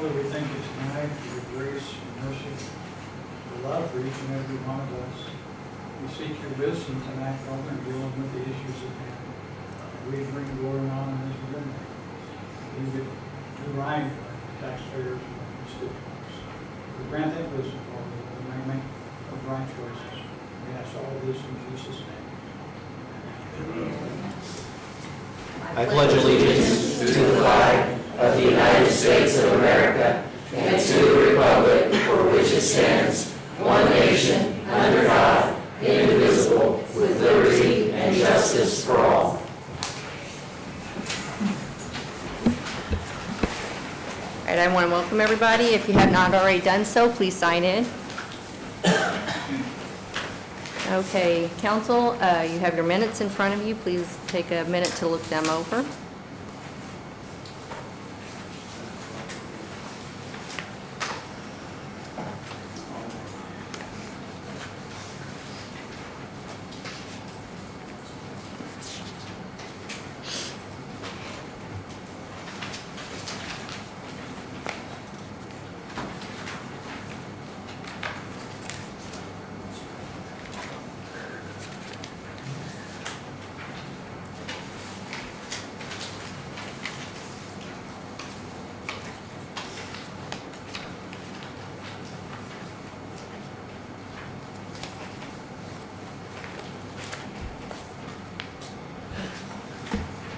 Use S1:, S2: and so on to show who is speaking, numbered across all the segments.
S1: Father, we thank you tonight for your grace and mercy, your love for each and every one of us. We seek your wisdom tonight, Father, in dealing with the issues at hand. We bring glory and honor in this good name. We would do right by the taxpayers and the constituents. We grant that wisdom, Father, that we may make the right choices. We ask all of this in Jesus' name. Amen.
S2: I pledge allegiance to the flag of the United States of America and to the republic for which it stands, one nation, under God, indivisible, with liberty and justice for all.
S3: All right, I want to welcome everybody. If you have not already done so, please sign in. Okay, council, you have your minutes in front of you. Please take a minute to look them over.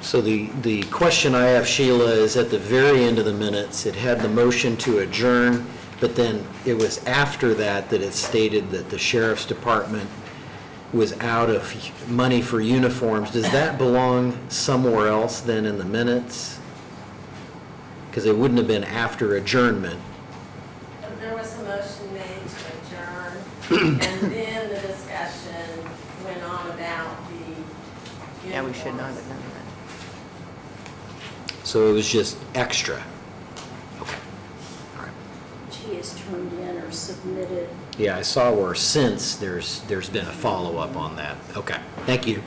S2: So the question I have, Sheila, is at the very end of the minutes. It had the motion to adjourn, but then it was after that that it stated that the sheriff's department was out of money for uniforms. Does that belong somewhere else than in the minutes? Because it wouldn't have been after adjournment.
S4: There was a motion made to adjourn, and then the discussion went on about the
S3: Yeah, we should not have
S4: uniforms.
S3: done that.
S2: So it was just extra. Okay. All right.
S5: She has turned in or submitted.
S2: Yeah, I saw where since there's been a follow-up on that. Okay, thank you.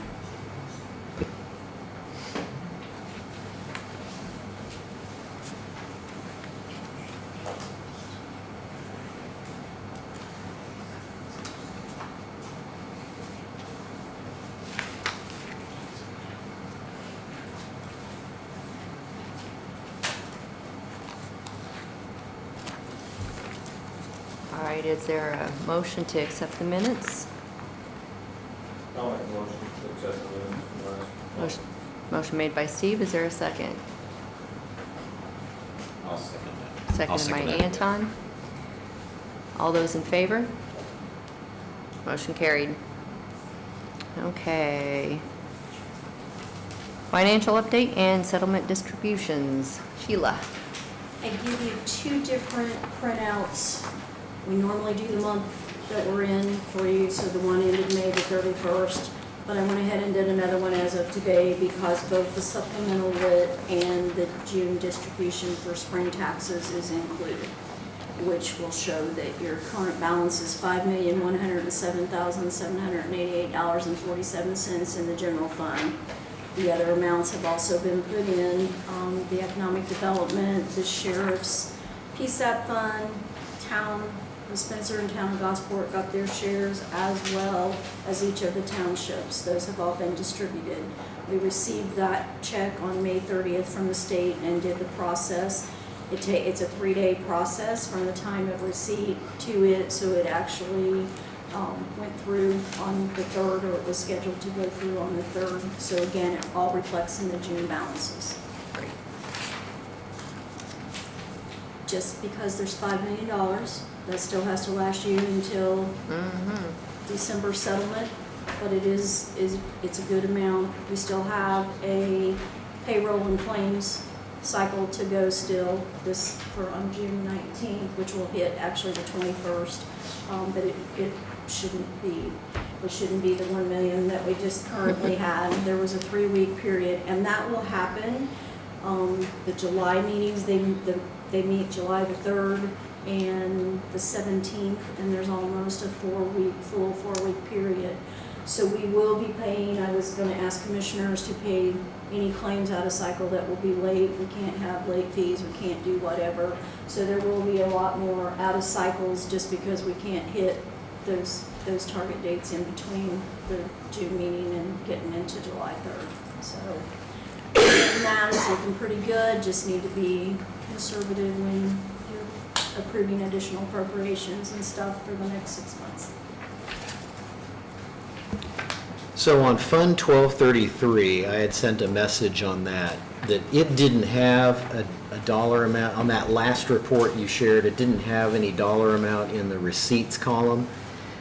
S3: All right, is there a motion to accept the minutes?
S6: I'll make a motion to accept the minutes from last.
S3: Motion made by Steve, is there a second?
S6: I'll second that.
S3: Seconded by
S2: second that.
S3: Anton. All those in favor? Motion carried. Okay. Financial update and settlement distributions. Sheila.
S5: I give you two different printouts. We normally do the month that we're in for you, so the one ended May the 31st. But I went ahead and did another one as of today because both the supplemental lit and the June distribution for spring taxes is included, which will show that your current balance is $5,107,788.47 in the general fund. The other amounts have also been put in, the economic development, the sheriff's PSAP fund, town, the Spencer and town of Gosport got their shares, as well as each of the townships. Those have all been distributed. We received that check on May 30th from the state and did the process. It's a 3-day process from the time of receipt to it, so it actually went through on the 3rd, or it was scheduled to go through on the 3rd. So again, it all reflects in the June balances.
S3: Great.
S5: Just because there's $5 million, that still has to last you until December settlement, but it's a good amount. We still have a payroll and claims cycle to go still on June 19th, which will hit actually the 21st, but it shouldn't be the 1 million that we just currently had. There was a 3-week period, and that will happen. The July meetings, they meet July the 3rd and the 17th, and there's almost a full 4-week period. So we will be paying, I was gonna ask commissioners to pay any claims out of cycle that will be late. We can't have late fees, we can't do whatever. So there will be a lot more out of cycles just because we can't hit those target dates in between the June meeting and getting into July 3rd. So and that is looking pretty good, just need to be conservative when you're approving additional appropriations and stuff for the next 6 months.
S2: So on Fund 1233, I had sent a message on that it didn't have a dollar amount. On that last report you shared, it didn't have any dollar amount in the receipts column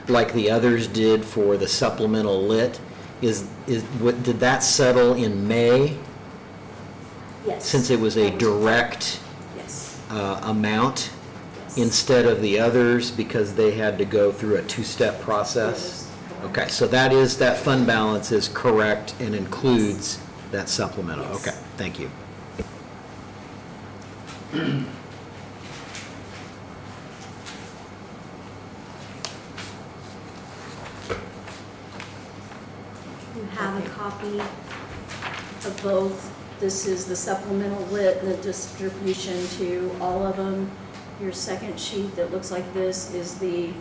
S2: like the others did for the supplemental lit. Did that settle in May?
S5: Yes.
S2: Since it was a direct
S5: Yes.
S2: amount
S5: Yes.
S2: instead of the others because they had to go through a two-step process? Okay, so that fund balance is correct and includes that supplemental.
S5: Yes.
S2: Okay, thank you.
S5: You have a copy of both. This is the supplemental lit, the distribution to all of them. Your second sheet that looks like this is the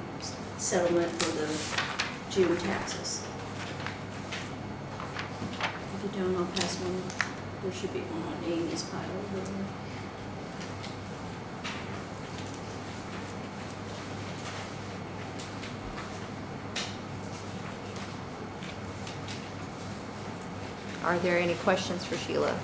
S5: settlement for the June taxes. If you don't, I'll pass one. There should be one on Amy's pile over there.
S3: Are there any questions for Sheila?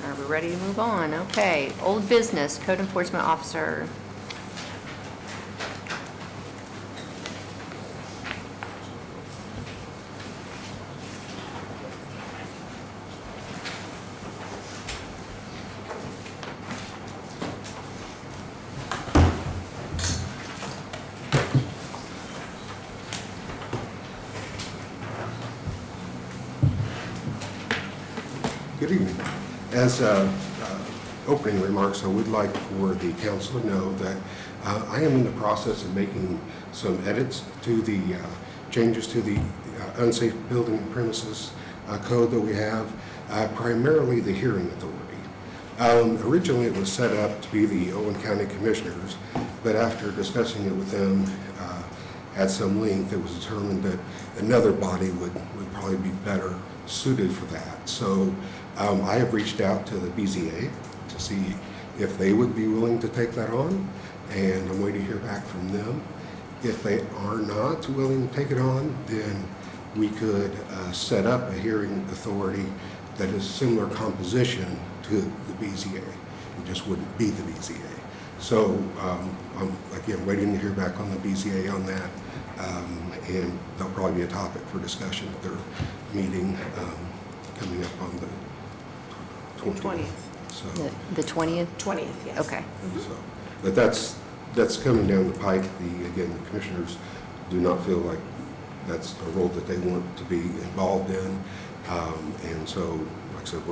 S3: Are we ready to move on? Okay, old business, code enforcement officer.
S7: Good evening. As opening remarks, I would like for the council to know that I am in the process of making some edits to the changes to the unsafe building and premises code that we have, primarily the hearing authority. Originally, it was set up to be the Owen County Commissioners, but after discussing it with them at some length, it was determined that another body would probably be better suited for that. So I have reached out to the BZA to see if they would be willing to take that on, and I'm waiting to hear back from them. If they are not willing to take it on, then we could set up a hearing authority that is similar composition to the BZA. It just wouldn't be the BZA. So I'm, again, waiting to hear back on the BZA on that, and there'll probably be a topic for discussion at their meeting coming up on the 20th. So,
S3: The 20th?
S8: 20th, yes.
S3: Okay.
S7: so, but that's coming down the pike. Again, the commissioners do not feel like that's a role that they want to be involved in, and so, like I said,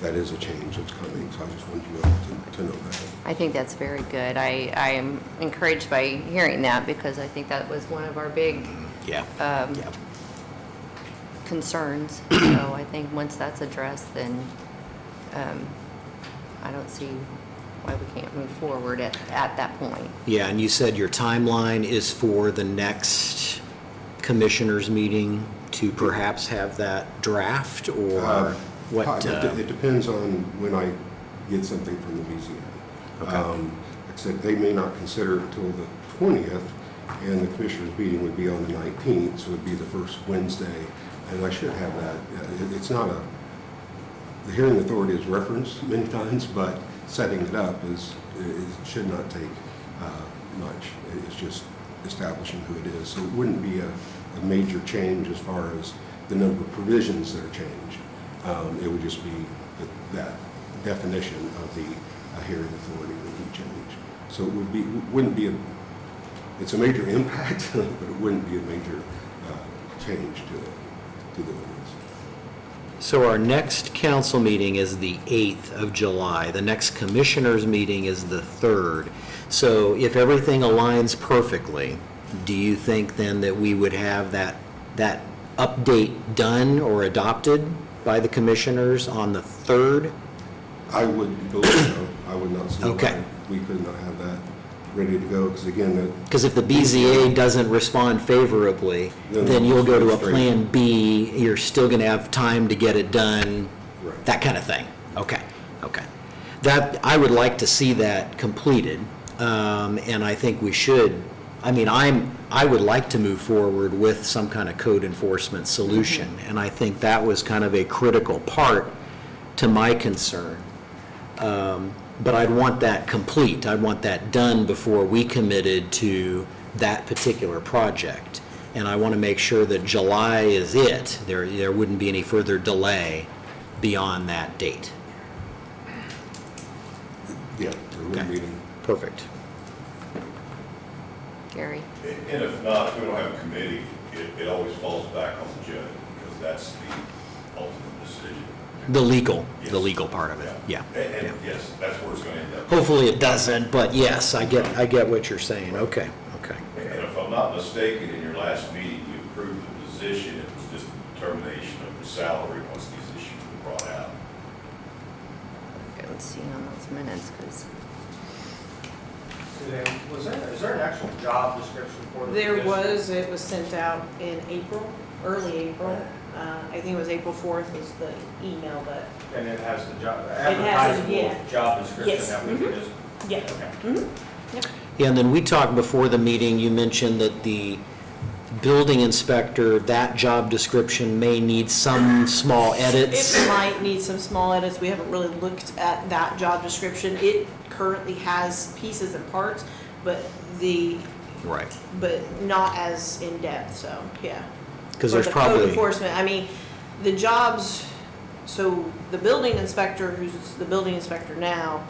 S7: that is a change that's coming. So I just wanted you all to know that.
S3: I think that's very good. I am encouraged by hearing that because I think that was one of our big
S2: Yeah.
S3: concerns. So I think once that's addressed, then I don't see why we can't move forward at that point.
S2: Yeah, and you said your timeline is for the next commissioners meeting to perhaps have that draft, or what?
S7: It depends on when I get something from the BZA.
S2: Okay.
S7: Like I said, they may not consider it until the 20th, and the commissioners' meeting would be on the 19th, so it would be the first Wednesday, and I should have that. It's not the hearing authority is referenced many times, but setting it up it should not take much. It's just establishing who it is. So it wouldn't be a major change as far as the number of provisions that are changed. It would just be that definition of the hearing authority that would change. So it wouldn't be it's a major impact, but it wouldn't be a major change to the ordinance.
S2: So our next council meeting is the 8th of July. The next commissioners' meeting is the 3rd. So if everything aligns perfectly, do you think then that we would have that update done or adopted by the commissioners on the 3rd?
S7: I would believe so. I would not see
S2: Okay.
S7: why we could not have that ready to go, because again,
S2: Because if the BZA doesn't respond favorably, then you'll go to a Plan B, you're still going to have time to get it done,
S7: Right.
S2: that kind of thing. Okay, okay. That, I would like to see that completed, and I think we should, I mean, I would like to move forward with some kind of code enforcement solution, and I think that was kind of a critical part to my concern. But I'd want that complete. I'd want that done before we committed to that particular project. And I want to make sure that July is it. There wouldn't be any further delay beyond that date.
S7: yeah, there would
S2: Okay.
S7: be.
S2: Perfect.
S3: Gary?
S8: And if not, if we don't have a committee, it always falls back on the judge, because that's the ultimate decision.
S2: The
S8: Yes.
S2: legal part of it, yeah.
S8: And
S2: yeah.
S8: yes, that's where it's going to end up.
S2: Hopefully it doesn't, but yes, I get what you're saying. Okay, okay.
S8: And if I'm not mistaken, in your last meeting, you approved the position, it was just determination of the salary once these issues were brought out.
S3: Okay, let's see on those minutes, because
S6: Is there an actual job description for the
S9: There
S6: position?
S9: it was sent out in April, early April. I think it was April 4th was the email, but,
S6: And it has the job,
S9: has it,
S6: advertisable
S9: yeah.
S6: job description
S9: Yes,
S6: that we can just.
S9: yeah.
S6: Okay.
S2: Yeah, and then we talked before the meeting, you mentioned that the building inspector, that job description may need some small edits.
S9: It might need some small edits. We haven't really looked at that job description. It currently has pieces and parts, but
S2: Right.
S9: not as in-depth, so, yeah.
S2: Because
S9: For
S2: there's
S9: the code
S2: probably,
S9: enforcement, I mean, the jobs, so the building inspector, who's the building inspector now,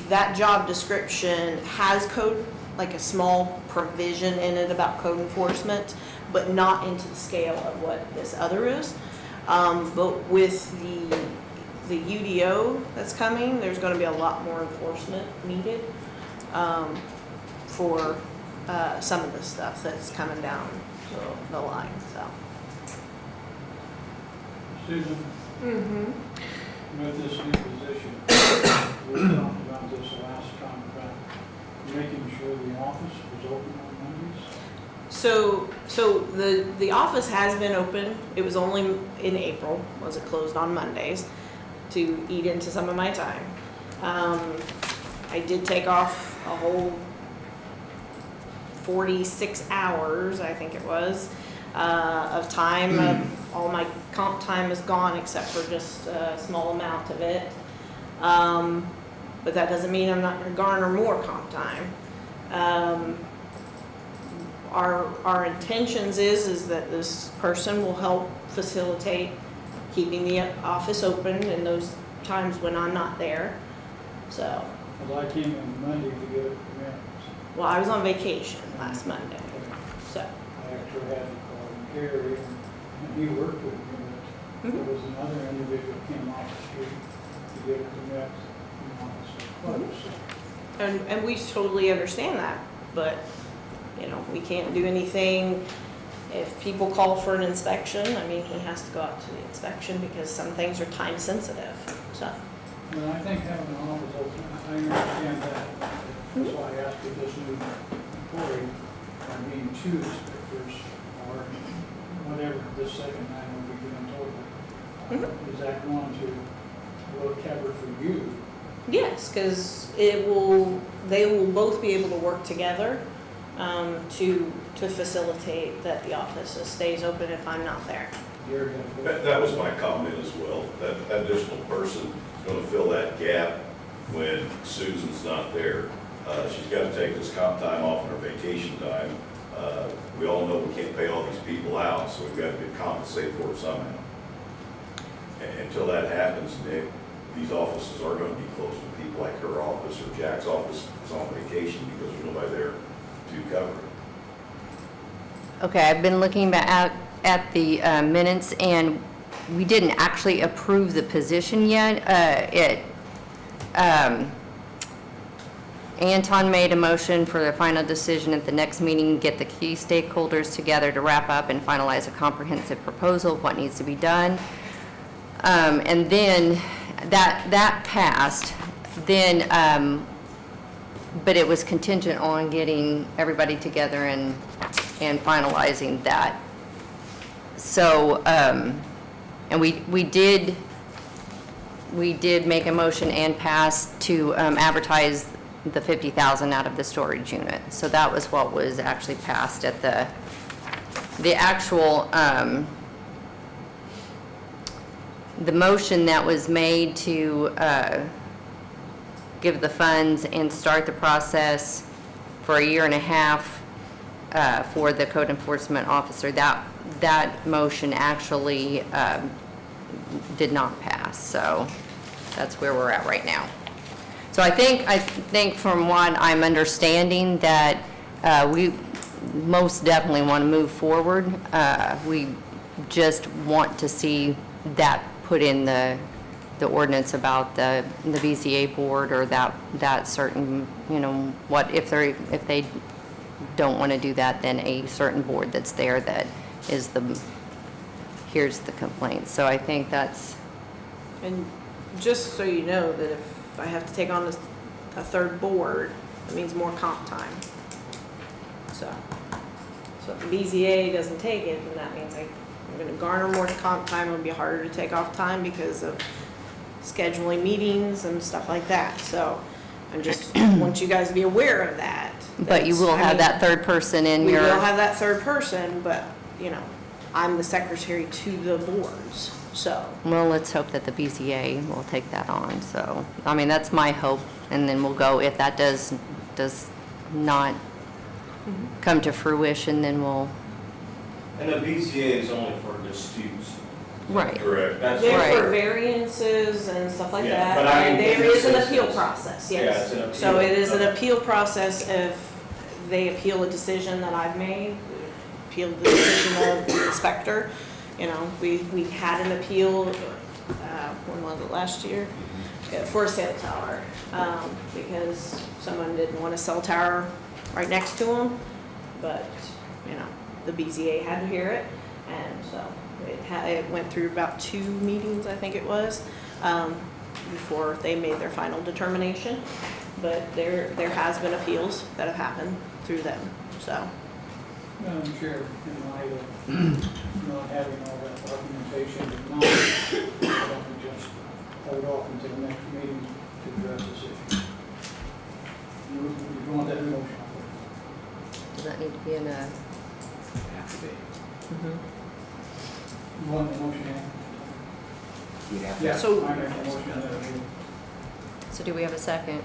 S9: that job description has code, like a small provision in it about code enforcement, but not into the scale of what this other is. But with the UDO that's coming, there's gonna be a lot more enforcement needed, for, some of the stuff that's coming down the line, so.
S1: Susan,
S9: Mm-hmm.
S1: with this new position, we talked about this last time, about making sure the office was open on Mondays.
S9: So the office has been open. It was only in April, was it closed on Mondays to eat into some of my time. I did take off a whole 46 hours, I think it was, of time. All my comp time is gone except for just a small amount of it. But that doesn't mean I'm not gonna garner more comp time. Our intentions is that this person will help facilitate keeping the office open in those times when I'm not there. So,
S1: Because I came in Monday to get a permit.
S9: well, I was on vacation last Monday, so.
S1: I actually had to call Gary, and he worked with me, but there was another individual came off the street to get a permit, and all this stuff. So,
S9: And we totally understand that, but, you know, we can't do anything. If people call for an inspection, I mean, he has to go out to the inspection because some things are time sensitive, so.
S1: Well, I think having an office open, I understand that. That's why I asked if this new employee, I mean, two inspectors, or whatever, this second time will be doing total. Is that going to look cover for you?
S9: Yes, because they will both be able to work together to facilitate that the office stays open if I'm not there.
S1: Gary had
S8: That was my comment as well. That additional person is going to fill that gap when Susan's not there. She's got to take this comp time off in her vacation time. We all know we can't pay all these people out, so we've got to get compensated for it somehow. And until that happens, Nick, these offices are going to be closed. People like her office or Jack's office is on vacation because there's nobody there to cover it.
S3: Okay, I've been looking back at the minutes, and we didn't actually approve the position yet. Anton made a motion for the final decision at the next meeting, get the key stakeholders together to wrap up and finalize a comprehensive proposal of what needs to be done. And then that passed. Then, but it was contingent on getting everybody together and finalizing that. So, and we did make a motion and pass to advertise the 50,000 out of the storage unit. So that was what was actually passed at the actual, the motion that was made to give the funds and start the process for a year and a half for the code enforcement officer. That motion actually did not pass. So that's where we're at right now. So I think from what I'm understanding that we most definitely want to move forward. We just want to see that put in the ordinance about the BZA board, or that certain, you know, what if they don't want to do that, then a certain board that's there that is here's the complaint. So I think that's.
S9: And just so you know, that if I have to take on a third board, that means more comp time. So if the BZA doesn't take it, then that means I'm going to garner more comp time. It'll be harder to take off time because of scheduling meetings and stuff like that. So I just want you guys to be aware of that.
S3: But you will have that third person in your.
S9: We will have that third person, but, you know, I'm the secretary to the boards, so.
S3: Well, let's hope that the BZA will take that on. So, I mean, that's my hope. And then we'll go, if that does not come to fruition, then we'll.
S6: And the BCA is only for disputes.
S3: Right.
S8: Correct.
S6: That's
S9: They're
S3: Right.
S9: for variances and stuff like
S6: Yeah,
S9: that.
S6: but I
S9: And
S6: mean,
S9: there is an
S6: this
S9: appeal
S6: is-
S9: process,
S6: Yeah,
S9: yes.
S6: it's an appeal.
S9: So it is an appeal process if they appeal a decision that I've made, appeal the decision of the inspector. You know, we had an appeal, when was it, last year? For a cell tower, because someone didn't want a cell tower right next to them. But, you know, the BZA had to hear it, and so it went through about 2 meetings, I think it was, before they made their final determination. But there has been appeals that have happened through them, so.
S1: Madam Chair, in light of not having all that documentation, if not, why don't we just hold off until next meeting to address this issue? You want that in motion?
S3: Does that need to be in a?
S2: Have to be.
S1: You want the motion in?
S2: We'd have to.
S1: Yeah,
S9: So-
S1: I make the motion that we.
S3: So do we have a second?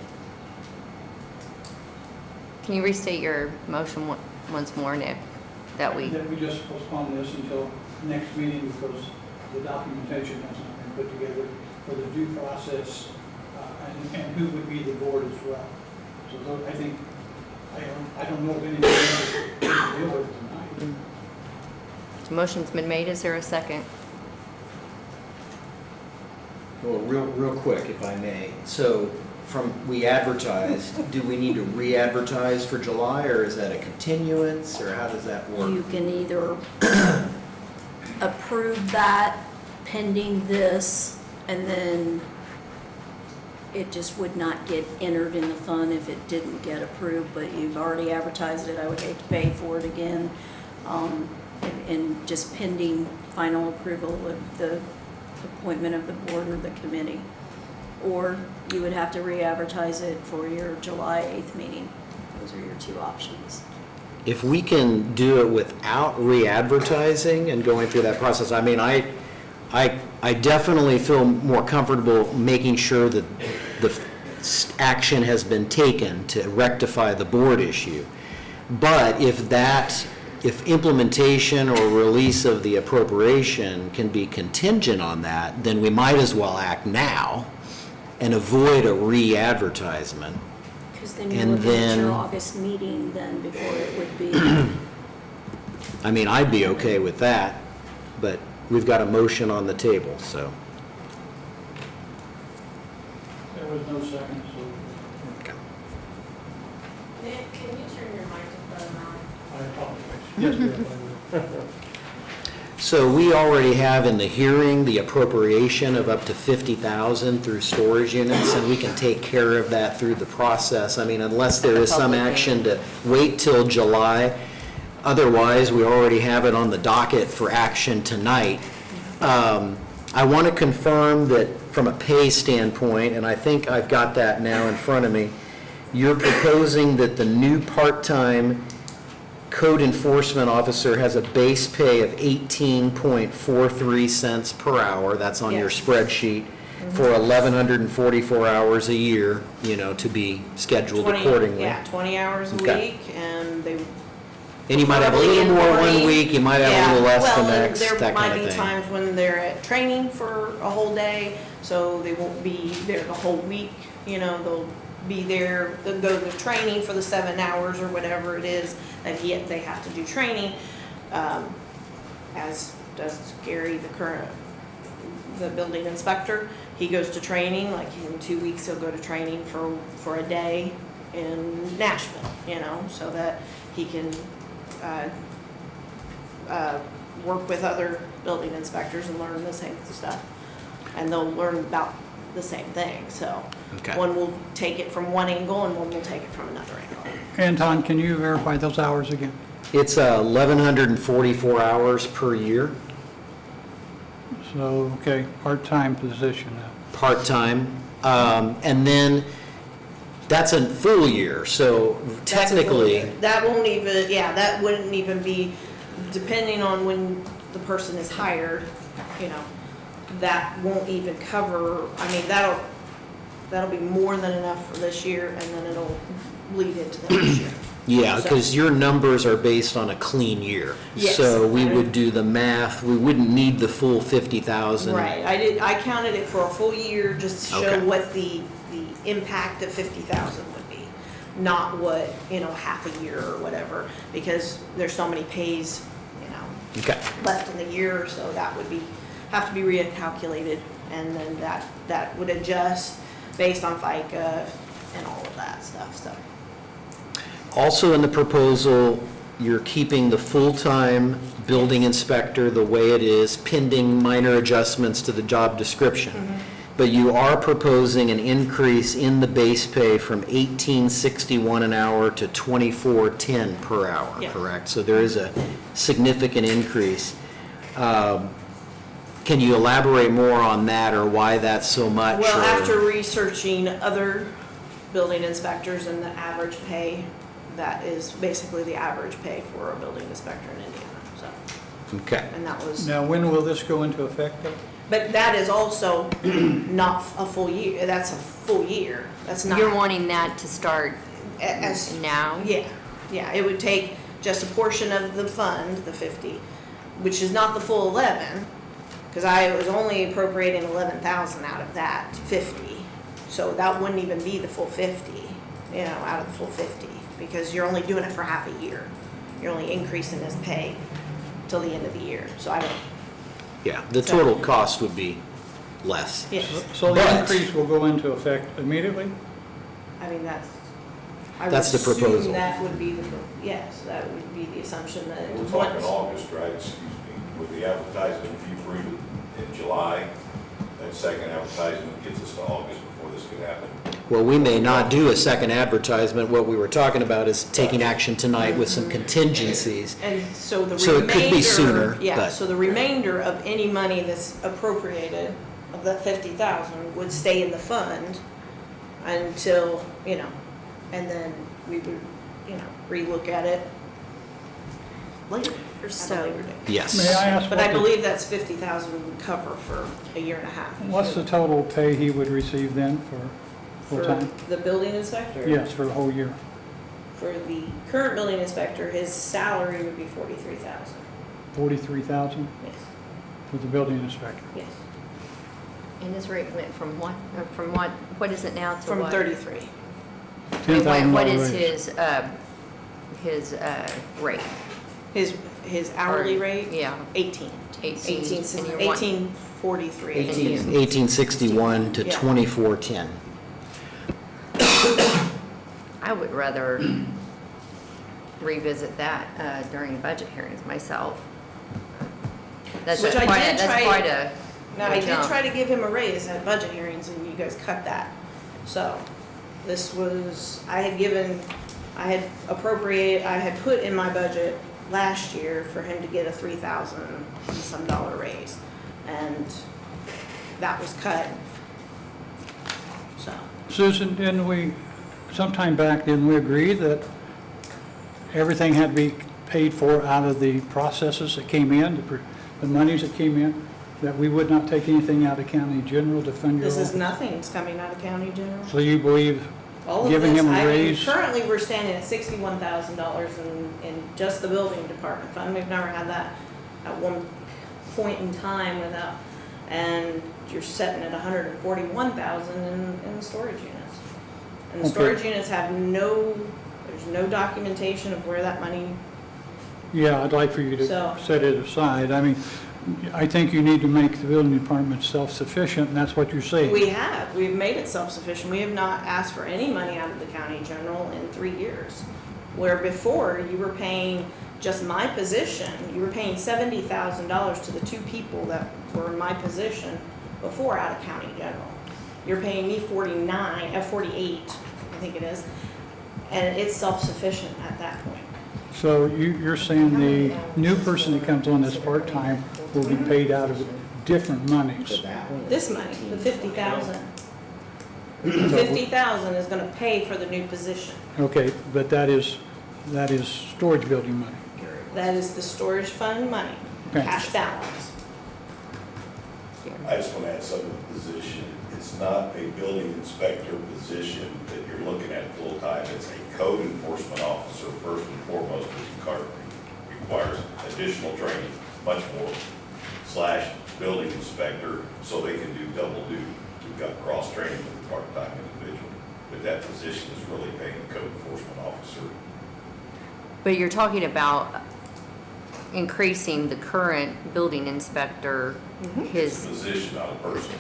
S3: Can you restate your motion once more, Nick? That we,
S1: That we just postpone this until next meeting because the documentation has not been put together for the due process, and who would be the board as well. So I think, I don't know if anything else to deal with tonight.
S3: the motion's been made. Is there a second?
S2: Well, real quick, if I may. So we advertised, do we need to re-advertise for July, or is that a continuance, or how does that work?
S5: You can either approve that pending this, and then it just would not get entered in the fund if it didn't get approved, but you've already advertised it. I would hate to pay for it again. And just pending final approval of the appointment of the board or the committee. Or you would have to re-advertise it for your July 8th meeting. Those are your 2 options.
S2: If we can do it without re-advertising and going through that process, I mean, I definitely feel more comfortable making sure that the action has been taken to rectify the board issue. But if implementation or release of the appropriation can be contingent on that, then we might as well act now and avoid a re-advertisement.
S5: Because then you're
S2: And
S5: looking at your
S2: then-
S5: August meeting then before it would be.
S2: I mean, I'd be okay with that, but we've got a motion on the table, so.
S1: There was no second, so
S2: Okay.
S4: Nick, can you turn your microphone on?
S1: I apologize. Yes, Jeff, I will.
S2: So we already have in the hearing the appropriation of up to 50,000 through storage units, and we can take care of that through the process. I mean, unless there is some action to wait till July. Otherwise, we already have it on the docket for action tonight. I want to confirm that from a pay standpoint, and I think I've got that now in front of me, you're proposing that the new part-time code enforcement officer has a base pay of 18.43 cents per hour, that's on your
S9: Yes.
S2: spreadsheet, for 1,144 hours a year, to be scheduled
S9: 20
S2: accordingly.
S9: Yeah, 20 hours a
S2: Okay.
S9: week, and they.
S2: And you might have a little
S9: preferably in
S2: more
S9: the
S2: one
S9: morning.
S2: week, you might have a little less the
S9: Well, and
S2: next, that
S9: there
S2: kind
S9: might
S2: of
S9: be
S2: thing.
S9: times when they're at training for a whole day, so they won't be there the whole week, they'll be there, they'll go to training for the 7 hours or whatever it is that they have to do training, as does Gary, the building inspector. He goes to training, like in 2 weeks, he'll go to training for a day in Nashville, so that he can, work with other building inspectors and learn the same stuff. And they'll learn about the same thing, so.
S2: Okay.
S9: One will take it from one angle and one will take it from another angle.
S1: Anton, can you verify those hours again?
S2: It's 1,144 hours per year,
S1: So, okay, part-time position now.
S2: part-time. And then, that's a full year, so
S9: That's a full
S2: technically,
S9: year. That won't even, that wouldn't even be, depending on when the person is hired, that won't even cover, that'll be more than enough for this year, and then it'll bleed into the next year.
S2: yeah,
S9: So-
S2: because your numbers are based on a clean year.
S9: Yes.
S2: So we would do the math, we wouldn't need the full 50,000.
S9: Right, I counted it for a full year, just to show
S2: Okay.
S9: what the impact of 50,000 would be. Not what, half a year or whatever, because there's so many pays,
S2: Okay,
S9: left in the year, so that would have to be recalculated, and then that would adjust based on FICA and all of that stuff, so.
S2: also in the proposal, you're keeping the full-time building inspector the way it is, pending minor adjustments to the job description. But you are proposing an increase in the base pay from $18.61 an hour to $24.10 per hour,
S9: Yeah.
S2: correct? So there is a significant increase. Can you elaborate more on that, or why that's so much?
S9: Well,
S2: or-
S9: after researching other building inspectors and the average pay, that is basically the average pay for a building inspector in Indiana, so,
S2: Okay,
S9: and that was,
S1: Now, when will this go into effect, though?
S9: but that is also not a full year, that's a full year, that's not.
S3: You're wanting that to start
S9: As,
S3: now?
S9: yeah, it would take just a portion of the fund, the 50, which is not the full 11, because I was only appropriating 11,000 out of that 50. So that wouldn't even be the full 50, out of the full 50, because you're only doing it for half a year. You're only increasing his pay till the end of the year, so I don't,
S2: yeah, the total cost would be less.
S9: yes.
S1: So the
S2: But-
S1: increase will go into effect immediately?
S9: I mean, I would
S2: That's the
S9: assume
S2: proposal.
S9: that would be yes, that would be the assumption that
S8: We're
S9: once.
S8: talking August, right, excuse me, with the advertisement, if you approve it in July, that second advertisement gets us to August before this could happen.
S2: Well, we may not do a second advertisement. What we were talking about is taking action tonight with some contingencies.
S9: And so the remainder.
S2: So it could be sooner,
S9: Yeah,
S2: but-
S9: so the remainder of any money that's appropriated of that 50,000 would stay in the fund until, and then we would, relook at it later, or
S3: So-
S9: at a later date.
S2: Yes.
S1: May I ask
S9: But
S1: what
S9: I
S1: the-
S9: believe that's 50,000 would cover for a year and a half.
S1: What's the total pay he would receive then for
S9: For
S1: full-time?
S9: the building inspector?
S1: Yes, for the whole year.
S9: For the current building inspector, his salary would be 43,000.
S1: 43,000
S9: Yes,
S1: for the building inspector.
S9: yes.
S3: And this rate went from what is it now to
S9: From
S3: what?
S9: 33.
S3: I mean,
S1: $10,000
S3: what is
S1: raise.
S3: his rate?
S9: His his hourly rate?
S3: Yeah.
S9: 18.
S3: 18, and you're
S9: 1843.
S2: 1861 to
S9: Yeah.
S2: 2410.
S3: I would rather revisit that during budget hearings myself. That's
S9: Which I
S3: quite
S9: did
S3: a, that's
S9: try-
S3: quite a.
S9: Now, I did
S3: jump.
S9: try to give him a raise at budget hearings, and you guys cut that. So, this was, I had appropriated, I had put in my budget last year for him to get a $3,000 and some dollar raise, and that was cut. So,
S1: Susan, didn't we, sometime back, didn't we agree that everything had to be paid for out of the processes that came in, the monies that came in, that we would not take anything out of county general to fund your
S9: this is
S1: office?
S9: nothing's coming out of county general.
S1: So you believe
S9: All of
S1: giving
S9: this,
S1: him a
S9: I mean,
S1: raise?
S9: currently, we're standing at $61,000 in just the building department fund. We've never had that at one point in time without, and you're setting at 141,000 in the storage units. And the
S1: Okay.
S9: storage units have there's no documentation of where that money,
S1: Yeah, I'd like for you to
S9: So-
S1: set it aside. I mean, I think you need to make the building department self-sufficient, and that's what you're saying.
S9: we've made it self-sufficient. We have not asked for any money out of the county general in 3 years. Where before, you were paying just my position, you were paying $70,000 to the two people that were in my position before out of county general. You're paying me 48, I think it is, and it's self-sufficient at that point.
S1: So you're saying the new person that comes on as part-time will be paid out of different monies?
S9: This money, the 50,000. 50,000 is gonna pay for the new position.
S1: Okay, but that is storage building money.
S9: That is the storage fund money,
S1: Okay.
S9: cash balance.
S8: I just want to add something to the position. It's not a building inspector position that you're looking at full-time. It's a code enforcement officer first and foremost, which requires additional training, much more, / building inspector, so they can do double duty. We've got cross-training with a part-time individual, but that position is really paying the code enforcement officer.
S3: But you're talking about increasing the current building inspector,
S8: It's a
S3: his,
S8: position, not a person.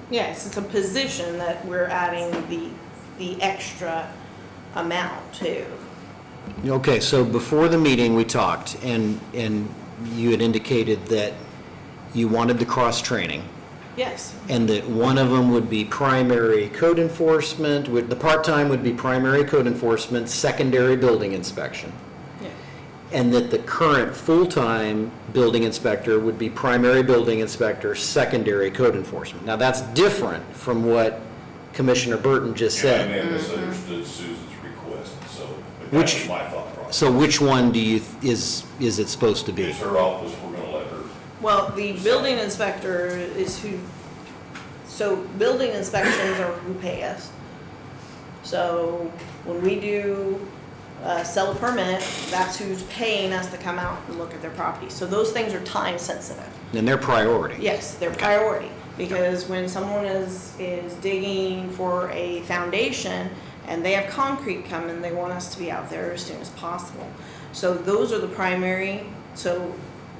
S9: Yes, it's a position that we're adding the extra amount to.
S2: Okay, so before the meeting, we talked, and you had indicated that you wanted the cross-training,
S9: Yes,
S2: and that one of them would be primary code enforcement, the part-time would be primary code enforcement, secondary building inspection,
S9: yeah.
S2: and that the current full-time building inspector would be primary building inspector, secondary code enforcement. Now, that's different from what Commissioner Burton just
S8: And I
S2: said.
S8: may have misunderstood Susan's request, so, but that
S2: Which-
S8: was my thought process.
S2: So which one is it supposed to be?
S8: It's her office, we're gonna let her.
S9: Well, the building inspector is so building inspections are who pay us. So when we do sell a permit, that's who's paying us to come out and look at their property. So those things are time sensitive.
S2: And their priority?
S9: Yes, they're priority, because when someone is digging for a foundation and they have concrete coming, they want us to be out there as soon as possible. So those are the primary, so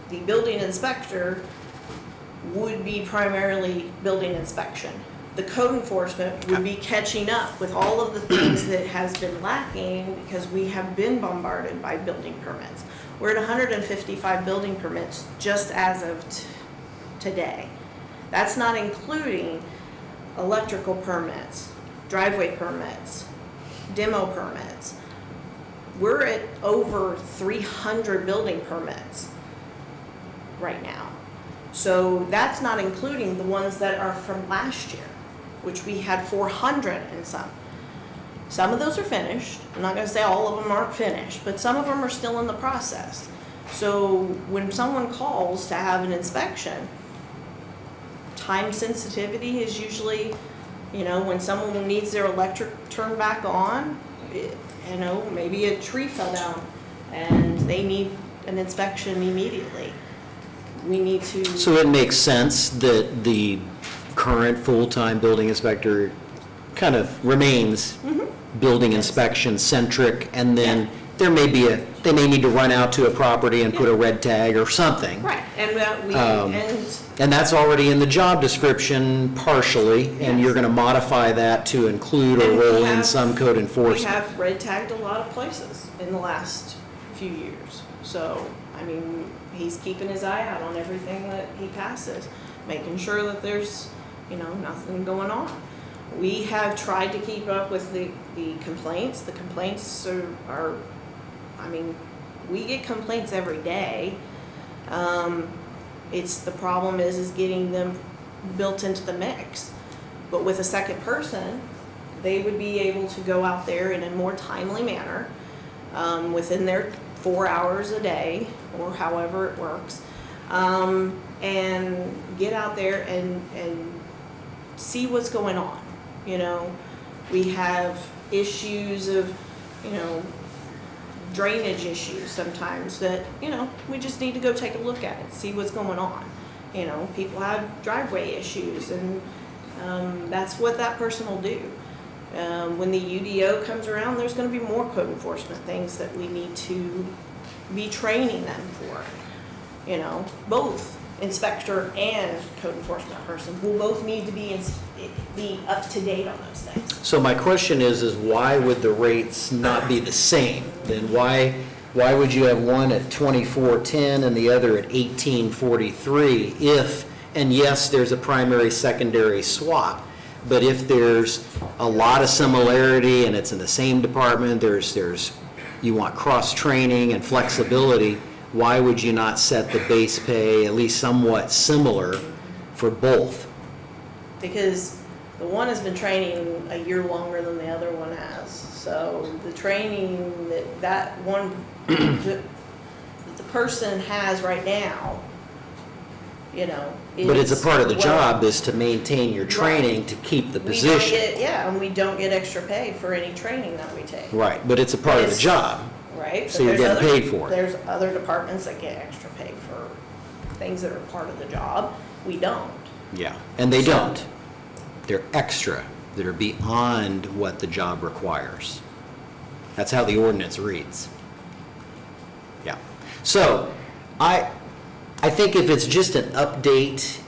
S9: the building inspector would be primarily building inspection. The code enforcement would be catching up with all of the things that has been lacking because we have been bombarded by building permits. We're at 155 building permits just as of today. That's not including electrical permits, driveway permits, demo permits. We're at over 300 building permits right now. So that's not including the ones that are from last year, which we had 400 and some. Some of those are finished. I'm not gonna say all of them aren't finished, but some of them are still in the process. So when someone calls to have an inspection, time sensitivity is usually, when someone needs their electric turned back on, maybe a tree fell down and they need an inspection immediately. We need to.
S2: So it makes sense that the current full-time building inspector kind of remains building inspection centric, and then there may be they may need to run out to a property and put a red tag or something.
S9: Right, and
S2: And that's already in the job description partially, and you're going to modify that to include or
S9: And we
S2: roll in
S9: have-
S2: some code
S9: we
S2: enforcement.
S9: have red tagged a lot of places in the last few years. So, I mean, he's keeping his eye out on everything that he passes, making sure that there's, nothing going on. We have tried to keep up with the complaints. The complaints are, I mean, we get complaints every day. The problem is getting them built into the mix. But with a second person, they would be able to go out there in a more timely manner, within their 4 hours a day, or however it works, and get out there and see what's going on. We have issues of, drainage issues sometimes that, we just need to go take a look at it, see what's going on. People have driveway issues, and that's what that person will do. When the UDO comes around, there's gonna be more code enforcement things that we need to be training them for. Both inspector and code enforcement person will both need to be up to date on those things.
S2: So my question is why would the rates not be the same? Then why would you have one at 24.10 and the other at 18.43 if, and yes, there's a primary, secondary swap, but if there's a lot of similarity and it's in the same department, you want cross-training and flexibility, why would you not set the base pay at least somewhat similar for both?
S9: Because the one has been training a year longer than the other one has. So the training that one, that the person has right now,
S2: But it's a part of the
S9: well,
S2: job is to maintain your training to keep the position.
S9: And we don't get extra pay for any training that we take.
S2: Right, but it's a part of the
S9: It's-
S2: job.
S9: Right?
S2: So
S9: But
S2: you're
S9: there's
S2: getting
S9: other-
S2: paid for it.
S9: There's other departments that get extra pay for things that are part of the job. We don't.
S2: Yeah, and they don't. They're extra, that are beyond what the job requires. That's how the ordinance reads. Yeah. So, I think if it's just an update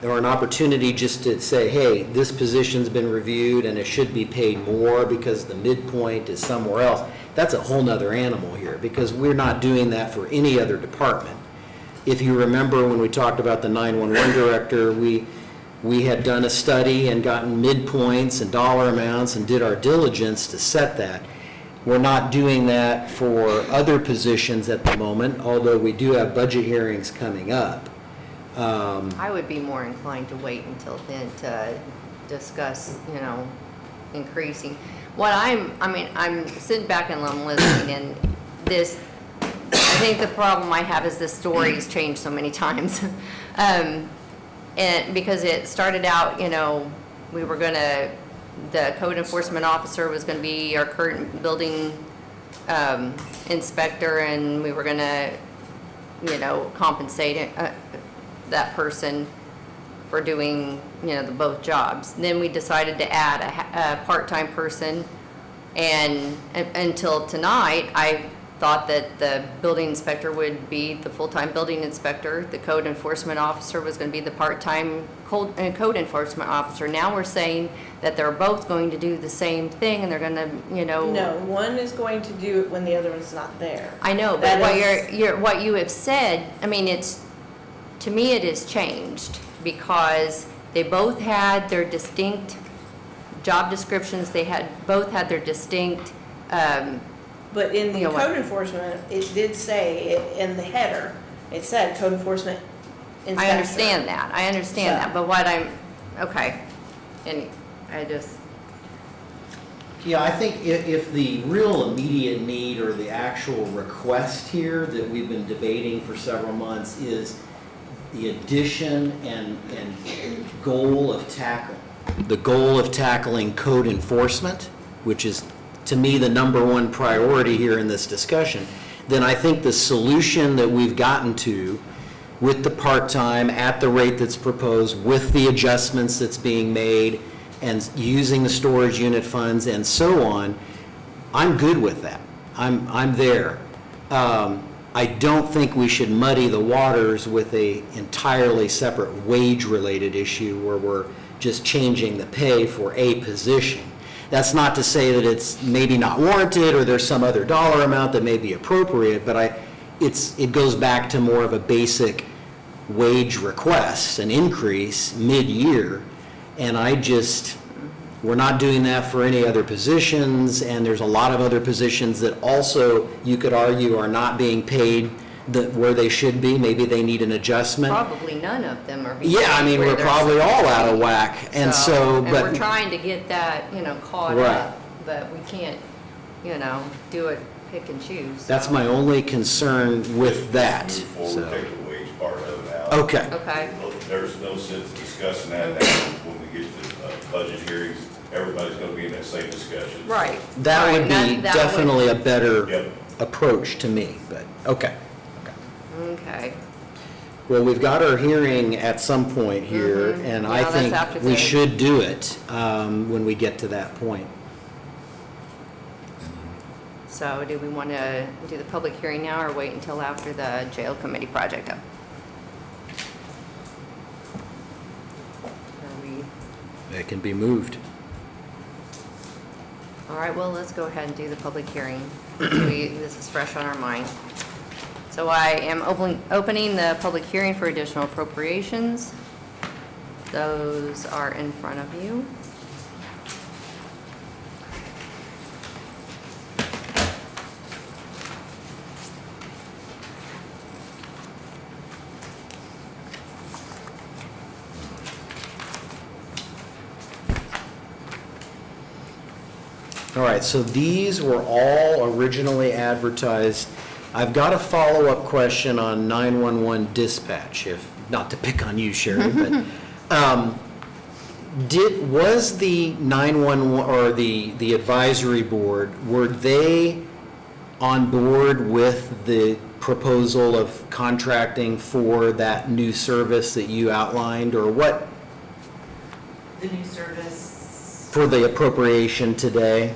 S2: or an opportunity just to say, hey, this position's been reviewed and it should be paid more because the midpoint is somewhere else, that's a whole nother animal here, because we're not doing that for any other department. If you remember when we talked about the 911 director, we had done a study and gotten midpoints and dollar amounts and did our diligence to set that. We're not doing that for other positions at the moment, although we do have budget hearings coming up.
S3: I would be more inclined to wait until then to discuss, increasing. I'm sitting back and I'm listening, and this, I think the problem I have is this story's changed so many times. And because it started out, we were gonna, the code enforcement officer was gonna be our current building inspector, and we were gonna, compensate that person for doing, the both jobs. Then we decided to add a part-time person, and until tonight, I thought that the building inspector would be the full-time building inspector, the code enforcement officer was gonna be the part-time code enforcement officer. Now we're saying that they're both going to do the same thing, and they're gonna,
S9: No, one is going to do it when the other one's not there.
S3: I know, but
S9: That
S3: what
S9: is-
S3: what you have said, to me it has changed, because they both had their distinct job descriptions, both had their distinct,
S9: But in the
S3: You know what?
S9: code enforcement, it did say, in the header, it said code enforcement inspector.
S3: I understand that,
S9: So-
S3: but okay, and I just,
S2: Yeah, I think if the real immediate need or the actual request here that we've been debating for several months is the addition and goal of tackling code enforcement, which is, to me, the number one priority here in this discussion, then I think the solution that we've gotten to with the part-time at the rate that's proposed, with the adjustments that's being made, and using the storage unit funds and so on, I'm good with that. I'm there. I don't think we should muddy the waters with a entirely separate wage-related issue where we're just changing the pay for a position. That's not to say that it's maybe not warranted or there's some other dollar amount that may be appropriate, but it goes back to more of a basic wage request, an increase mid-year, and we're not doing that for any other positions, and there's a lot of other positions that also, you could argue, are not being paid where they should be. Maybe they need an adjustment.
S3: Probably none of them are being
S2: Yeah, I
S3: paid
S2: mean,
S3: where
S2: we're
S3: they're
S2: probably all
S3: supposed to
S2: out of
S3: be.
S2: whack, and so,
S3: And
S2: but.
S3: we're trying to get that, caught
S2: Right.
S3: up, but we can't, do it, pick and choose.
S2: That's
S3: so.
S2: my only concern with that,
S8: Move forward,
S2: so.
S8: take the wage part of it out.
S2: Okay,
S3: Okay,
S8: There's no sense discussing that now when we get to budget hearings. Everybody's gonna be in that same discussion.
S3: right.
S2: that would
S3: right,
S2: be
S3: that would-
S2: definitely a better
S8: Yep.
S2: approach to me, but, okay.
S3: Okay,
S2: Well, we've got our hearing at some point here, and I
S3: Yeah, that's
S2: think
S3: after
S2: we
S3: the-
S2: should do it when we get to that point.
S3: so do we want to do the public hearing now or wait until after the jail committee project up? Are we,
S2: It can be moved.
S3: all right, well, let's go ahead and do the public hearing. This is fresh on our mind. So I am opening the public hearing for additional appropriations. Those are in front of you.
S2: All right, so these were all originally advertised. I've got a follow-up question on 911 dispatch, if, not to pick on you, Sherry, but was the 911, or the advisory board, were they on board with the proposal of contracting for that new service that you outlined, or what,
S10: The new service,
S2: for the appropriation today?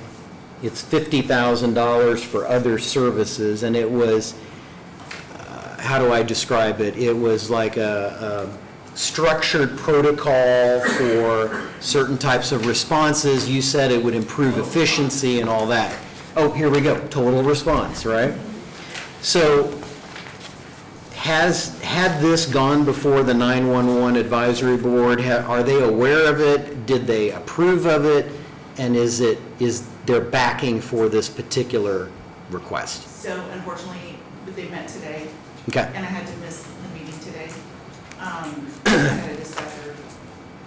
S2: It's $50,000 for other services, and it was, how do I describe it? It was like a structured protocol for certain types of responses. You said it would improve efficiency and all that. Oh, here we go, total response, right? So, had this gone before the 911 advisory board? Are they aware of it? Did they approve of it? And is there backing for this particular request?
S10: so unfortunately, they met today,
S2: Okay,
S10: and I had to miss the meeting today. I had a dispatcher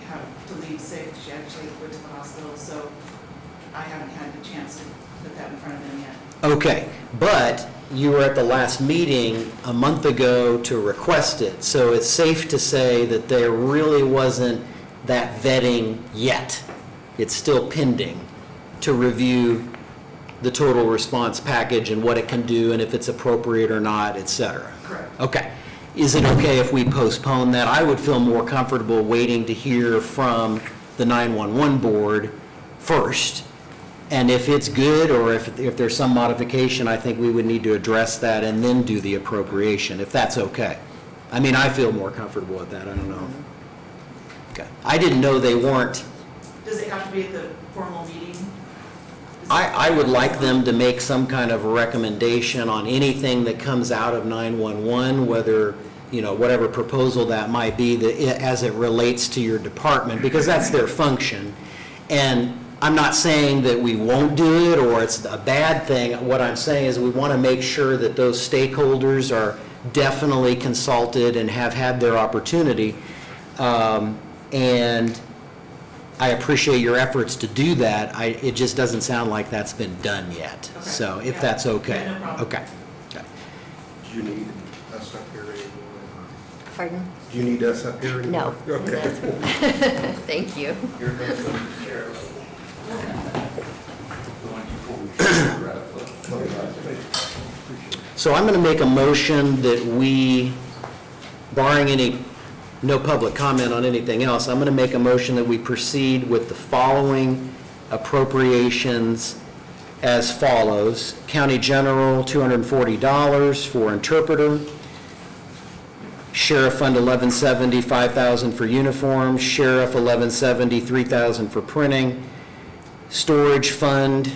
S10: have to leave sick, she actually went to the hospital, so I haven't had the chance to put that in front of them yet.
S2: okay, but you were at the last meeting a month ago to request it, so it's safe to say that there really wasn't that vetting yet. It's still pending to review the total response package and what it can do and if it's appropriate or not, et cetera.
S10: Correct.
S2: Okay. Is it okay if we postpone that? I would feel more comfortable waiting to hear from the 911 board first. And if it's good, or if there's some modification, I think we would need to address that and then do the appropriation, if that's okay. I mean, I feel more comfortable with that, I don't know. Okay. I didn't know they weren't.
S10: Does it have to be at the formal meeting?
S2: I would like them to make some kind of a recommendation on anything that comes out of 911, whether, whatever proposal that might be, as it relates to your department, because that's their function. And I'm not saying that we won't do it or it's a bad thing. What I'm saying is we want to make sure that those stakeholders are definitely consulted and have had their opportunity. And I appreciate your efforts to do that. It just doesn't sound like that's been done yet.
S10: Okay.
S2: So if
S10: Yeah.
S2: that's okay.
S10: Yeah, no problem.
S2: Okay.
S7: Do you need us up here anymore?
S3: Pardon?
S7: Do you need us up here anymore?
S3: No.
S7: Okay.
S3: Thank you.
S2: So I'm going to make a motion that we, barring no public comment on anything else, I'm going to make a motion that we proceed with the following appropriations as follows. County General, $240 for interpreter. Sheriff Fund 1170, $5,000 for uniforms. Sheriff 1170, $3,000 for printing. Storage Fund,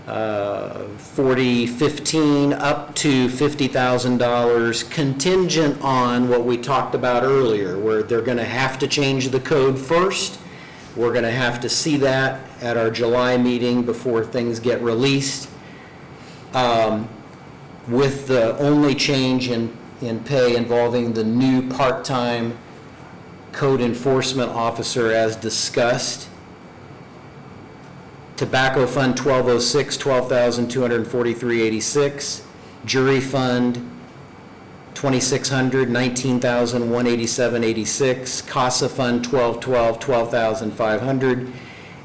S2: 4015 up to $50,000, contingent on what we talked about earlier, where they're going to have to change the code first. We're going to have to see that at our July meeting before things get released. With the only change in pay involving the new part-time code enforcement officer as discussed. Tobacco Fund 1206, $12,243.86. Jury Fund 2600, $19,187.86. CASA Fund 1212, $12,500.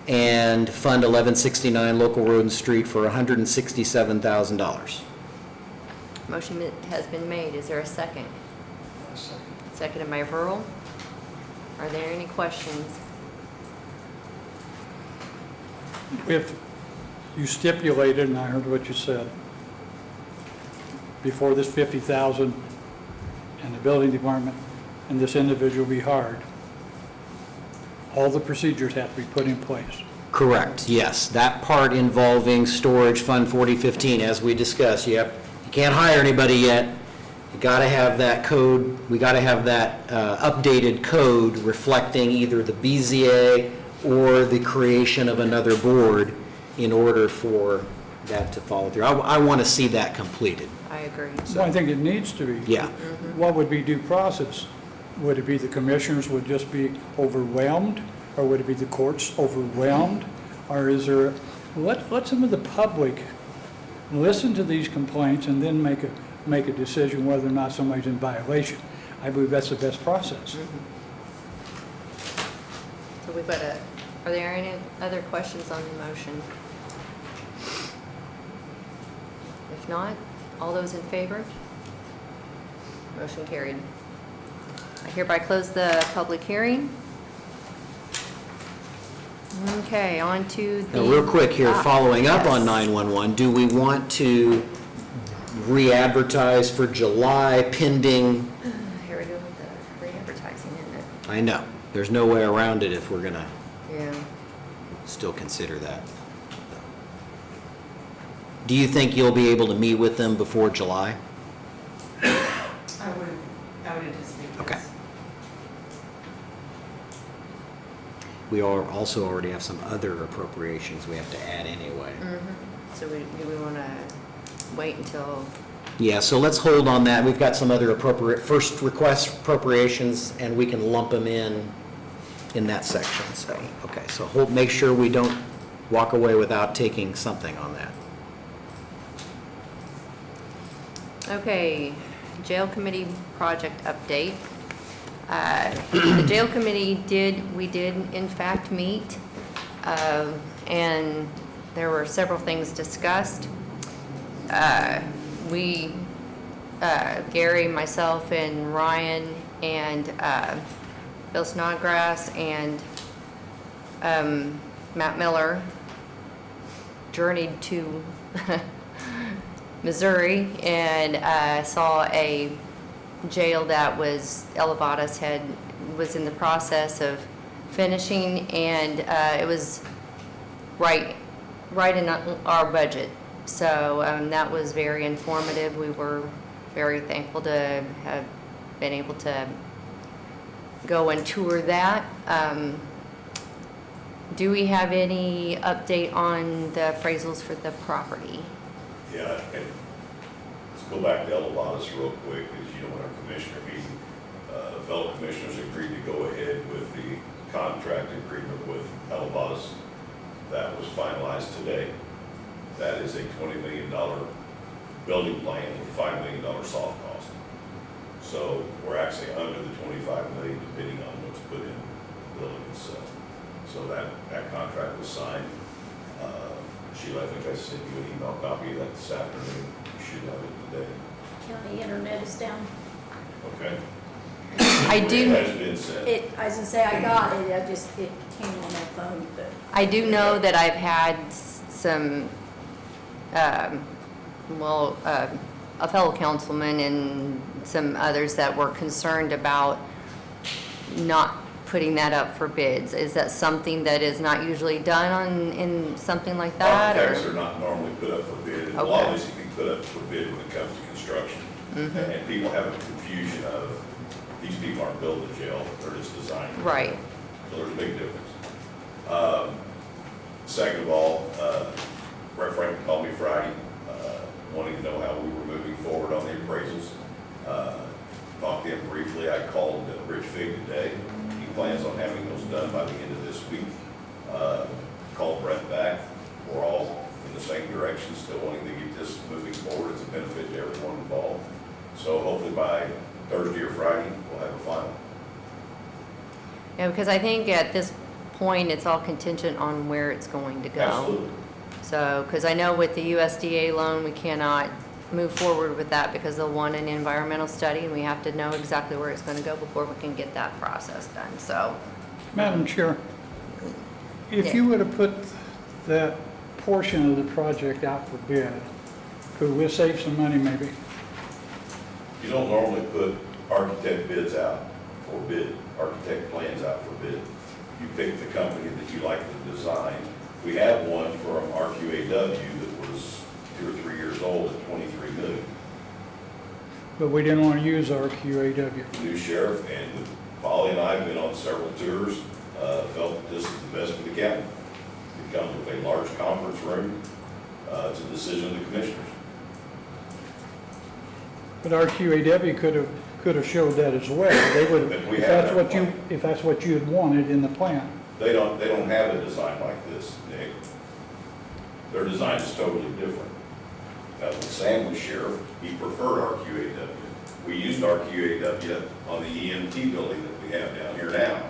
S2: And Fund 1169, Local Road and Street for $167,000.
S3: Motion has been made. Is there a second? Seconded by Verl. Are there any questions?
S1: If you stipulated, and I heard what you said, before this 50,000 and the building department and this individual be hired, all the procedures have to be put in place.
S2: Correct, yes. That part involving Storage Fund 4015, as we discussed, you can't hire anybody yet. You got to have that code, we got to have that updated code reflecting either the BZA or the creation of another board in order for that to follow through. I want to see that completed.
S3: I agree.
S1: Well, I think it needs to be.
S2: Yeah.
S1: What would be due process? Would it be the commissioners would just be overwhelmed? Or would it be the courts overwhelmed? Or is there, let some of the public listen to these complaints and then make a decision whether or not somebody's in violation. I believe that's the best process.
S3: So we've got are there any other questions on the motion? If not, all those in favor? Motion carried. I hereby close the public hearing. Okay, on to the...
S2: Now, real quick here, following up on
S3: yes.
S2: 911, do we want to re-advertise for July pending?
S3: Here we go with the re-advertising, isn't it?
S2: I know, there's no way around it if we're going to
S3: Yeah.
S2: still consider that. Do you think you'll be able to meet with them before July?
S10: I would anticipate this.
S2: Okay. We also already have some other appropriations we have to add anyway.
S3: So do we want to wait until...
S2: Yeah, so let's hold on that. We've got some other first request appropriations, and we can lump them in that section. So, okay, so make sure we don't walk away without taking something on that.
S3: Okay, jail committee project update. The jail committee we did in fact meet, and there were several things discussed. Gary, myself, and Ryan, and Bill Snodgrass, and Matt Miller journeyed to Missouri and saw a jail that Elevatus was in the process of finishing, and it was right in our budget. So that was very informative. We were very thankful to have been able to go and tour that. Do we have any update on the appraisals for the property?
S8: Yeah, and let's go back to Elevatus real quick, as you know, in our commissioner meeting, fellow commissioners agreed to go ahead with the contract agreement with Elevatus. That was finalized today. That is a $20 million building plan with $5 million soft cost. So we're actually under the $25 million depending on what's put in the building itself. So that contract was signed. Sheila, I think I sent you an email copy of that this afternoon. You should have it today.
S5: County internet is down.
S8: Okay?
S3: I do.
S8: It has been sent.
S5: I was gonna say, I got it, it came on my phone, but.
S3: I do know that I've had some, a fellow councilman and some others that were concerned about not putting that up for bids. Is that something that is not usually done in something like that? or-
S8: Architects are not normally put up for bid, and a lot
S3: Okay.
S8: of these can be put up for bid when it comes to construction.
S3: Mhm.
S8: And people have a confusion of, these people aren't building a jail, they're just designing.
S3: Right.
S8: So there's a big difference. Second of all, Brett Franklin called me Friday, wanting to know how we were moving forward on the appraisals. Talked to him briefly. I called Rich Fig today. He plans on having those done by the end of this week. Called Brett back. We're all in the same direction, still wanting to get this moving forward. It's a benefit to everyone involved. So hopefully by Thursday or Friday, we'll have a final.
S3: Yeah, because I think at this point, it's all contingent on where it's going to go.
S8: Absolutely.
S3: So, because I know with the USDA loan, we cannot move forward with that because they'll want an environmental study, and we have to know exactly where it's going to go before we can get that process done, so.
S1: Madam Chair, if
S3: Yeah.
S1: you were to put that portion of the project out for bid, could we save some money maybe?
S8: You don't normally put architect bids out for bid, architect plans out for bid. You pick the company that you like to design. We have one from RQAW that was 2 or 3 years old at $23 million.
S1: But we didn't want to use our QAW.
S8: The new sheriff and Polly and I have been on several tours, felt that this is the best for the county. It comes with a large conference room. It's a decision of the commissioners.
S1: But our QAW could have showed that as well. They would,
S8: But we
S1: if
S8: have
S1: that's
S8: that
S1: what you,
S8: plan.
S1: if that's what you had wanted in the plan.
S8: They don't have a design like this, Nick. Their design is totally different. Now, when Sam was sheriff, he preferred our QAW. We used our QAW on the EMT building that we have down here now.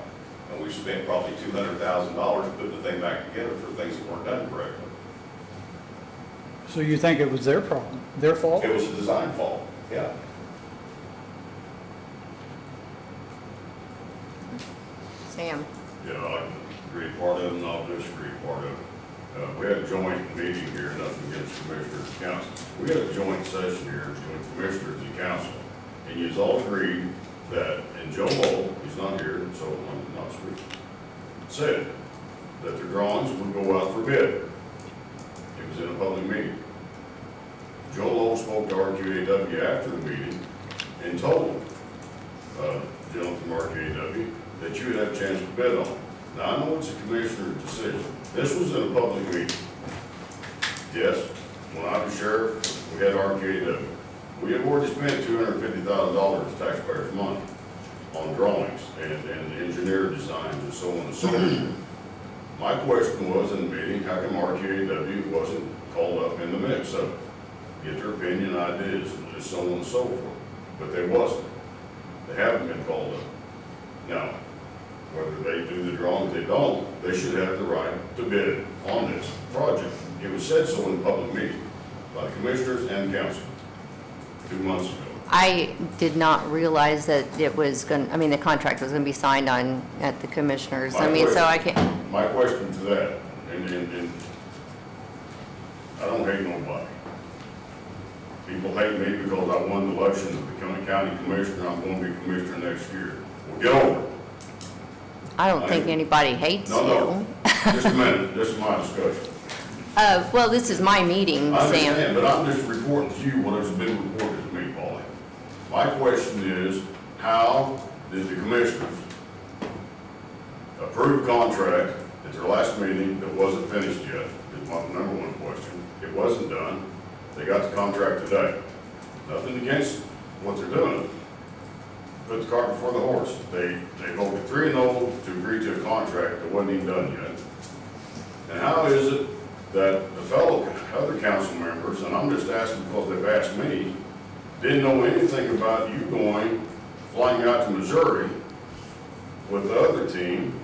S8: And we've spent probably $200,000 putting the thing back together for things that weren't done correctly.
S1: So you think it was their problem, their fault?
S8: It was a design fault, yeah.
S3: Sam?
S11: Yeah, I can agree part of it, and I'll disagree part of it. We had a joint meeting here, nothing against commissioners and council. We had a joint session here between commissioners and council, and you all agreed that, and Joe Lowell, he's not here, so I'm not speaking, said that the drawings would go out for bid. It was in a public meeting. Joe Lowell spoke to RQAW after the meeting and told gentleman from RQAW that you would have a chance to bid on it. Now, I know it's a commissioner's decision. This was in a public meeting. Yes, when I was sheriff, we had RQAW. We have already spent $250,000 of taxpayers' money on drawings and engineer designs and so on and so forth. My question was in the meeting, how come RQAW wasn't called up in the mix of it? Get their opinion, ideas, and so on and so forth. But they wasn't. They haven't been called up. Now, whether they do the drawings, they don't, they should have the right to bid on this project. It was said so in a public meeting by the commissioners and council 2 months ago.
S3: I did not realize that it was the contract was going to be signed on at the commissioners. So I can't,
S11: My question to that, and I don't hate nobody. People hate me because I won the election to become a county commissioner. I'm going to be commissioner next year. Well, get over it.
S3: I don't think anybody hates you.
S11: No. Just a minute, this is my discussion.
S3: Well, this is my meeting,
S11: I
S3: Sam.
S11: understand, but I'm just reporting to you what has been reported to me, Paulie. My question is, how did the commissioners approve a contract at their last meeting that wasn't finished yet? Is my number one question. It wasn't done. They got the contract today. Nothing against what they're doing. Put the cart before the horse. They voted 3-0 to agree to a contract that wasn't even done yet. And how is it that the fellow other council members, and I'm just asking because they've asked me, didn't know anything about you flying out to Missouri with the other team?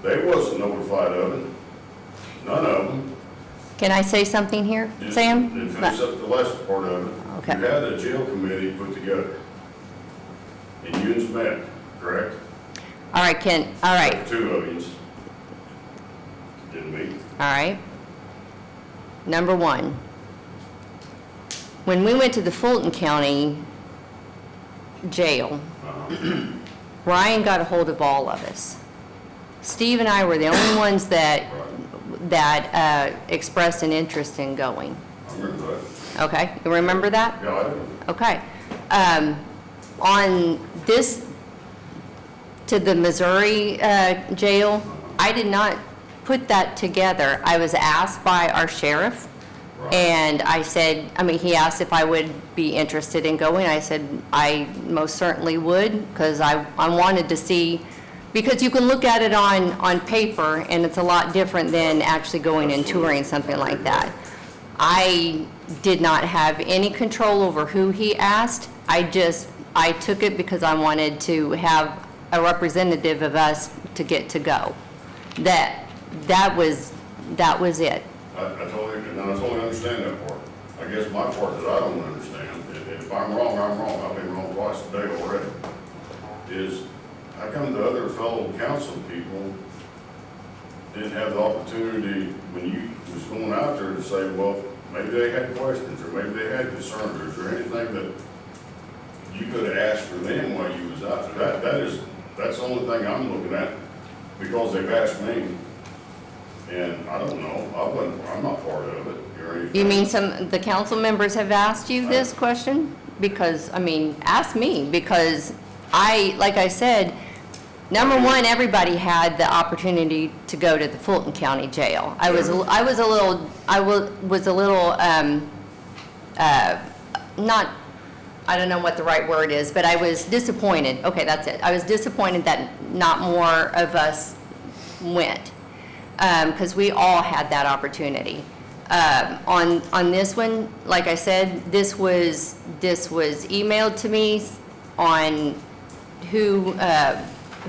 S11: They wasn't notified of it. None of them.
S3: Can I say something here,
S11: Just-
S3: Sam?
S11: And finish up the last part of it.
S3: Okay.
S11: You had a jail committee put together. And you met, correct?
S3: All right, all right,
S11: 2 of you didn't meet.
S3: all right. Number one, when we went to the Fulton County Jail, Ryan got a hold of all of us. Steve and I were the only ones that expressed an interest in going.
S11: I remember that.
S3: Okay, you remember that?
S11: Yeah, I do.
S3: Okay. On this, to the Missouri jail, I did not put that together. I was asked by our sheriff,
S11: Right.
S3: and I said, he asked if I would be interested in going. I said I most certainly would, because I wanted to see, because you can look at it on paper, and it's a lot different than actually going and touring something like that. I did not have any control over who he asked. I took it because I wanted to have a representative of us to get to go. That was it.
S11: I totally understand that part. I guess my part that I don't understand, if I'm wrong, I'm wrong, I've been wrong twice today already, is how come the other fellow council people didn't have the opportunity when you was going out there to say, well, maybe they had questions, or maybe they had concerns, or is there anything that you could have asked for them while you was out there? That's the only thing I'm looking at, because they've asked me, and I don't know, I'm not part of it, or anything.
S3: You mean the council members have asked you this question? Because, ask me, because like I said, number one, everybody had the opportunity to go to the Fulton County Jail. I was a little, not, I don't know what the right word is, but I was disappointed. Okay, that's it. I was disappointed that not more of us went, because we all had that opportunity. On this one, like I said, this was emailed to me on who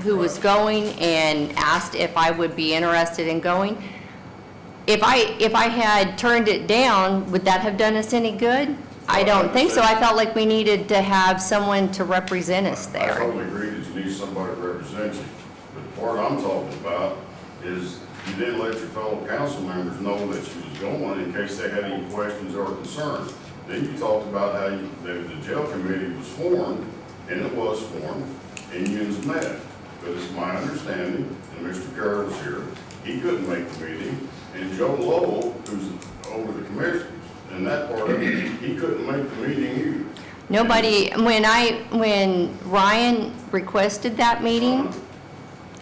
S3: was going, and asked if I would be interested in going. If I had turned it down, would that have done us any good? I don't think so. I felt like we needed to have someone to represent us
S11: I
S3: there.
S11: totally agree that you need somebody to represent you, but the part I'm talking about is you didn't let your fellow council members know that you was going in case they had any questions or concerns. Then you talked about how the jail committee was formed, and it was formed, and you met. But it's my understanding, and Mr. Carroll was here, he couldn't make the meeting, and Joe Lowell, who's over the commissioners, and that part of it, he couldn't make the meeting either.
S3: Nobody, when Ryan requested that meeting,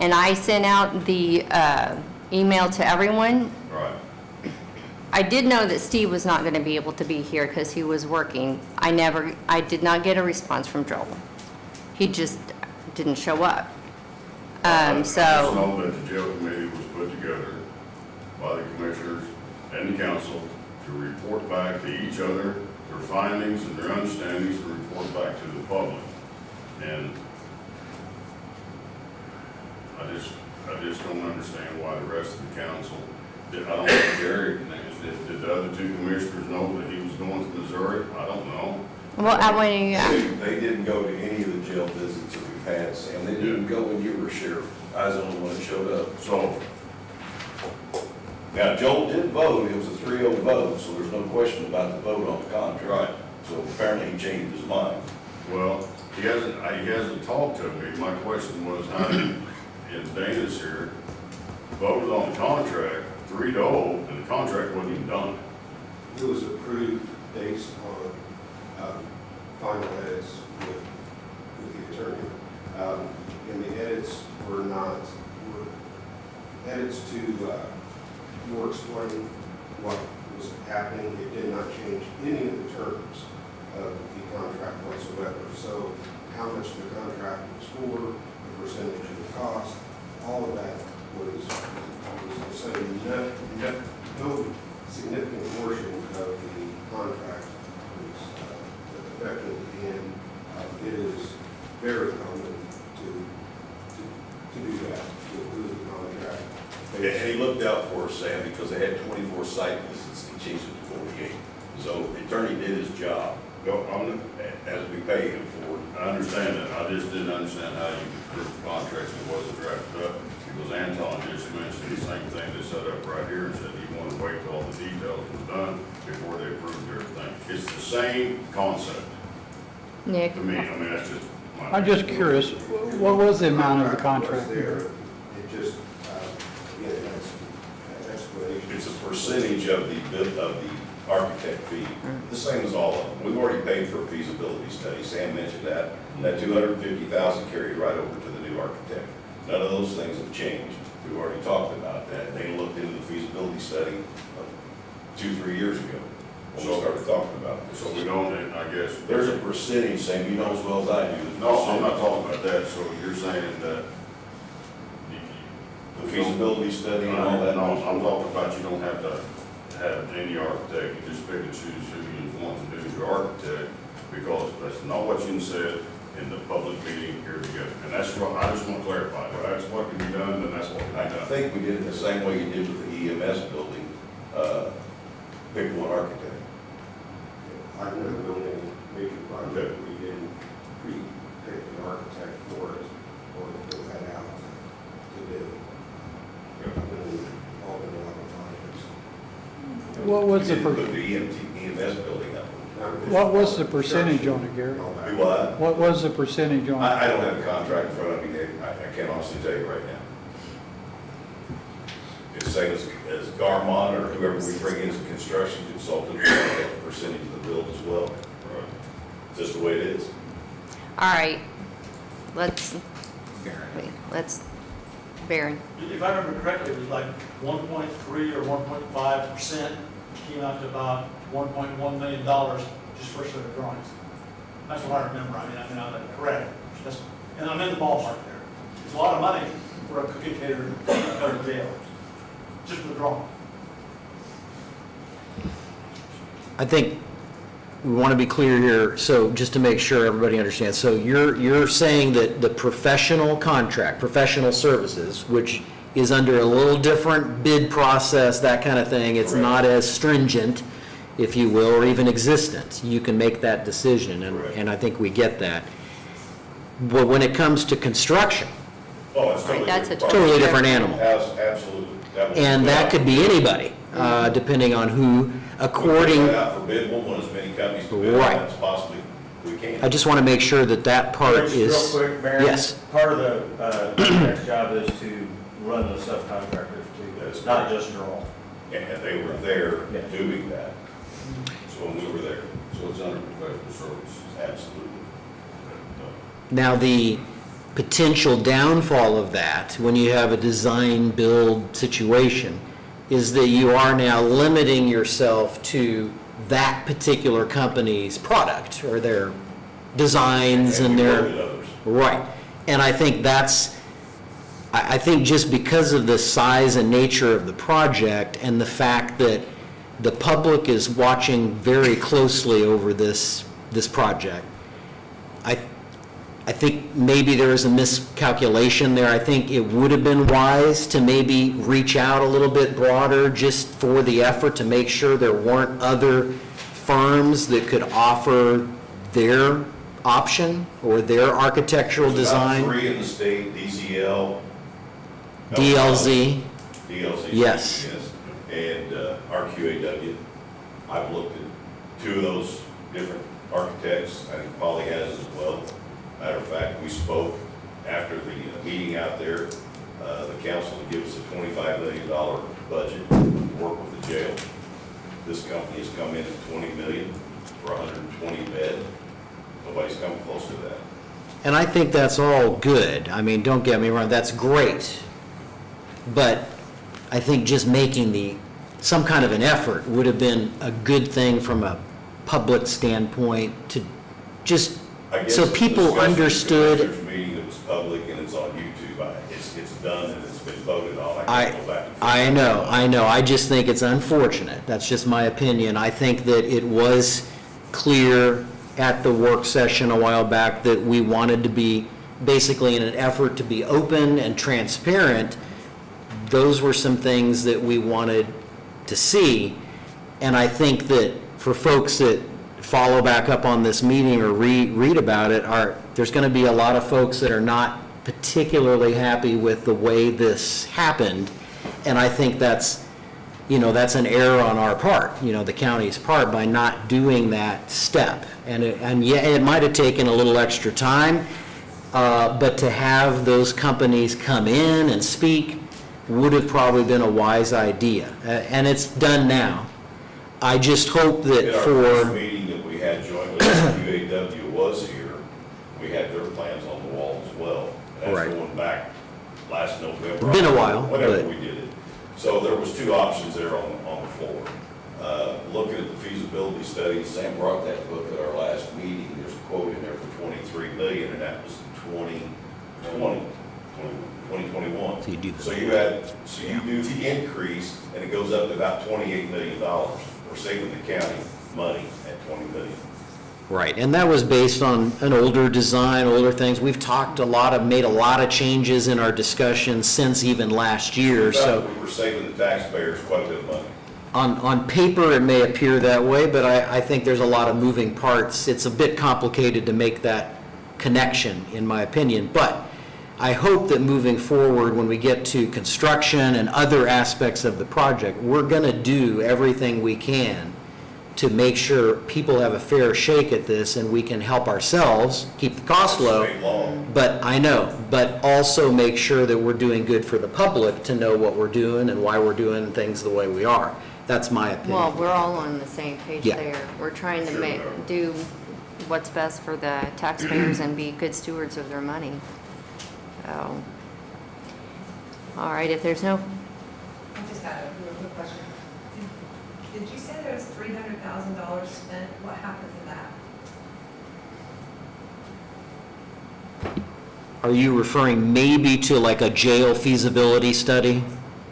S3: and I sent out the email to everyone,
S11: Right.
S3: I did know that Steve was not going to be able to be here because he was working. I did not get a response from Joel. He just didn't show up.
S11: I just
S3: So,
S11: know that the jail committee was put together by the commissioners and the council to report back to each other their findings and their understandings, and report back to the public. And I just don't understand why the rest of the council, I don't know, Gary, did the other two commissioners know that he was going to Missouri? I don't know.
S3: well,
S8: They didn't go to any of the jail visits that we've had, Sam. They didn't go when you were sheriff. I was the only one that showed up.
S11: So,
S8: Now, Joel did vote. It was a 3-0 vote, so there's no question about the vote on the contract.
S11: Right.
S8: So apparently he changed his mind.
S11: well, he hasn't talked to me. My question was how he, and Dana's here, voted on the contract 3-0, and the contract wasn't even done.
S7: It was approved based on final edits with the attorney. And the edits were edits to more explain what was happening. It did not change any of the terms of the contract whatsoever. So how much the contract was for, the percentage of the cost, all of that was the same. No significant portion of the contract was affected, and it is very common to do that, to approve the contract.
S8: And he looked out for us, Sam, because they had 24 site visits. He changed it to 48. So the attorney did his job, as we pay him for it.
S11: I understand that. I just didn't understand how you could approve the contract that wasn't drafted up, because Anton just mentioned the same thing that set up right here and said he wanted to wait till all the details were done before they approved everything. It's the same concept
S3: Nick?
S11: to me. I mean, that's just my.
S1: I'm just curious, what was the amount of the contract?
S7: Was there, it just, yeah, that's explanation.
S8: It's a percentage of the architect fee, the same as all of them. We've already paid for a feasibility study. Sam mentioned that. That 250,000 carried right over to the new architect. None of those things have changed. We've already talked about that. They looked into the feasibility study 2-3 years ago when we started talking about this.
S11: So we don't, I guess.
S8: There's a percentage, Sam, you know as well as I do. there's a
S11: No, I'm not
S8: percentage.
S11: talking about that, so you're saying that.
S8: The feasibility study and all that.
S11: No, I'm talking about you don't have to have any architect, you just pick and choose who you want to do your architect, because that's not what you said in the public meeting here together. And that's what, I just want to clarify, if that's what can be done, then that's what can
S8: I
S11: be done.
S8: think we did it the same way you did with the EMS building. Pick one architect.
S7: I remember building a major project, we didn't pick an architect for it, or put that out to do. I've been involved in a lot of projects.
S1: What was the,
S8: We didn't
S1: per-
S8: put the EMS building up.
S1: what was the percentage on it, Gary?
S8: Do what?
S1: What was the percentage on it?
S8: I don't have a contract in front of me, Dave. I can't honestly tell you right now. It's the same as Garmon or whoever we bring in as a construction consultant, we have a percentage of the build as well.
S11: Right.
S8: Just the way it is.
S3: All right, let's, Baron.
S12: If I remember correctly, it was like 1.3 or 1.5% came out to about $1.1 million just for a set of drawings. That's what I remember. I mean, I'm correct. And I'm in the ballpark there. It's a lot of money for a cookie cutter jail, just for the drawing.
S2: I think we want to be clear here, so just to make sure everybody understands. So you're saying that the professional contract, professional services, which is under a little different bid process, that kind of thing, it's not as stringent, if you will, or even existent. You can make that decision, and I think we get that. But when it comes to construction,
S8: Oh, it's totally
S3: That's a
S8: different.
S2: totally different animal.
S8: Absolutely.
S2: And that could be anybody, depending on who, according,
S8: We put that out for bid, we'll want as many companies to bid on
S2: Right.
S8: that as possibly we can.
S2: I just want to make sure that that part
S6: Rich,
S2: is.
S6: real quick, Barry.
S2: Yes.
S6: Part of the contract's job is to run the subcontractors
S8: That's
S6: too, not
S8: correct.
S6: just draw.
S8: And they were there
S6: Yeah.
S8: doing that. So when we were there,
S11: So it's under professional services.
S8: absolutely.
S2: Now, the potential downfall of that, when you have a design-build situation, is that you are now limiting yourself to that particular company's product, or their designs and
S8: we
S2: their...
S8: looked at others.
S2: Right. And I think that's, I think just because of the size and nature of the project and the fact that the public is watching very closely over this project, I think maybe there is a miscalculation there. I think it would have been wise to maybe reach out a little bit broader just for the effort to make sure there weren't other firms that could offer their option or their architectural
S8: There's about
S2: design.
S8: 3 in the state, DZL.
S2: DLZ,
S8: DLZ.
S2: Yes.
S8: And RQAW. I've looked at 2 of those different architects. I think Polly has as well. Matter of fact, we spoke after the meeting out there, the council would give us a $25 million budget to work with the jail. This company has come in at $20 million for 120 bed. Nobody's come close to that.
S2: and I think that's all good. I mean, don't get me wrong, that's great. But I think just making some kind of an effort would have been a good thing from a public standpoint to just,
S8: I guess
S2: so
S8: the
S2: people
S8: discussion at the
S2: understood.
S8: commissioners meeting that was public and it's on YouTube. It's done and it's been voted on. I can't go back and forth.
S2: I know. I just think it's unfortunate. That's just my opinion. I think that it was clear at the work session a while back that we wanted to be, basically in an effort to be open and transparent, those were some things that we wanted to see. And I think that for folks that follow back up on this meeting or read about it, there's going to be a lot of folks that are not particularly happy with the way this happened. And I think that's that's an error on our part, the county's part, by not doing that step. And yeah, it might have taken a little extra time, but to have those companies come in and speak would have probably been a wise idea. And it's done now. I just hope that
S8: In our first
S2: for,
S8: meeting that we had jointly, UAW was here, we had their plans on the wall as well. And
S2: Right.
S8: that's going back last November.
S2: Been a while,
S8: Whenever
S2: but-
S8: we did it. So there was two options there on the floor. Looking at the feasibility study, Sam brought that book at our last meeting. There's a quote in there for 23 million, and that was 2021.
S2: So you do the
S8: So
S2: math.
S8: you do the increase, and it goes up to about $28 million. We're saving the county money at $20 million.
S2: right, and that was based on an older design, older things. We've made a lot of changes in our discussions since even last year, so.
S8: We were saving the taxpayers quite a bit of money.
S2: On paper, it may appear that way, but I think there's a lot of moving parts. It's a bit complicated to make that connection, in my opinion. But I hope that moving forward, when we get to construction and other aspects of the project, we're going to do everything we can to make sure people have a fair shake at this and we can help ourselves keep the cost low.
S8: State law.
S2: But also make sure that we're doing good for the public to know what we're doing and why we're doing things the way we are. That's my opinion.
S3: Well, we're all on the same page
S2: Yeah.
S3: there. We're trying to
S8: Sure we are.
S3: do what's best for the taxpayers and be good stewards of their money. So, all right, if there's no,
S13: I just had a real quick question. Did you say there was $300,000 spent? What happened to that?
S2: Are you referring maybe to like a jail feasibility study?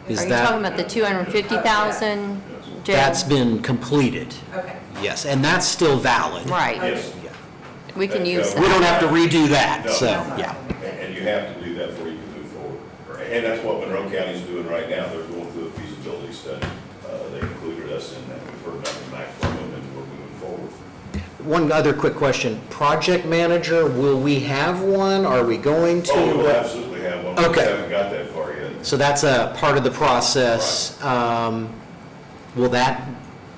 S2: Is
S3: are you
S2: that?
S3: talking about the 250,000 jail?
S2: That's been completed,
S13: Okay.
S2: yes, and that's still valid.
S3: Right,
S8: Yes.
S3: we can use
S2: We don't
S3: that.
S2: have to redo that,
S8: No.
S2: so, yeah.
S8: And you have to do that before you can move forward. And that's what Monroe County's doing right now. They're going through a feasibility study. They included us in that. We've heard nothing back from them, and we're moving forward.
S2: One other quick question. Project manager, will we have one? Are we going to?
S8: Oh, we'll absolutely have one. We
S2: Okay.
S8: haven't got that far yet.
S2: So that's a part of the process. Will that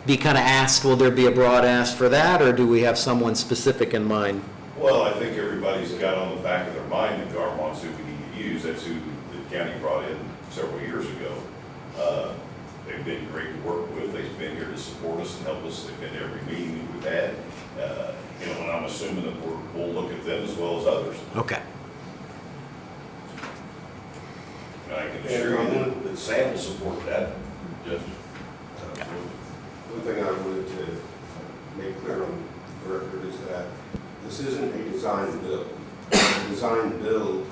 S2: be kind of asked, will there be a broad ask for that, or do we have someone specific in mind?
S8: Well, I think everybody's got on the back of their mind that Garmont's who we need to use. That's who the county brought in several years ago. They've been great to work with. They've been here to support us and help us. They've been to every meeting that we've had. And I'm assuming that we'll look at them as well as others.
S2: Okay.
S8: And I can assure you that Sam will support that. Just,
S7: One thing I wanted to make clear on the record is that this isn't a design build. A design build,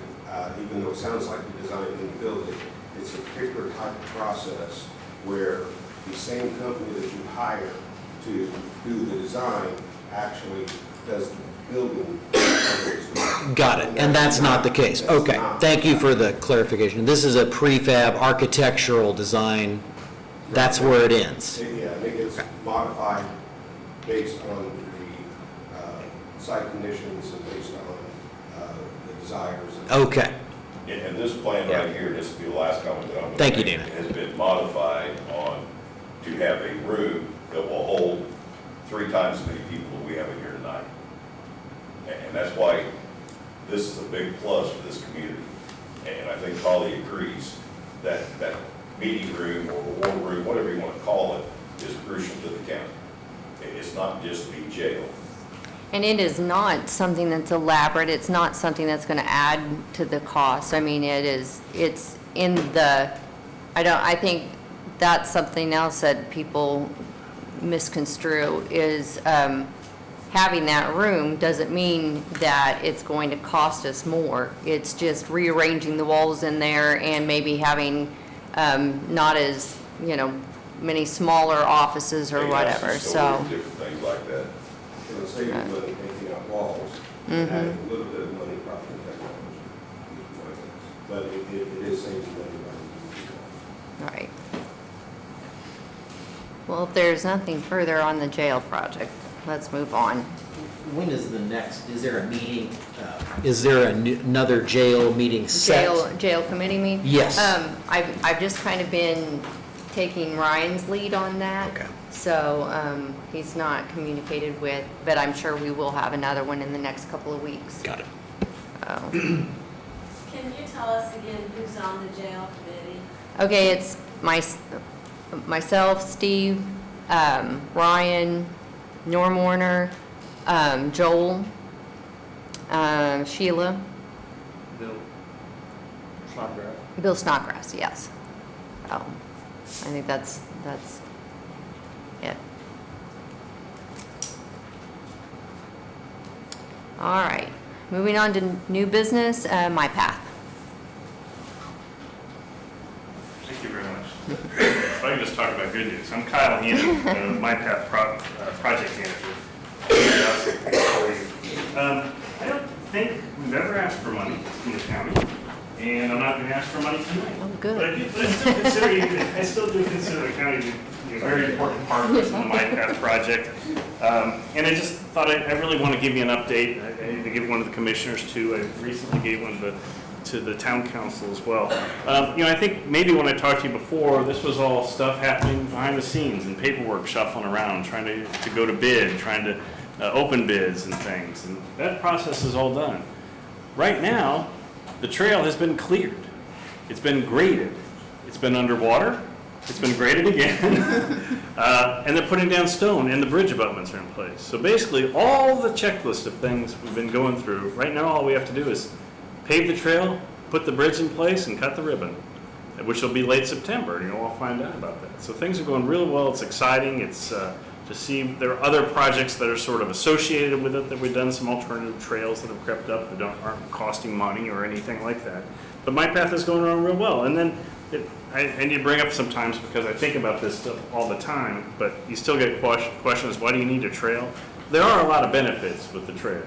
S7: even though it sounds like a design and build it, it's a particular type of process where the same company that you hire to do the design actually does the building.
S2: Got it, and that's not the case.
S7: That's
S2: Okay,
S7: not-
S2: thank you for the clarification. This is a prefab architectural design. That's where it ends.
S7: Yeah, I think it's modified based on the site conditions and based on the desires.
S2: Okay,
S8: and this plan right here, this will be the last comment that I'm going to
S2: Thank you,
S8: make,
S2: Dana.
S8: has been modified to have a room that will hold 3 times as many people that we have in here tonight. And that's why this is a big plus for this community. And I think Holly agrees that that meeting room or war room, whatever you want to call it, is crucial to the county. It's not just the jail.
S3: And it is not something that's elaborate, it's not something that's gonna add to the cost. I mean, it's in the, I think that's something else that people misconstrue, is having that room doesn't mean that it's going to cost us more. It's just rearranging the walls in there and maybe having not as, many smaller offices or
S8: Big houses,
S3: whatever,
S8: storage,
S3: so.
S8: different things like that.
S7: It'll save you money taking out walls, and adding a little bit of money probably in technology. But it is saving money by doing
S3: Right. Well, if there's nothing further on the jail project, let's move on.
S2: when is the next, is there a meeting? Is there another jail meeting set?
S3: Jail committee meeting?
S2: Yes.
S3: I've just kind of been taking Ryan's lead on that.
S2: Okay.
S3: So he's not communicated with, but I'm sure we will have another one in the next couple of weeks.
S2: Got it.
S4: Can you tell us again who's on the jail committee?
S3: Okay, it's myself, Steve, Ryan, Norm Warner, Joel, Sheila,
S6: Bill Snodgrass.
S3: Bill Snodgrass, yes. I think that's it. All right, moving on to new business, My Path.
S14: Thank you very much. If I can just talk about good news. I'm Kyle Heenan, My Path project manager. I don't think we've ever asked for money from the county, and I'm not going to ask for money tonight.
S3: Oh, good.
S14: But I still do consider the county to be a very important partner in the My Path project. And I just thought I really want to give you an update. I need to give one to the commissioners too. I recently gave one to the town council as well. I think maybe when I talked to you before, this was all stuff happening behind the scenes and paperwork shuffling around, trying to go to bid, trying to open bids and things. And that process is all done. Right now, the trail has been cleared. It's been graded. It's been underwater. It's been graded again. And they're putting down stone and the bridge abutments are in place. So basically, all the checklist of things we've been going through, right now all we have to do is pave the trail, put the bridge in place, and cut the ribbon, which will be late September. I'll find out about that. So things are going really well. It's exciting. It's to see there are other projects that are sort of associated with it that we've done, some alternative trails that have crept up that aren't costing money or anything like that. But My Path is going on real well. And then I need to bring up sometimes because I think about this stuff all the time, but you still get questions, why do you need a trail? There are a lot of benefits with the trail.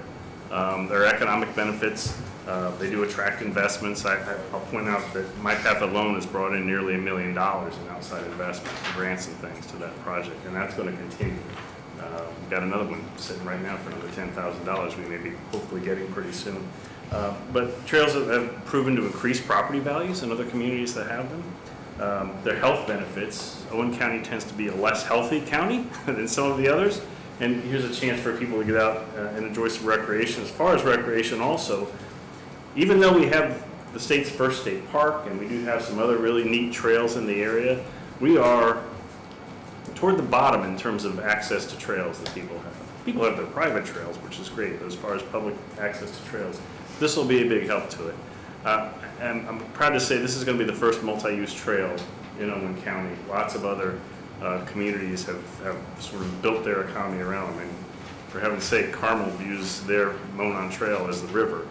S14: There are economic benefits. They do attract investments. I'll point out that My Path alone has brought in nearly $1 million in outside investment, grants and things to that project, and that's going to continue. We've got another one sitting right now for another $10,000 we may be hopefully getting pretty soon. But trails have proven to increase property values in other communities that have them. Their health benefits, Owen County tends to be a less healthy county than some of the others, and here's a chance for people to get out and enjoy some recreation. As far as recreation also, even though we have the state's first state park and we do have some other really neat trails in the area, we are toward the bottom in terms of access to trails that people have. People have their private trails, which is great, but as far as public access to trails, this will be a big help to it. And I'm proud to say this is going to be the first multi-use trail in Owen County. Lots of other communities have sort of built their economy around them. And for heaven's sake, Carmel views their Monon Trail as the river,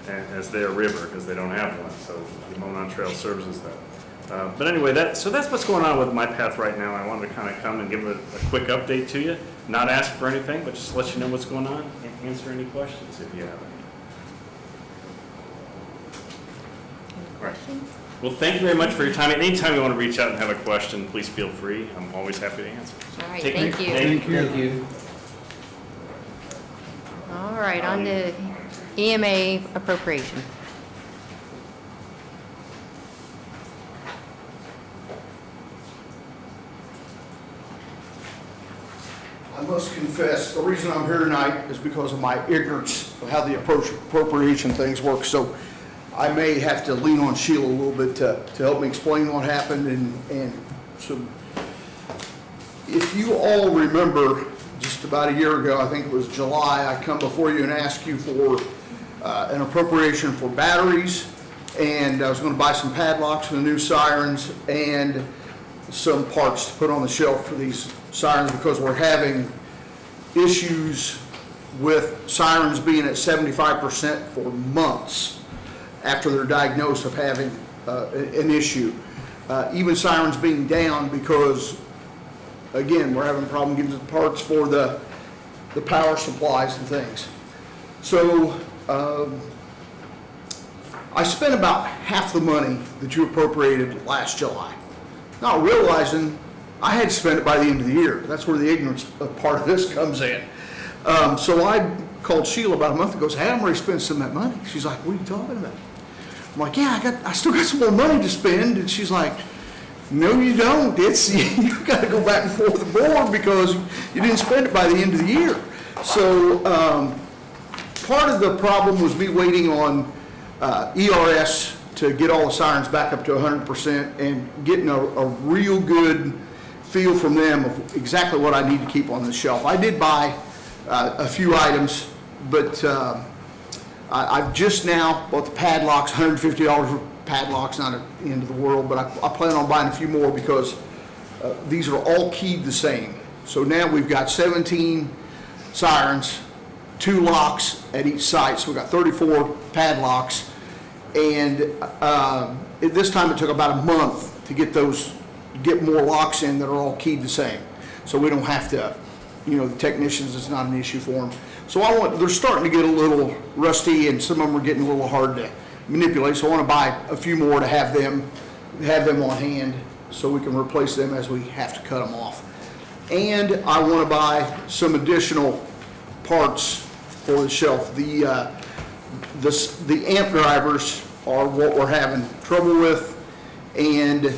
S14: as their river, because they don't have one. So the Monon Trail serves as that. But anyway, so that's what's going on with My Path right now. I wanted to kind of come and give a quick update to you. Not ask for anything, but just let you know what's going on and answer any questions if you have any.
S3: Questions?
S14: Well, thank you very much for your time. Anytime you want to reach out and have a question, please feel free. I'm always happy to answer.
S3: All right,
S14: Take care.
S3: thank you.
S1: Thank you.
S3: All right, on to EMA appropriation.
S15: I must confess, the reason I'm here tonight is because of my ignorance of how the appropriation things work. So I may have to lean on Sheila a little bit to help me explain what happened. And so if you all remember, just about a year ago, I think it was July, I come before you and ask you for an appropriation for batteries. And I was going to buy some padlocks for the new sirens and some parts to put on the shelf for these sirens because we're having issues with sirens being at 75% for months after they're diagnosed of having an issue. Even sirens being down because, again, we're having a problem getting the parts for the power supplies and things. So I spent about half the money that you appropriated last July, not realizing I had to spend it by the end of the year. That's where the ignorance part of this comes in. So I called Sheila about a month ago, said, hey, I'm ready to spend some of that money. She's like, what are you talking about? I'm like, yeah, I still got some more money to spend. And she's like, No, you don't. It's, you gotta go back before the board because you didn't spend it by the end of the year. So, part of the problem was me waiting on ERS to get all the sirens back up to 100% and getting a real good feel from them of exactly what I need to keep on the shelf. I did buy a few items, but I've just now bought the padlocks, $150 for padlocks, not at the end of the world, but I plan on buying a few more because these are all keyed the same. So now we've got 17 sirens, 2 locks at each site, so we've got 34 padlocks. And at this time, it took about a month to get more locks in that are all keyed the same. So we don't have to, the technicians, it's not an issue for them. So they're starting to get a little rusty and some of them are getting a little hard to manipulate. So I want to buy a few more to have them on hand so we can replace them as we have to cut them off. And I want to buy some additional parts for the shelf. The amp drivers are what we're having trouble with, and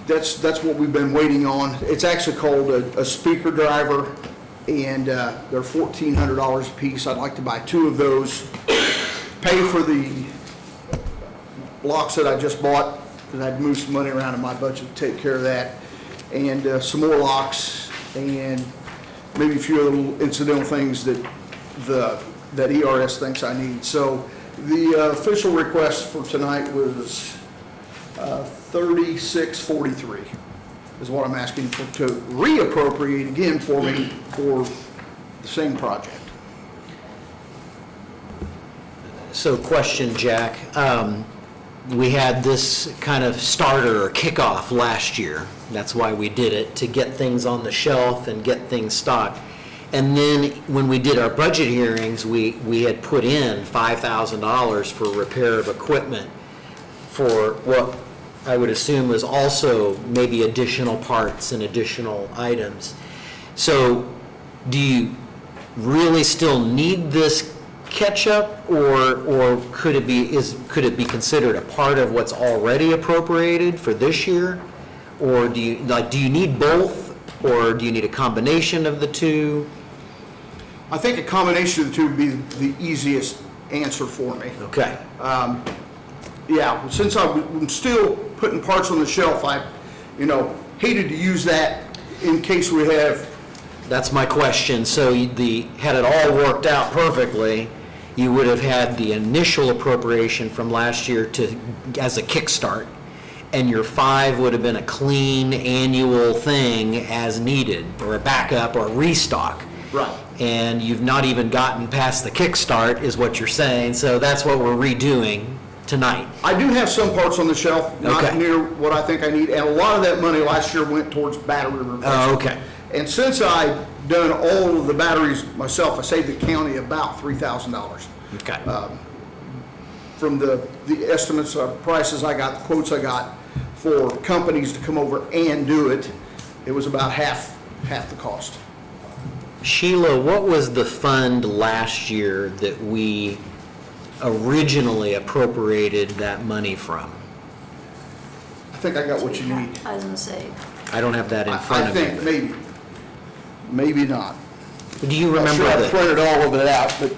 S15: that's what we've been waiting on. It's actually called a speaker driver, and they're $1,400 a piece. I'd like to buy 2 of those, pay for the locks that I just bought, because I had to move some money around in my budget to take care of that, and some more locks, and maybe a few other little incidental things that ERS thinks I need. So the official request for tonight was $36.43 is what I'm asking for, to reappropriate again for me for the same project.
S2: So question, Jack. We had this kind of starter or kickoff last year. That's why we did it, to get things on the shelf and get things stocked. And then when we did our budget hearings, we had put in $5,000 for repair of equipment for what I would assume was also maybe additional parts and additional items. So do you really still need this catch-up, or could it be considered a part of what's already appropriated for this year? Or do you need both, or do you need a combination of the two?
S15: I think a combination of the two would be the easiest answer for me.
S2: Okay.
S15: Yeah, since I'm still putting parts on the shelf, I hated to use that in case we have.
S2: That's my question. So had it all worked out perfectly, you would have had the initial appropriation from last year as a kickstart, and your 5 would have been a clean annual thing as needed, or a backup or a restock.
S15: Right.
S2: And you've not even gotten past the kickstart, is what you're saying. So that's what we're redoing tonight.
S15: I do have some parts on the shelf, not
S2: Okay.
S15: near what I think I need, and a lot of that money last year went towards battery replacement.
S2: Oh, okay.
S15: And since I've done all of the batteries myself, I saved the county about $3,000.
S2: Okay.
S15: From the estimates of prices I got, the quotes I got for companies to come over and do it, it was about half the cost.
S2: Sheila, what was the fund last year that we originally appropriated that money from?
S15: I think I got what you need.
S5: I was gonna say,
S2: I don't have that in front
S15: I
S2: of
S15: think
S2: me.
S15: maybe not.
S2: Do you
S15: I'm
S2: remember
S15: sure I
S2: the
S15: printed all of it out, but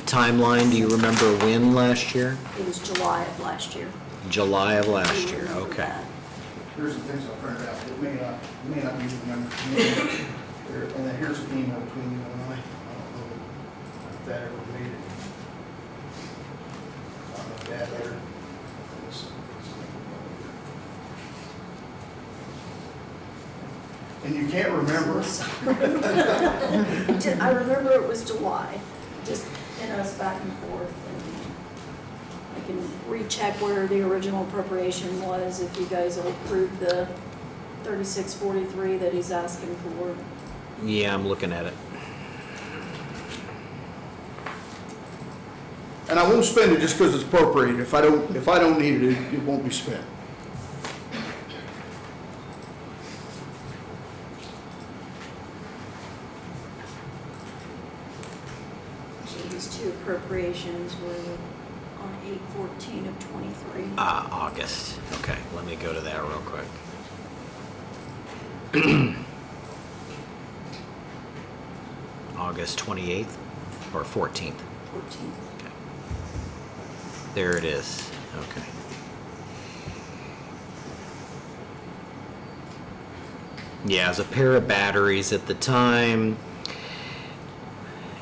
S2: timeline? Do you remember when last year?
S5: it was July of last year.
S2: July of last year,
S5: Remember
S2: okay.
S5: that.
S15: here's the things I printed out. It may not be the number. And then here's the email between you and I. I don't know if that ever made it. I don't know if that ever. And you can't remember.
S5: I remember it was July, just us back and forth. And I can recheck where the original appropriation was if you guys will approve the 3643 that he's asking for.
S2: Yeah, I'm looking at it.
S15: And I won't spend it just because it's appropriate. If I don't need it, it won't be spent.
S5: So these two appropriations were on 8/14/23.
S2: August. Okay, let me go to that real quick. August 28th or 14th?
S5: 14.
S2: Okay. There it is. Okay. Yeah, it was a pair of batteries at the time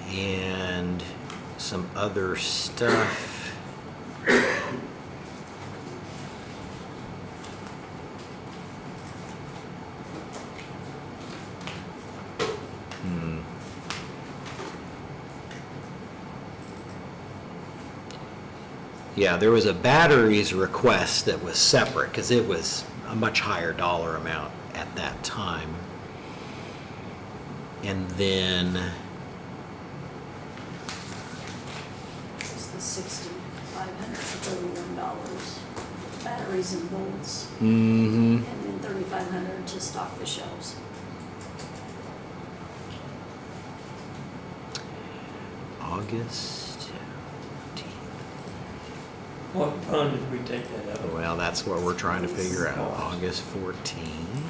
S2: and some other stuff. Yeah, there was a batteries request that was separate because it was a much higher dollar amount at that time. And then,
S5: It's the $6,531, batteries and bolts,
S2: mm-hmm,
S5: and then $3,500 to stock the shelves.
S2: August 14th.
S16: What fund did we take that out of?
S2: Well, that's what we're trying to figure out. August 14th.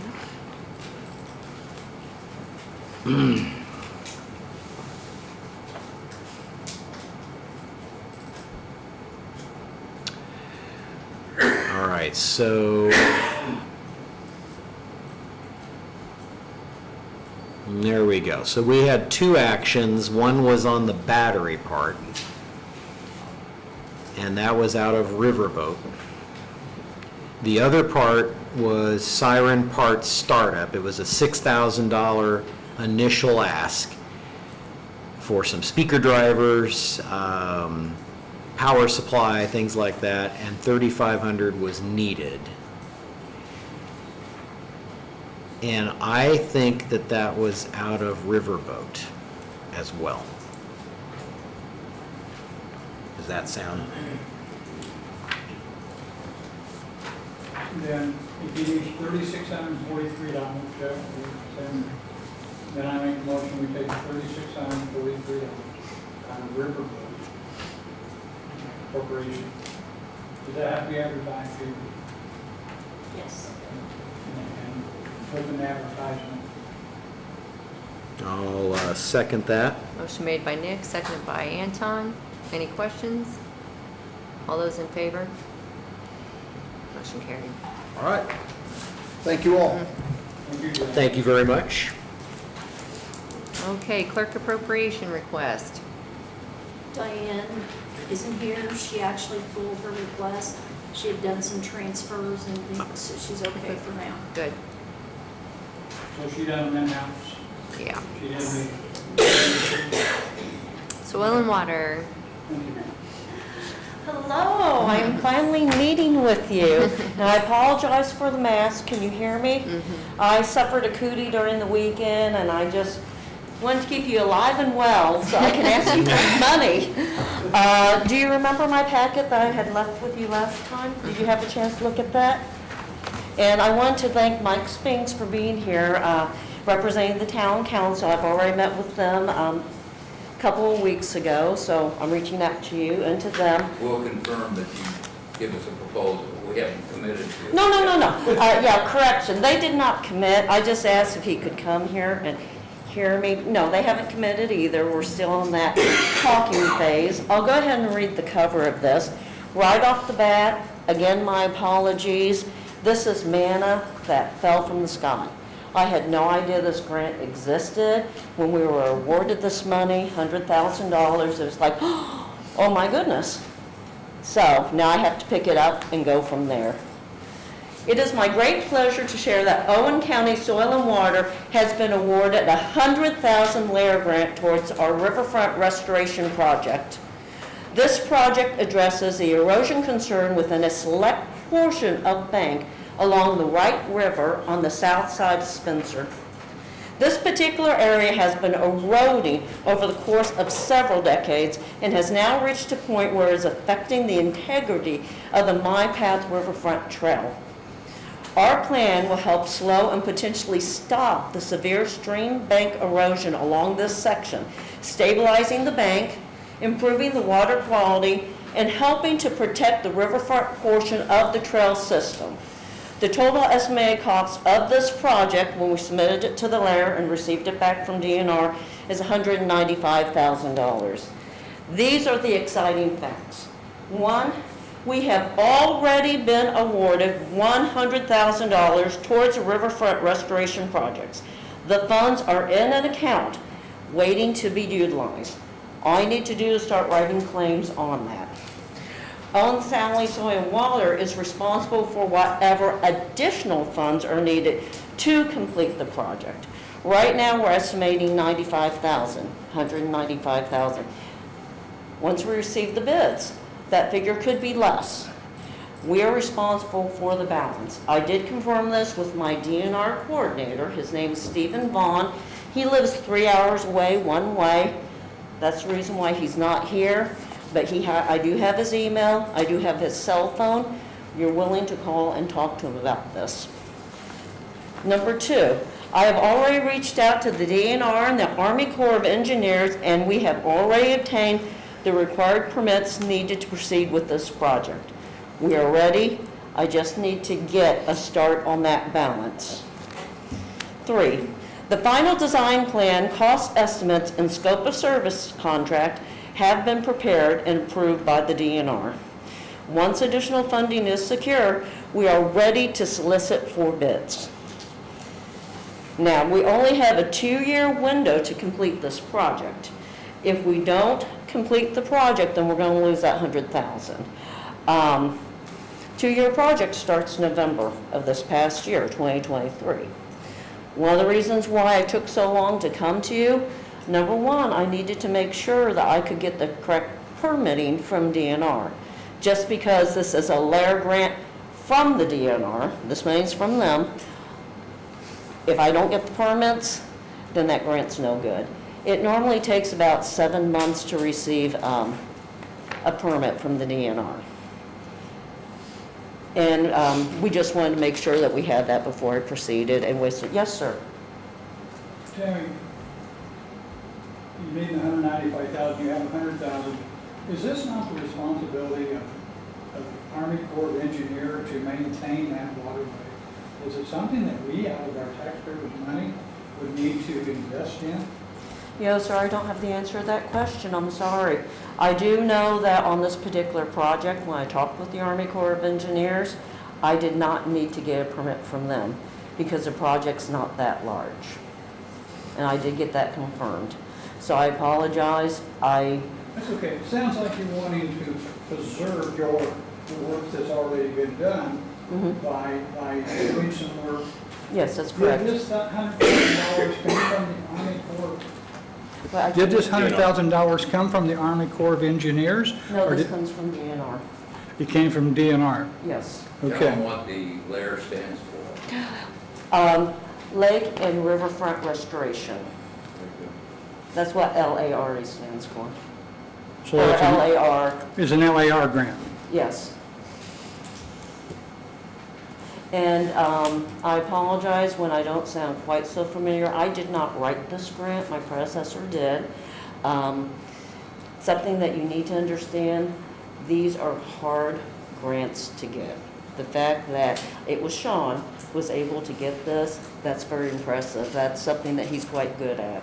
S2: All right, so there we go. So we had two actions. One was on the battery part, and that was out of Riverboat. The other part was Siren Parts Startup. It was a $6,000 initial ask for some speaker drivers, power supply, things like that, and $3,500 was needed. And I think that that was out of Riverboat as well. Does that sound?
S1: Then if you use $3,643, Jeff, then I make a motion, we take $3,643 out of Riverboat Corporation. Does that have to be advertised to?
S5: Yes.
S1: And put an advertisement?
S2: I'll second that.
S3: Motion made by Nick, seconded by Anton. Any questions? All those in favor? Motion carried.
S15: All right. Thank you all.
S1: Thank you, Jeff.
S2: Thank you very much.
S3: Okay, clerk appropriation request.
S5: Diane isn't here. She actually pulled her request. She had done some transfers and things, so she's okay for now.
S3: Good,
S1: So she done in-house.
S3: yeah.
S1: She didn't make.
S3: Soil and water.
S17: Hello, I'm finally meeting with you. Now, I apologize for the mask, can you hear me? I suffered a cootie during the weekend, and I just wanted to keep you alive and well, so I can ask you for money. Do you remember my packet that I had left with you last time? Did you have a chance to look at that? And I want to thank Mike Spinks for being here, representing the town council. I've already met with them a couple of weeks ago, so I'm reaching out to you and to them.
S18: We'll confirm that you give us a proposal. We haven't committed to it.
S17: No. Yeah, correction. They did not commit. I just asked if he could come here and hear me. No, they haven't committed either. We're still in that talking phase. I'll go ahead and read the cover of this. Right off the bat, again, my apologies. This is manna that fell from the sky. I had no idea this grant existed. When we were awarded this money, $100,000, it was like, oh my goodness. So now I have to pick it up and go from there. It is my great pleasure to share that Owen County Soil and Water has been awarded a $100,000 layer grant towards our riverfront restoration project. This project addresses the erosion concern within a select portion of bank along the Wright River on the south side of Spencer. This particular area has been eroding over the course of several decades and has now reached a point where it is affecting the integrity of the My Path Riverfront Trail. Our plan will help slow and potentially stop the severe stream bank erosion along this section, stabilizing the bank, improving the water quality, and helping to protect the riverfront portion of the trail system. The total estimated cost of this project, when we submitted it to the layer and received it back from DNR, is $195,000. These are the exciting facts. One, we have already been awarded $100,000 towards the riverfront restoration projects. The funds are in an account waiting to be utilized. All I need to do is start writing claims on that. Owen Sound, Soil and Water is responsible for whatever additional funds are needed to complete the project. Right now, we're estimating $195,000. Once we receive the bids, that figure could be less. We are responsible for the balance. I did confirm this with my DNR coordinator. His name is Stephen Vaughn. He lives 3 hours away, one way. That's the reason why he's not here. But I do have his email. I do have his cell phone. You're willing to call and talk to him about this. Number two, I have already reached out to the DNR and the Army Corps of Engineers, and we have already obtained the required permits needed to proceed with this project. We are ready. I just need to get a start on that balance. 3, the final design plan, cost estimates, and scope of service contract have been prepared and approved by the DNR. Once additional funding is secure, we are ready to solicit for bids. Now, we only have a 2-year window to complete this project. If we don't complete the project, then we're going to lose that $100,000. 2-year project starts November of this past year, 2023. One of the reasons why it took so long to come to you, number one, I needed to make sure that I could get the correct permitting from DNR. Just because this is a layer grant from the DNR, this money's from them, if I don't get the permits, then that grant's no good. It normally takes about 7 months to receive a permit from the DNR. And we just wanted to make sure that we had that before I proceeded and wasted. Yes, sir.
S1: Tammy, you need $195,000, you have $100,000. Is this not the responsibility of the Army Corps of Engineers to maintain that waterway? Is it something that we, out of our taxpayers' money, would need to invest in?
S17: Yeah, sir, I don't have the answer to that question. I'm sorry. I do know that on this particular project, when I talked with the Army Corps of Engineers, I did not need to get a permit from them because the project's not that large. And I did get that confirmed. So I apologize.
S1: That's okay. It sounds like you're wanting to preserve the work that's already been done by doing some work.
S17: Yes, that's correct.
S1: Did this $100,000 come from the Army Corps?
S17: Did
S1: this $100,000 come from the Army Corps of Engineers?
S17: No, this comes from DNR.
S1: It came from DNR?
S17: Yes.
S18: Tell
S1: Okay.
S18: them what the layer stands for.
S17: Lake and Riverfront Restoration. That's what LARE stands for.
S1: So
S17: Or
S1: it's
S17: LAR,
S1: It's an LAR grant.
S17: yes. And I apologize when I don't sound quite so familiar. I did not write this grant, my predecessor did. Something that you need to understand, these are hard grants to get. The fact that it was Sean was able to get this, that's very impressive. That's something that he's quite good at.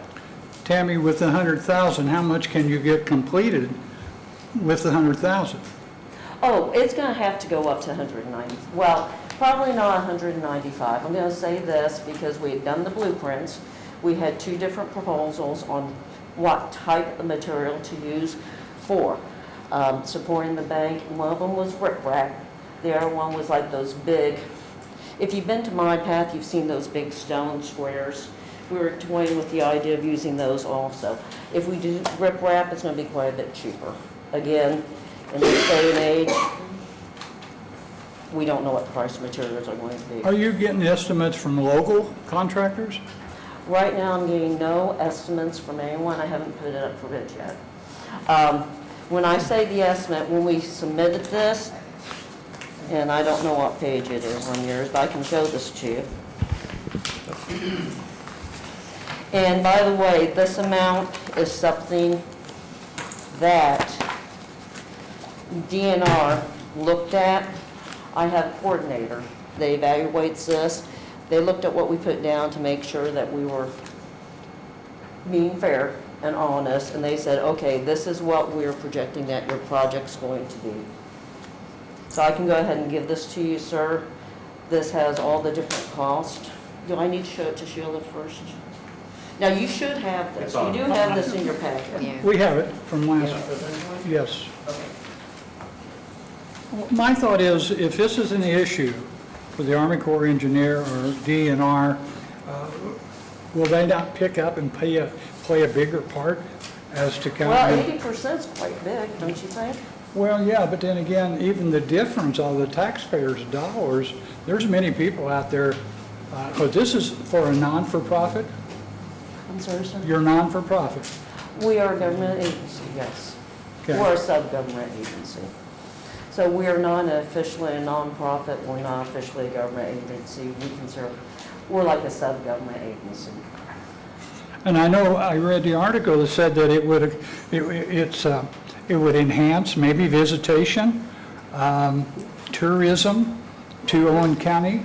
S1: Tammy, with the $100,000, how much can you get completed with the $100,000?
S17: Oh, it's going to have to go up to 190. Well, probably not 195. I'm going to say this because we had done the blueprints. We had 2 different proposals on what type of material to use for supporting the bank. One of them was riprap. The other one was like those big, if you've been to my path, you've seen those big stone squares. We were toying with the idea of using those also. If we do riprap, it's going to be quite a bit cheaper. Again, in this day and age, we don't know what the price of materials are going to be.
S1: Are you getting estimates from local contractors?
S17: Right now, I'm getting no estimates from anyone. I haven't put it up for bid yet. When I say the estimate, when we submitted this, and I don't know what page it is on yours, but I can show this to you. And by the way, this amount is something that DNR looked at. I have a coordinator. They evaluates this. They looked at what we put down to make sure that we were being fair and honest, and they said, okay, this is what we're projecting that your project's going to be. So I can go ahead and give this to you, sir. This has all the different costs. Do I need to show it to Sheila first? Now, you should have this.
S6: It's on.
S17: You do have this in your packet.
S3: Yeah.
S1: We have it from last, yes. My thought is, if this is an issue for the Army Corps engineer or DNR, will they not pick up and play a bigger part as to kind
S17: Well,
S1: of...
S17: 80% is quite big, don't you think?
S1: Well, yeah, but then again, even the difference of the taxpayers' dollars, there's many people out there, because this is for a non-for-profit,
S17: I'm sorry, sir?
S1: you're non-for-profit.
S17: We are a government agency, yes.
S1: Okay.
S17: We're a sub-government agency. So we are not officially a nonprofit, we're not officially a government agency. We're like a sub-government agency.
S1: And I know, I read the article that said that it would enhance maybe visitation, tourism to Owen County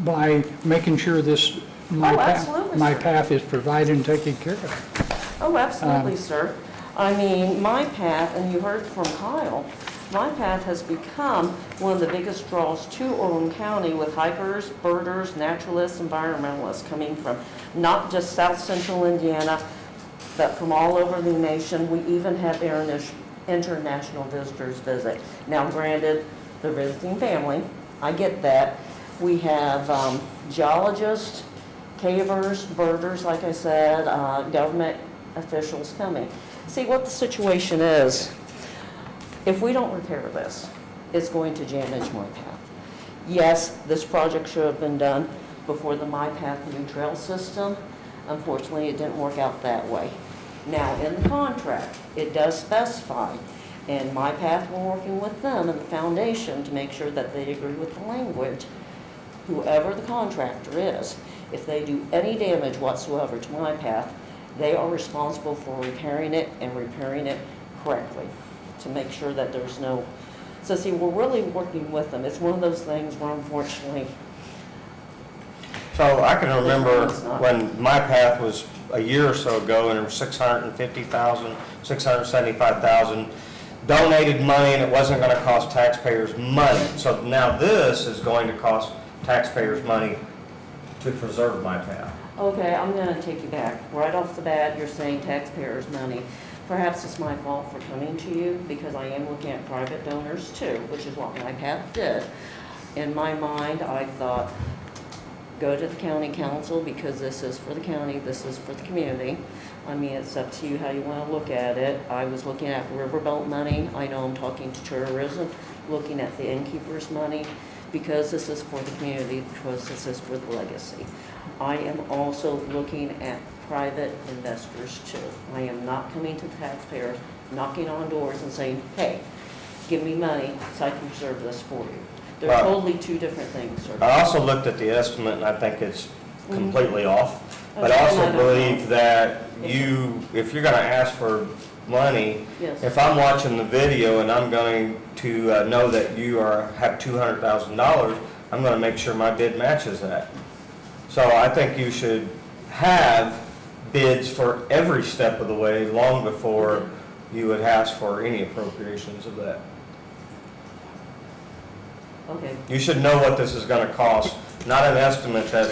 S1: by making sure this
S17: absolutely,
S1: my
S17: sir.
S1: path is provided and taken care of.
S17: Oh, absolutely, sir. I mean, my path, and you heard from Kyle, my path has become one of the biggest draws to Owen County with hikers, birders, naturalists, environmentalists coming from not just south central Indiana, but from all over the nation. We even have international visitors visit. Now, granted, they're visiting family. I get that. We have geologists, cavers, birders, like I said, government officials coming. See, what the situation is, if we don't repair this, it's going to damage my path. Yes, this project should have been done before the My Path new trail system. Unfortunately, it didn't work out that way. Now, in the contract, it does specify, and My Path, we're working with them and the foundation to make sure that they agree with the language. Whoever the contractor is, if they do any damage whatsoever to My Path, they are responsible for repairing it and repairing it correctly to make sure that there's no, so see, we're really working with them. It's one of those things where unfortunately.
S6: So I can remember when my path was a year or so ago, and there was 650,000, 675,000 donated money, and it wasn't going to cost taxpayers money. So now this is going to cost taxpayers money to preserve my path.
S17: Okay, I'm going to take you back. Right off the bat, you're saying taxpayers' money. Perhaps it's my fault for coming to you because I am looking at private donors too, which is what My Path did. In my mind, I thought, go to the county council because this is for the county, this is for the community. I mean, it's up to you how you want to look at it. I was looking at riverboat money. I know I'm talking to tourism, looking at the innkeepers' money because this is for the community, because this is for the legacy. I am also looking at private investors too. I am not coming to the taxpayers, knocking on doors and saying, hey, give me money so I can preserve this for you. They're
S6: Right.
S17: totally two different things, sir.
S6: I also looked at the estimate, and I think it's completely off. But
S17: Okay,
S6: I also
S17: I don't
S6: believe
S17: know.
S6: that if you're going to ask for money,
S17: Yes.
S6: if I'm watching the video and I'm going to know that you have $200,000, I'm going to make sure my bid matches that. So I think you should have bids for every step of the way long before you would ask for any appropriations of that.
S17: Okay,
S6: You should know what this is going to cost, not an estimate that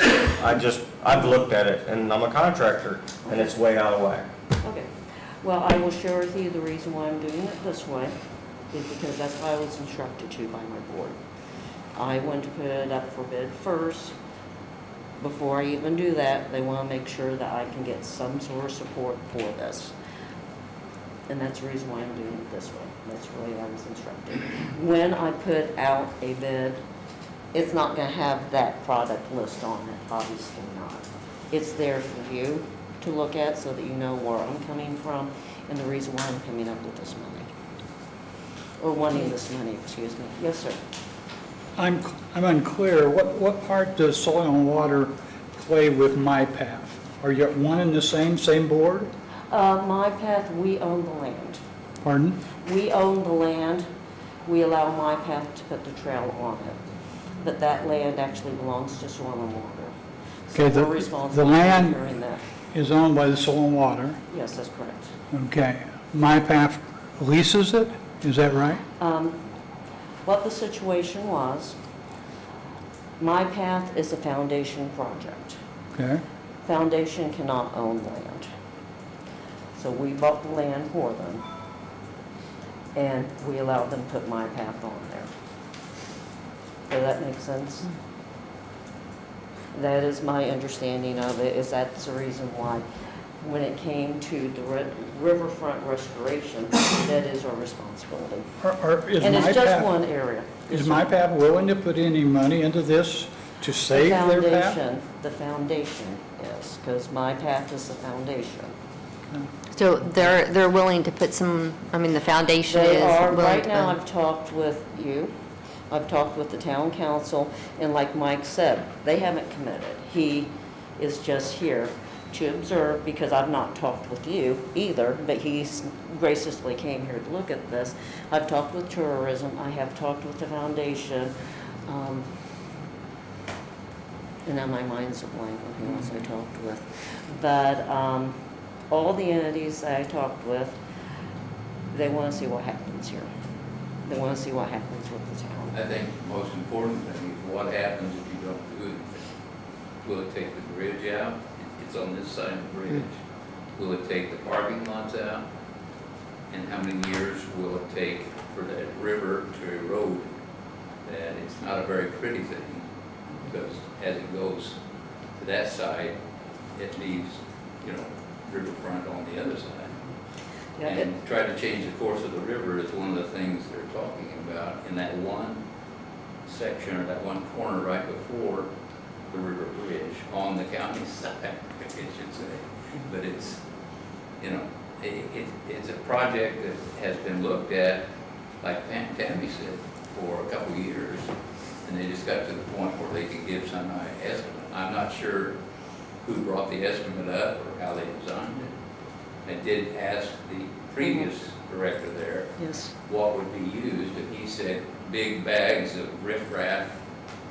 S6: I've looked at it, and I'm a contractor, and it's way out of whack.
S17: okay. Well, I will share with you the reason why I'm doing it this way is because that's how I was instructed to by my board. I want to put it up for bid first. Before I even do that, they want to make sure that I can get some sort of support for this. And that's the reason why I'm doing it this way. That's the way I was instructed. When I put out a bid, it's not going to have that product list on it, obviously not. It's there for you to look at so that you know where I'm coming from and the reason why I'm coming up with this money. Or wanting this money, excuse me. Yes, sir.
S1: I'm unclear, what part does soil and water play with My Path? Are you one and the same board?
S17: My Path, we own the land.
S1: Pardon?
S17: We own the land. we allow my path to put the trail on it. But that land actually belongs to Soil and Water. So
S1: Okay,
S17: we're
S1: the
S17: responsible for
S1: land
S17: securing that.
S1: is owned by the Soil and Water.
S17: Yes, that's correct.
S1: Okay. MyPath leases it, is that right?
S17: What the situation was, my path is a foundation project.
S1: Okay.
S17: Foundation cannot own land. So we bought the land for them, and we allowed them to put my path on there. Does that make sense? That is my understanding of it, is that's the reason why, when it came to the riverfront restoration, that is our responsibility.
S1: Is
S17: And it's just
S1: MyPath-
S17: one area.
S1: Is MyPath willing to put any money into this to save their path?
S17: The foundation, yes, because my path is the foundation.
S3: So they're willing to put some, I mean, the foundation is
S17: They are,
S3: willing
S17: right
S3: to-
S17: now, I've talked with you, I've talked with the town council, and like Mike said, they haven't committed. He is just here to observe, because I've not talked with you either, but he's graciously came here to look at this. I've talked with tourism, I have talked with the foundation, and now my mind's a blank on who else I talked with. But all the entities I talked with, they want to see what happens here. They want to see what happens with the town.
S18: I think the most important thing is what happens if you don't do anything. Will it take the bridge out? It's on this side of the bridge. Will it take the parking lots out? And how many years will it take for that river to erode? That it's not a very pretty thing, because as it goes to that side, it leaves, riverfront on the other side.
S17: Yeah,
S18: And try to change the course of the river is one of the things they're talking about in that one section, or that one corner right before the river bridge on the county side, I should say. But it's, it's a project that has been looked at, like Tammy said, for a couple of years, and they just got to the point where they could give some estimate. I'm not sure who brought the estimate up or how they designed it. I did ask the previous director there
S17: Yes.
S18: what would be used, and he said big bags of riffraff.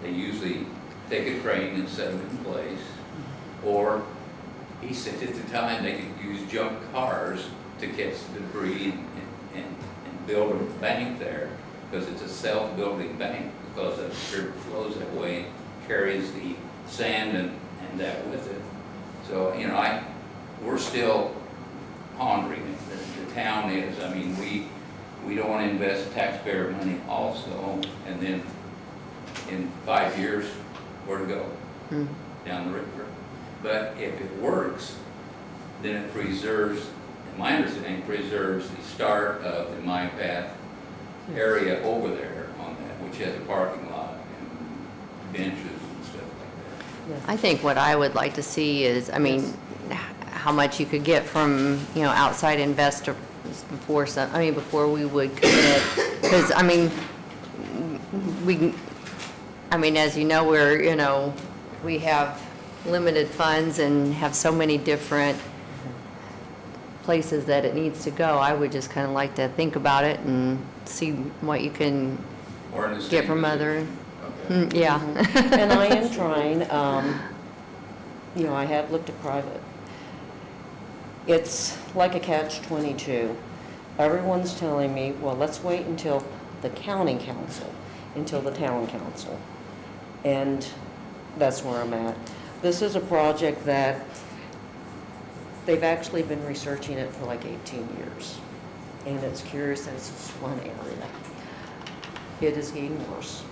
S18: They usually take a crane and set them in place. Or he said at the time they could use junk cars to catch the debris and build a bank there, because it's a self-building bank, because the river flows that way and carries the sand and that with it. So, we're still pondering it. The town is, we don't want to invest taxpayer money also, and then in 5 years, where to go? Down the river. But if it works, then it preserves, in my understanding, preserves the start of the My Path area over there on that, which has a parking lot and benches and stuff like that.
S3: I think what I would like to see is, how much you could get from, outside investors before we would commit. Because, as you know, we have limited funds and have so many different places that it needs to go. I would just kind of like to think about it and see what you can
S18: Or in the
S3: get
S18: same
S3: from other,
S18: Okay.
S3: yeah.
S17: And I am trying, I have looked at private. It's like a catch-22. Everyone's telling me, well, let's wait until the county council, until the town council. And that's where I'm at. This is a project that they've actually been researching it for like 18 years. And it's curious that it's just one area. It is getting worse.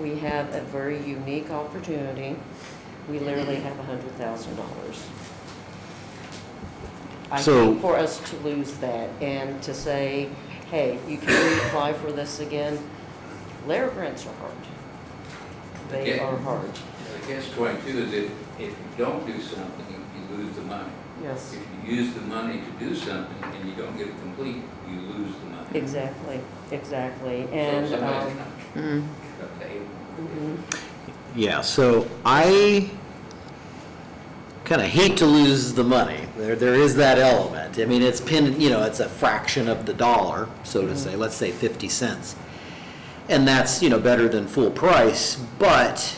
S17: We have a very unique opportunity. We literally have $100,000. I
S2: So-
S17: think for us to lose that and to say, hey, you can reapply for this again, layer grants are hard. They
S18: Okay.
S17: are hard.
S18: The catch-22 is if you don't do something, you lose the money.
S17: Yes,
S18: If you use the money to do something and you don't get it complete, you lose the money.
S17: exactly.
S18: So
S17: And,
S18: somebody's
S3: Mm.
S18: got to pay.
S2: Yeah, so I kind of hate to lose the money. There is that element. I mean, it's it's a fraction of the dollar, so to say, let's say 50 cents. And that's, better than full price, but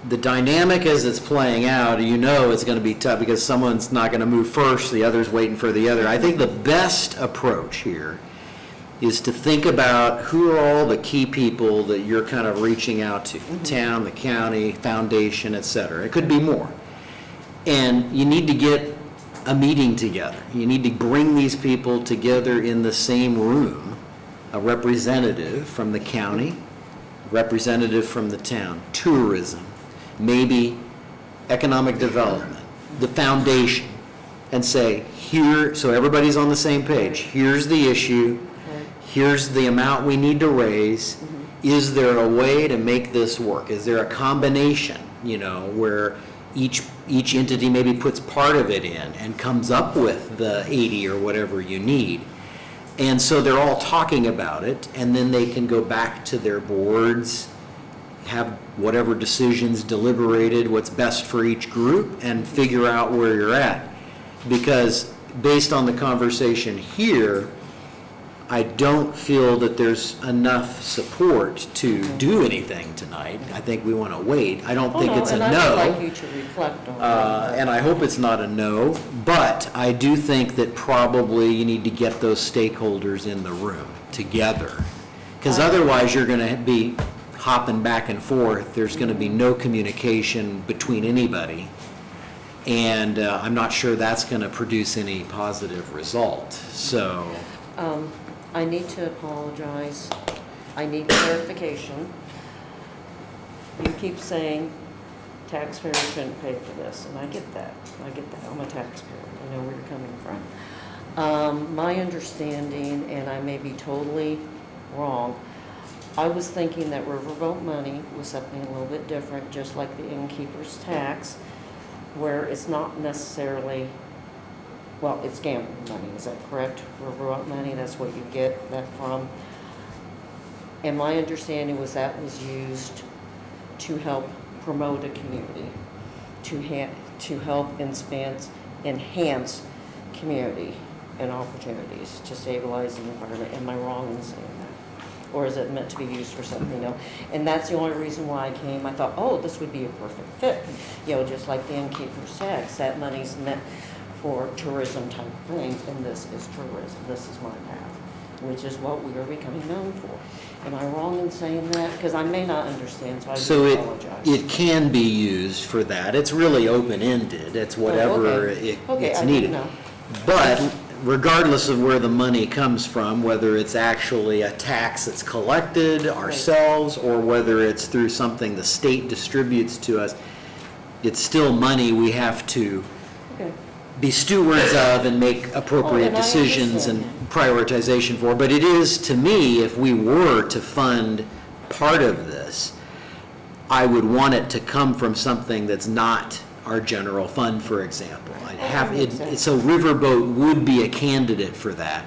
S2: the dynamic as it's playing out, it's going to be tough because someone's not going to move first, the other's waiting for the other. I think the best approach here is to think about who are all the key people that you're kind of reaching out to, the town, the county, foundation, et cetera. It could be more. And you need to get a meeting together. You need to bring these people together in the same room, a representative from the county, representative from the town, tourism, maybe economic development, the foundation, and say, here, so everybody's on the same page, here's the issue, here's the amount we need to raise, is there a way to make this work? Is there a combination, where each entity maybe puts part of it in and comes up with the 80 or whatever you need? And so they're all talking about it, and then they can go back to their boards, have whatever decisions deliberated, what's best for each group, and figure out where you're at. Because based on the conversation here, I don't feel that there's enough support to do anything tonight. I think we want to wait. I don't think it's a no.
S17: And I would like you to reflect on that.
S2: And I hope it's not a no, but I do think that probably you need to get those stakeholders in the room together. Because otherwise you're going to be hopping back and forth. There's going to be no communication between anybody. And I'm not sure that's going to produce any positive result. So.
S17: I need to apologize. I need clarification. You keep saying taxpayers shouldn't pay for this, and I get that. I'm a taxpayer. I know where you're coming from. My understanding, and I may be totally wrong, I was thinking that riverboat money was something a little bit different, just like the innkeeper's tax, where it's not necessarily, well, it's gambling money, is that correct? Riverboat money, that's what you get that from. And my understanding was that was used to help promote a community, to help enhance community and opportunities to stabilize the environment. Am I wrong in saying that? Or is it meant to be used for something else? And that's the only reason why I came. I thought, oh, this would be a perfect fit. Just like the innkeeper's tax, that money's meant for tourism type things, and this is tourism. This is my path, which is what we are becoming known for. Am I wrong in saying that? Because I may not understand, so I do apologize.
S2: It can be used for that. It's really open-ended. It's whatever it's needed. But regardless of where the money comes from, whether it's actually a tax that's collected ourselves or whether it's through something the state distributes to us, it's still money we have to be stewards of and make appropriate decisions and prioritization for. But it is, to me, if we were to fund part of this, I would want it to come from something that's not our general fund, for example. So Riverboat would be a candidate for that.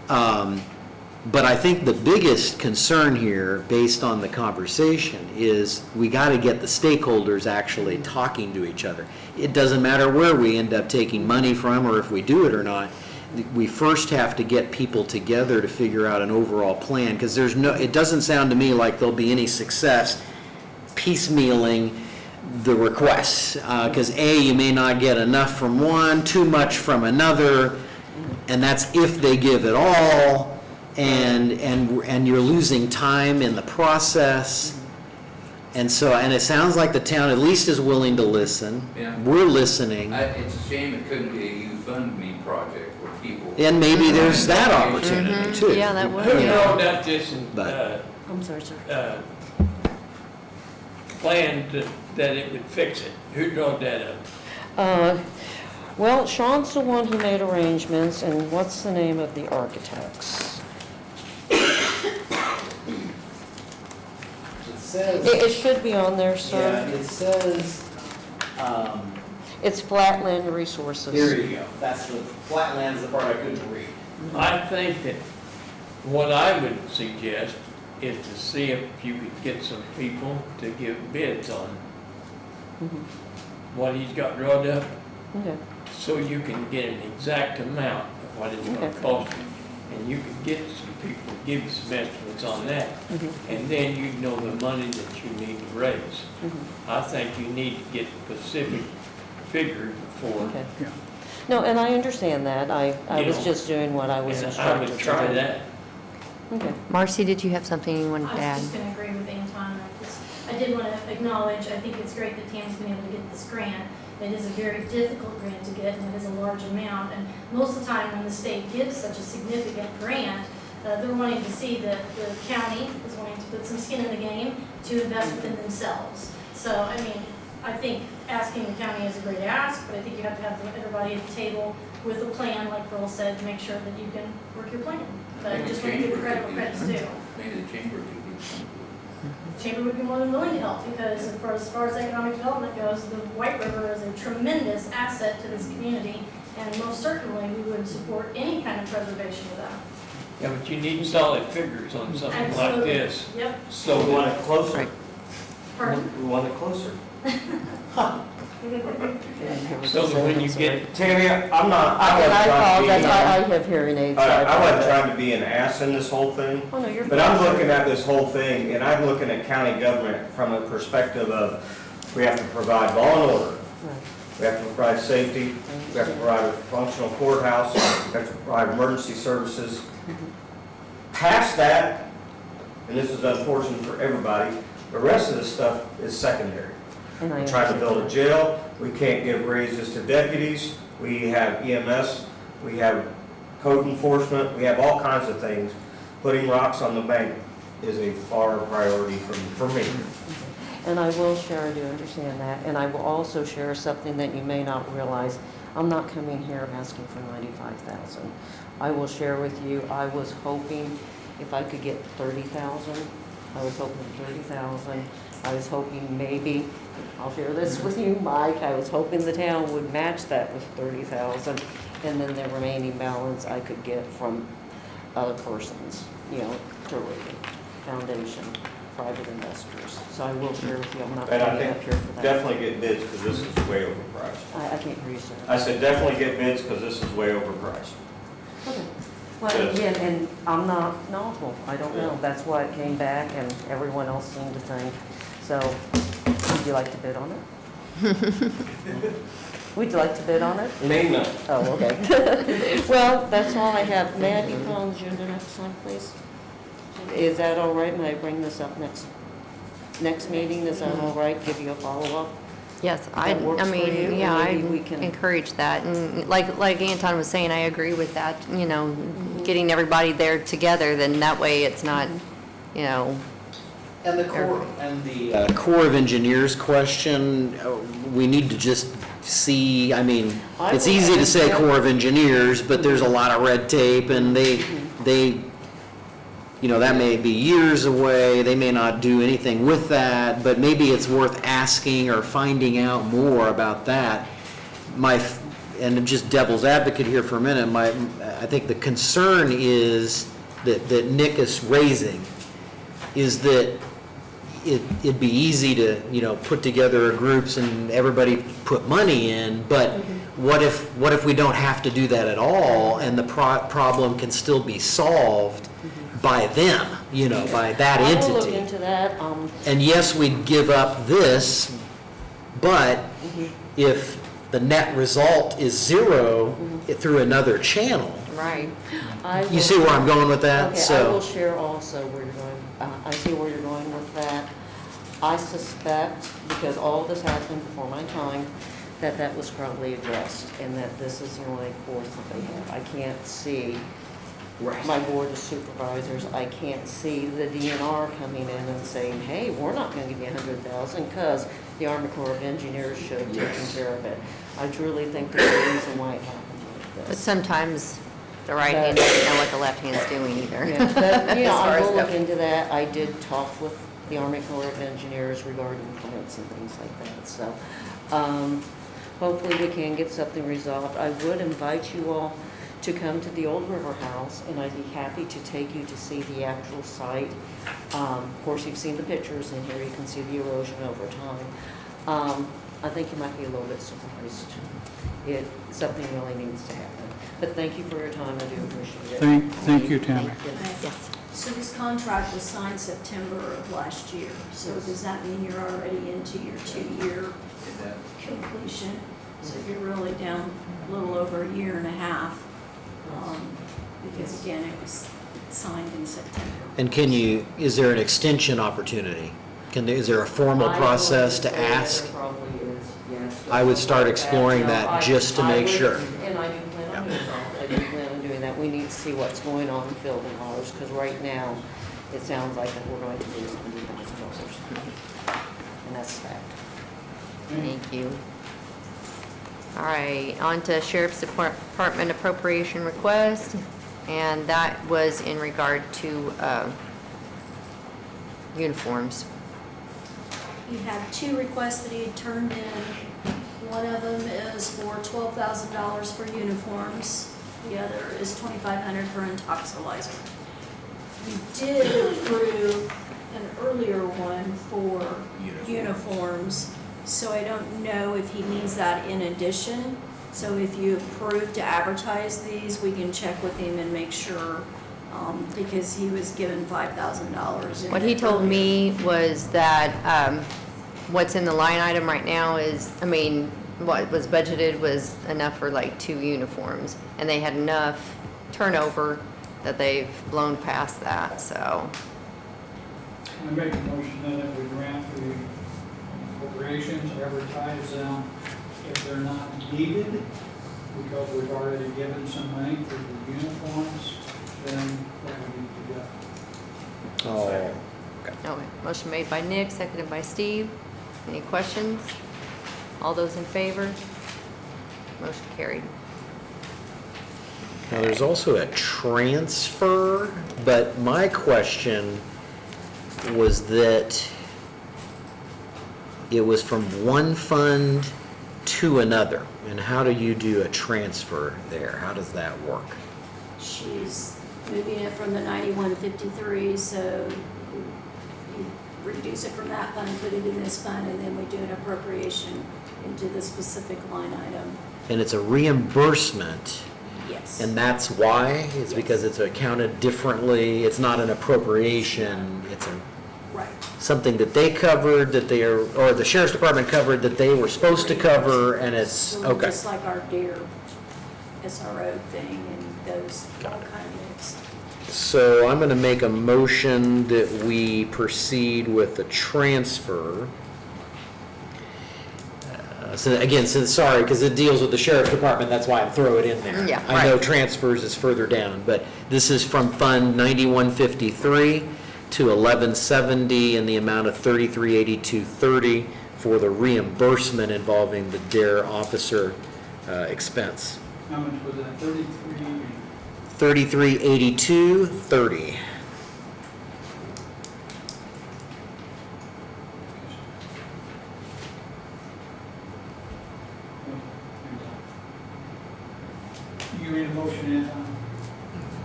S2: But I think the biggest concern here, based on the conversation, is we got to get the stakeholders actually talking to each other. It doesn't matter where we end up taking money from or if we do it or not. We first have to get people together to figure out an overall plan, because it doesn't sound to me like there'll be any success piecemealing the requests, because you may not get enough from one, too much from another, and that's if they give it all, and you're losing time in the process. And it sounds like the town at least is willing to listen.
S18: Yeah.
S2: We're listening.
S18: It's a shame it couldn't be a You Fund Me project where people.
S2: And maybe there's that opportunity too.
S3: Yeah, that would.
S16: Who wrote that this and,
S17: I'm sorry, sir.
S16: planned that it would fix it? Who wrote that up?
S17: Well, Sean's the one who made arrangements, and what's the name of the architects? It should be on there, sir.
S2: Yeah, it says,
S17: It's Flatland Resources.
S2: here you go. That's the, Flatland's the part I couldn't read.
S16: I think that what I would suggest is to see if you could get some people to give bids on what he's got drawn up.
S17: Okay.
S16: so you can get an exact amount of what it's gonna
S17: Okay.
S16: cost you. And you can get some people to give you some estimates on that. And then you know the money that you need to raise. I think you need to get specific figures before.
S17: Okay. No, and I understand that. I
S16: You
S17: was
S16: know,
S17: just doing what I was
S16: And I
S17: instructed
S16: would
S17: to
S16: try
S17: do.
S16: that.
S17: Okay.
S3: Marcy, did you have something you wanted to
S19: I
S3: add?
S19: was just going to agree with Anton. I did want to acknowledge, I think it's great that Tam's been able to get this grant. It is a very difficult grant to get, and it is a large amount. And most of the time, when the state gives such a significant grant, they're wanting to see that the county is wanting to put some skin in the game to invest within themselves. So, I mean, I think asking the county is a great ask, but I think you have to have everybody at the table with a plan, like Pearl said, to make sure that you can work your plan. But I just want to give the credit where credit's due.
S18: Maybe the chamber could give some.
S19: Chamber would be more than willing to help, because as far as economic development goes, the White River is a tremendous asset to this community, and most certainly we would support any kind of preservation of that.
S16: Yeah, but you need solid figures on something like
S19: Absolutely.
S16: this.
S19: Yep.
S6: So we want it closer.
S3: Right.
S19: Pardon?
S6: We want it closer.
S16: So that when you get,
S6: Tammy, I'm not, I
S17: And I
S6: wasn't trying to
S17: apologize,
S6: be,
S17: I have hearing aids. so
S6: I wasn't
S17: apologize.
S6: trying to be an ass in this whole thing.
S17: Oh, no, you're
S6: But I'm
S17: fine.
S6: looking at this whole thing, and I'm looking at county government from a perspective of, we have to provide law and order.
S17: Right.
S6: We have to provide safety, we have to provide a functional courthouse, we have to provide emergency services. Past that, and this is unfortunate for everybody, the rest of this stuff is secondary.
S17: And I
S6: We're trying to
S17: understand
S6: build a
S17: that.
S6: jail, we can't give raises to deputies, we have EMS, we have code enforcement, we have all kinds of things. Putting rocks on the bank is a far priority for me.
S17: And I will share, I do understand that, and I will also share something that you may not realize. I'm not coming here asking for 95,000. I will share with you, I was hoping if I could get 30,000. I was hoping 30,000. I was hoping maybe, I'll share this with you, Mike, I was hoping the town would match that with 30,000, and then the remaining balance I could get from other persons, you know, tourism, foundation, private investors. So I will share with you, I'm not
S6: And I
S17: coming up
S6: think
S17: here for that.
S6: definitely get bids, because this is way overpriced.
S17: I can't hear you, sir.
S6: I said definitely get bids, because this is way overpriced.
S17: Okay. Well,
S6: Yes.
S17: again, and I'm not knowledgeable, I don't know, that's why it came back and everyone else seemed to think. So, would you like to bid on it? Would you like to bid on it?
S6: Me, no.
S17: Oh, okay. Well, that's all I have. May I be put on the agenda next time, please? Is that all right? May I bring this up next meeting? Is that all right? Give you a follow-up?
S3: Yes,
S17: That works for you,
S3: mean,
S17: or
S3: yeah, I
S17: maybe we can-
S3: encourage that. And like Anton was saying, I agree with that, you know, getting everybody there together, then that way it's not, you know,
S2: And the Corps of Engineers question, we need to just see, I mean,
S17: I
S2: it's
S17: will
S2: easy to say
S17: ask
S2: Corps of Engineers, but there's a lot of red tape, and they, you know, that may be years away, they may not do anything with that, but maybe it's worth asking or finding out more about that. And just devil's advocate here for a minute, I think the concern is, that Nick is raising, is that it'd be easy to, you know, put together groups and everybody put money in, but what if we don't have to do that at all, and the problem can still be solved by them, you know, by that
S17: I will look
S2: entity?
S17: into that.
S2: And yes, we'd give up this, but if the net result is zero through another channel,
S3: right.
S2: you see where I'm going with that?
S17: Okay, I will share also where you're going, I see where you're going with that. I suspect, because all this happened before my time, that was probably addressed, and that this is the only course that they have. I can't see my board of supervisors, I can't see the DNR coming in and saying, hey, we're not gonna give you 100,000 because the Army Corps of Engineers should have taken care of it. I truly think there's a reason why it happened like
S3: But
S17: this.
S3: sometimes the right hand doesn't know what the left hand's doing either.
S17: Yeah, but, you know,
S3: As far
S17: I
S3: as
S17: will look
S3: that.
S17: into that. I did talk with the Army Corps of Engineers regarding permits and things like that, so, hopefully we can get something resolved. I would invite you all to come to the Old River House, and I'd be happy to take you to see the actual site. Of course, you've seen the pictures in here, you can see the erosion over time. I think you might be a little bit surprised. Something really needs to happen. But thank you for your time, I do appreciate it.
S1: Thank you, Tammy.
S3: Yes.
S5: So this contract was signed September of last year, so does that mean you're already into your 2-year completion? So you're really down a little over a year and a half, because again, it was signed in September.
S2: And is there an extension opportunity? Is there a formal process to ask?
S17: There probably is, yes.
S2: I would start exploring that just to make sure.
S17: And I do plan on doing that. I do plan on doing that. We need to see what's going on in field and hours, because right now, it sounds like that we're going to lose $100,000. And that's fact.
S3: Thank you. All right, on to Sheriff's Department appropriation request, and that was in regard to uniforms.
S5: You have 2 requests that he had turned in. One of them is for $12,000 for uniforms. The other is $2,500 for intoxilizer. You did approve an earlier one for uniforms, so I don't know if he needs that in addition. So if you approve to advertise these, we can check with him and make sure, because he was given $5,000.
S3: What he told me was that what's in the line item right now is, what was budgeted was enough for like 2 uniforms, and they had enough turnover that they've blown past that, so.
S1: I make a motion then that we grant the appropriations, advertise them if they're not needed, because we've already given some money for the uniforms, then that would need to go.
S2: Oh,
S3: Okay, motion made by Nick, seconded by Steve. Any questions? All those in favor? Motion carried.
S2: now there's also a transfer, but my question was that it was from one fund to another. And how do you do a transfer there? How does that work?
S5: She's moving it from the 9153, so you reduce it from that fund, put it in this fund, and then we do an appropriation into the specific line item.
S2: And it's a reimbursement,
S5: Yes.
S2: and that's why? It's because it's accounted differently? It's not an appropriation, it's
S5: Right.
S2: something that they covered, or the sheriff's department covered that they were supposed to cover, and it's,
S5: So
S2: okay.
S5: just like our DARE SRO thing and those all kind of mixed.
S2: So I'm going to make a motion that we proceed with the transfer. Sorry, because it deals with the sheriff's department, that's why I throw it in there.
S3: Yeah,
S2: I know
S3: right.
S2: transfers is further down, but this is from Fund 9153 to 1170 in the amount of 338230 for the reimbursement involving the DARE officer expense.
S1: How much was that, 33?
S2: 338230.
S1: You made a motion, Anton?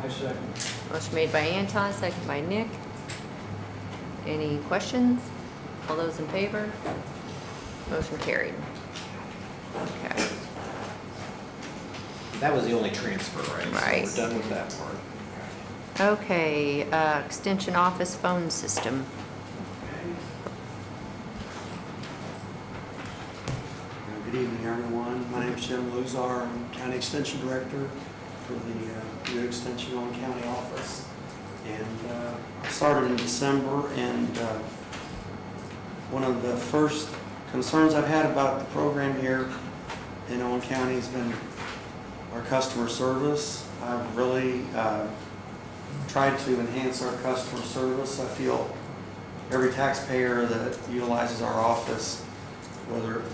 S1: I second.
S3: Motion made by Anton, seconded by Nick. Any questions? All those in favor? Motion carried. Okay.
S2: That was the only transfer, right?
S3: Right.
S2: So we're done with that part.
S3: Okay, extension office phone system.
S20: Good evening, everyone. My name is Jim Luzar. I'm County Extension Director for the new Extension Owen County office. And I started in December, and one of the first concerns I've had about the program here in Owen County has been our customer service. I've really tried to enhance our customer service. I feel every taxpayer that utilizes our office,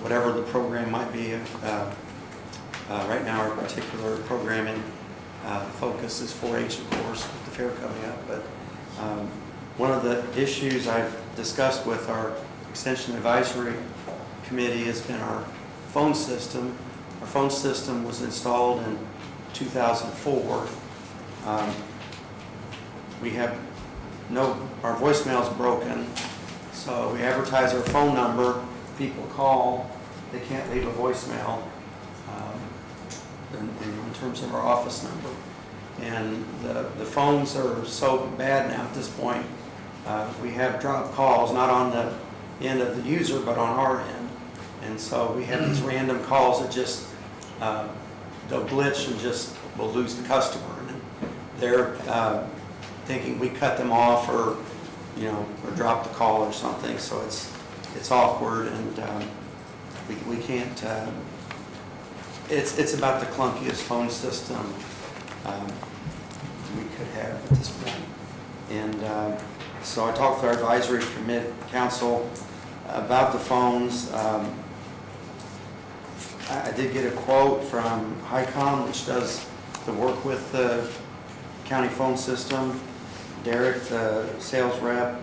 S20: whatever the program might be, right now our particular programming focus is 4-H, of course, with the fair coming up. But one of the issues I've discussed with our Extension Advisory Committee has been our phone system. Our phone system was installed in 2004. Our voicemail's broken, so we advertise our phone number. People call, they can't leave a voicemail in terms of our office number. And the phones are so bad now at this point, we have dropped calls, not on the end of the user, but on our end. And so we have these random calls that just, they'll glitch and just, we'll lose the customer. And they're thinking we cut them off or, or drop the call or something. So it's awkward, and we can't, it's about the clunkiest phone system we could have at this point. And so I talked to our advisory council about the phones. I did get a quote from HICOM, which does the work with the county phone system. Derek, the sales rep.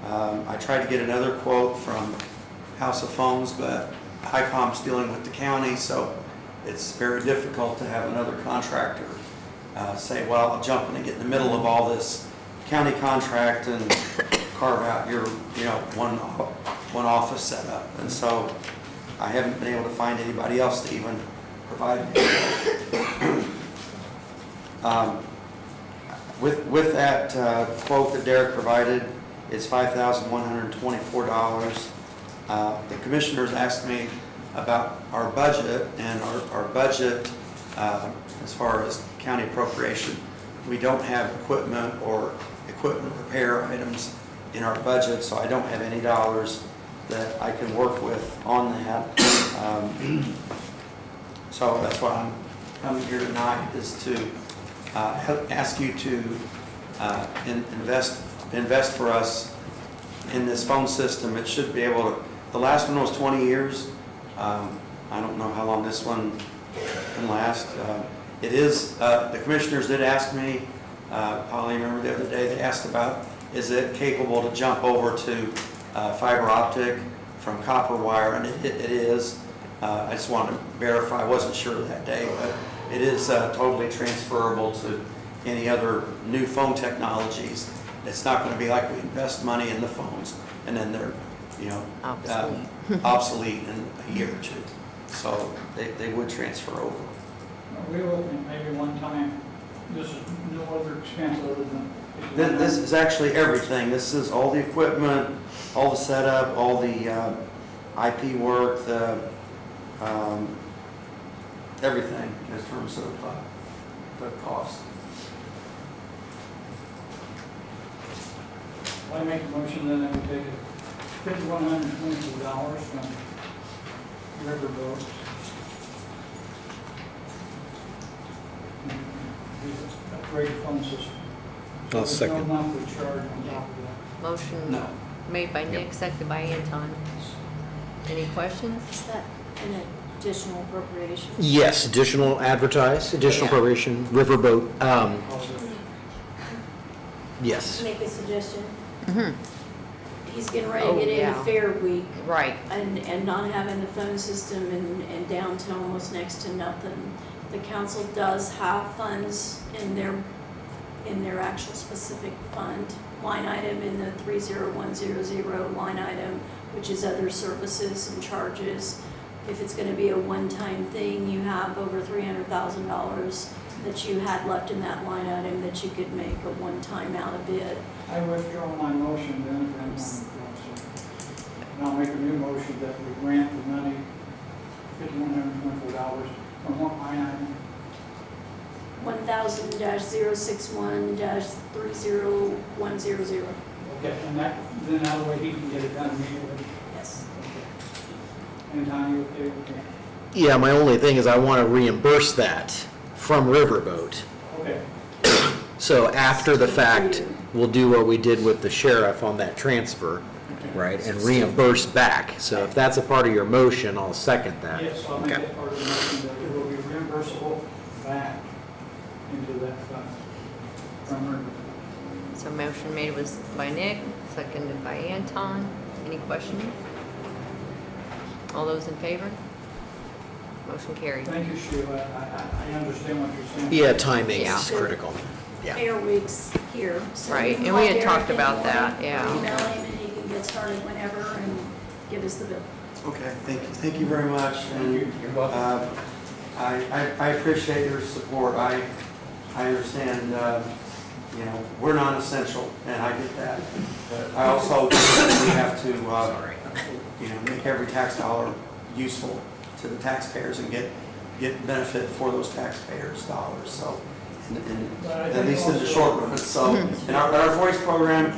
S20: I tried to get another quote from House of Phones, but HICOM's dealing with the county, so it's very difficult to have another contractor say, well, I'll jump in and get in the middle of all this county contract and carve out your, one office setup. And so I haven't been able to find anybody else to even provide me. With that quote that Derek provided, it's $5,124. The commissioners asked me about our budget, and our budget, as far as county appropriation, we don't have equipment or equipment repair items in our budget, so I don't have any dollars that I can work with on that. So that's why I'm coming here tonight, is to ask you to invest for us in this phone system. It should be able to, the last one was 20 years. I don't know how long this one can last. It is, the commissioners did ask me, Polly, remember the other day, they asked about, is it capable to jump over to fiber optic from copper wire, and it is. I just wanted to verify, I wasn't sure that day, but it is totally transferable to any other new phone technologies. It's not going to be like we invest money in the phones and then they're, obsolete in a year or two. So they would transfer over.
S1: We were looking at maybe one time, this is no other expense other than.
S20: This is actually everything. This is all the equipment, all the setup, all the IP work, the everything in terms of the cost.
S1: I make a motion then that we take $5,124 from Riverboat. Upgrade phone system.
S2: I'll second.
S1: There's no monthly charge on top of that.
S3: Motion
S20: No.
S3: made by Nick, seconded by Anton. Any questions?
S5: Is that an additional appropriation?
S2: Yes, additional advertising, additional
S3: Yeah.
S2: appropriation, Riverboat. Yes.
S5: Make a suggestion.
S3: Mm-hmm.
S5: He's getting ready to
S3: Oh,
S5: get into
S3: yeah.
S5: Fair Week.
S3: Right.
S5: And not having the phone system and down to almost next to nothing. The council does have funds in their actual specific fund line item in the 30100 line item, which is other services and charges. If it's gonna be a one-time thing, you have over $300,000 that you had left in that line item that you could make a one-time out of it.
S1: I withdraw my motion then, if anyone wants to. And I'll make a new motion that we grant the money, $5,124, from what line item?
S5: 1000-061-30100.
S1: Okay, and that, then that way he can get it done immediately.
S5: Yes.
S1: Anytime you okay with that?
S2: Yeah, my only thing is I want to reimburse that from Riverboat.
S1: Okay.
S2: So after the fact, we'll do what we did with the sheriff on that transfer, right, and reimburse back. So if that's a part of your motion, I'll second that.
S1: Yes, I'll make
S2: Okay.
S1: that part of the motion, that it will be reimbursable back into that fund from Riverboat.
S3: So motion made was by Nick, seconded by Anton. Any questions? All those in favor? Motion carried.
S1: Thank you, Sheila. I understand what you're saying.
S2: Yeah, timing
S3: Yeah.
S2: is critical. Yeah.
S5: Fair Week's here. So
S3: Right,
S5: you can
S3: and we
S5: call
S3: had
S5: Derek
S3: talked
S5: in the
S3: about
S5: morning,
S3: that, yeah.
S5: Email him and he can get started whenever and give us the bill.
S20: Okay, thank you very much, and I appreciate your support. I understand, we're non-essential, and I get that. But I also think we have to, make every tax dollar useful to the taxpayers and get benefit for those taxpayers' dollars, so, at least in the short run. So, in our voice program,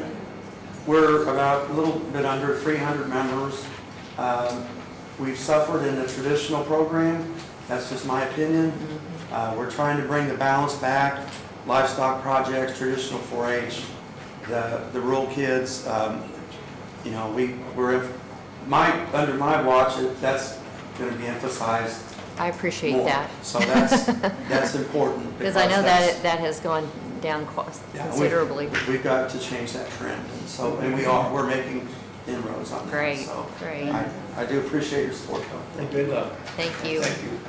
S20: we're about a little bit under 300 members. We've suffered in the traditional program, that's just my opinion. We're trying to bring the balance back, livestock projects, traditional 4-H, the rural kids, under my watch, that's going to be emphasized.
S3: I appreciate
S20: more.
S3: that.
S20: So that's important.
S3: Because I know that has gone down considerably.
S20: We've got to change that trend, and we're making inroads on that.
S3: Great,
S20: So
S3: great.
S20: I do appreciate your support, though. Thank you.
S16: Good luck.
S3: Thank you.
S20: Thank you.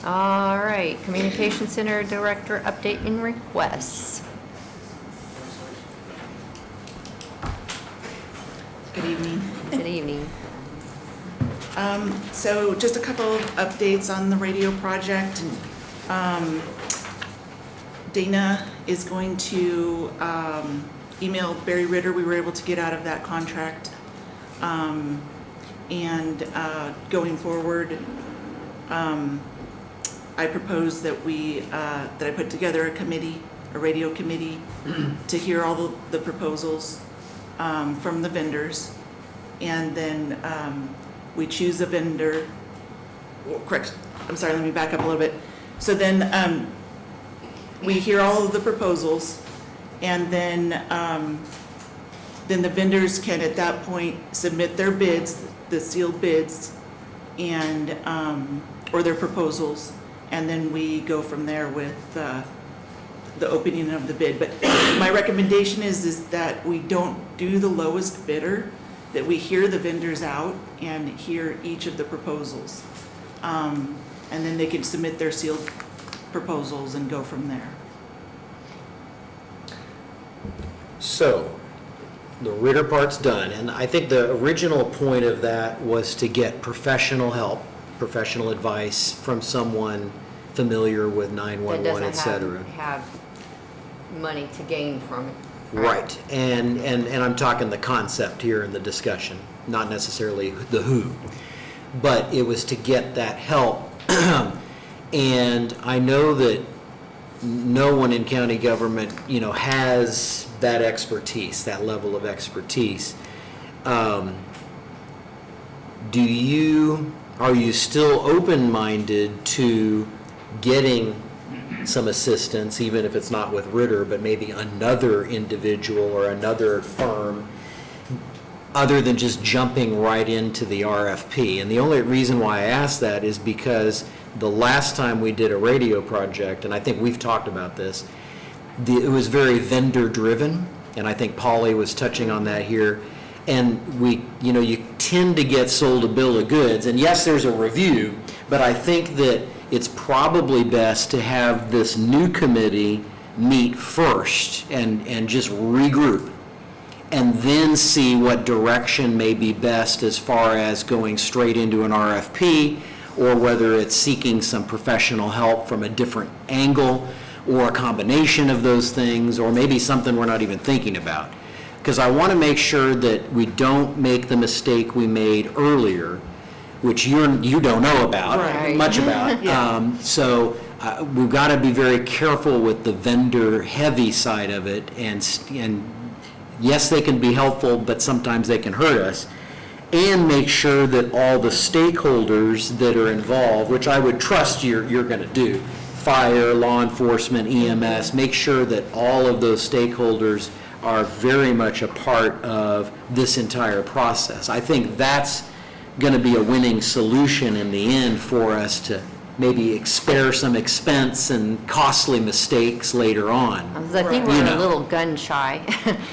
S3: All right, Communication Center Director update and requests.
S10: Good evening.
S3: Good evening.
S10: So just a couple of updates on the radio project. Dana is going to email Barry Ritter. We were able to get out of that contract. And going forward, I propose that that I put together a radio committee to hear all the proposals from the vendors. And then we choose a vendor, let me back up a little bit. So then we hear all of the proposals, and then the vendors can at that point submit their bids, the sealed bids, and or their proposals, and then we go from there with the opening of the bid. But my recommendation is that we don't do the lowest bidder, that we hear the vendors out and hear each of the proposals. And then they can submit their sealed proposals and go from there.
S2: So, the Ritter part's done, and I think the original point of that was to get professional help, professional advice from someone familiar with 911, et cetera.
S3: That doesn't have money to gain from it.
S2: Right, and I'm talking the concept here in the discussion, not necessarily the who, but it was to get that help. And I know that no one in county government, has that expertise, that level of expertise. Are you still open-minded to getting some assistance, even if it's not with Ritter, but maybe another individual or another firm, other than just jumping right into the RFP? And the only reason why I ask that is because the last time we did a radio project, and I think we've talked about this, it was very vendor-driven, and I think Polly was touching on that here. And you tend to get sold a bill of goods, and yes, there's a review, but I think that it's probably best to have this new committee meet first and just regroup, and then see what direction may be best as far as going straight into an RFP, or whether it's seeking some professional help from a different angle, or a combination of those things, or maybe something we're not even thinking about. Because I want to make sure that we don't make the mistake we made earlier, which you don't know about,
S3: Right.
S2: much about.
S10: Yeah.
S2: So we've got to be very careful with the vendor-heavy side of it, and yes, they can be helpful, but sometimes they can hurt us. And make sure that all the stakeholders that are involved, which I would trust you're going to do, fire, law enforcement, EMS, make sure that all of those stakeholders are very much a part of this entire process. I think that's going to be a winning solution in the end for us to maybe spare some expense and costly mistakes later on.
S3: Because I think we're a little gun shy.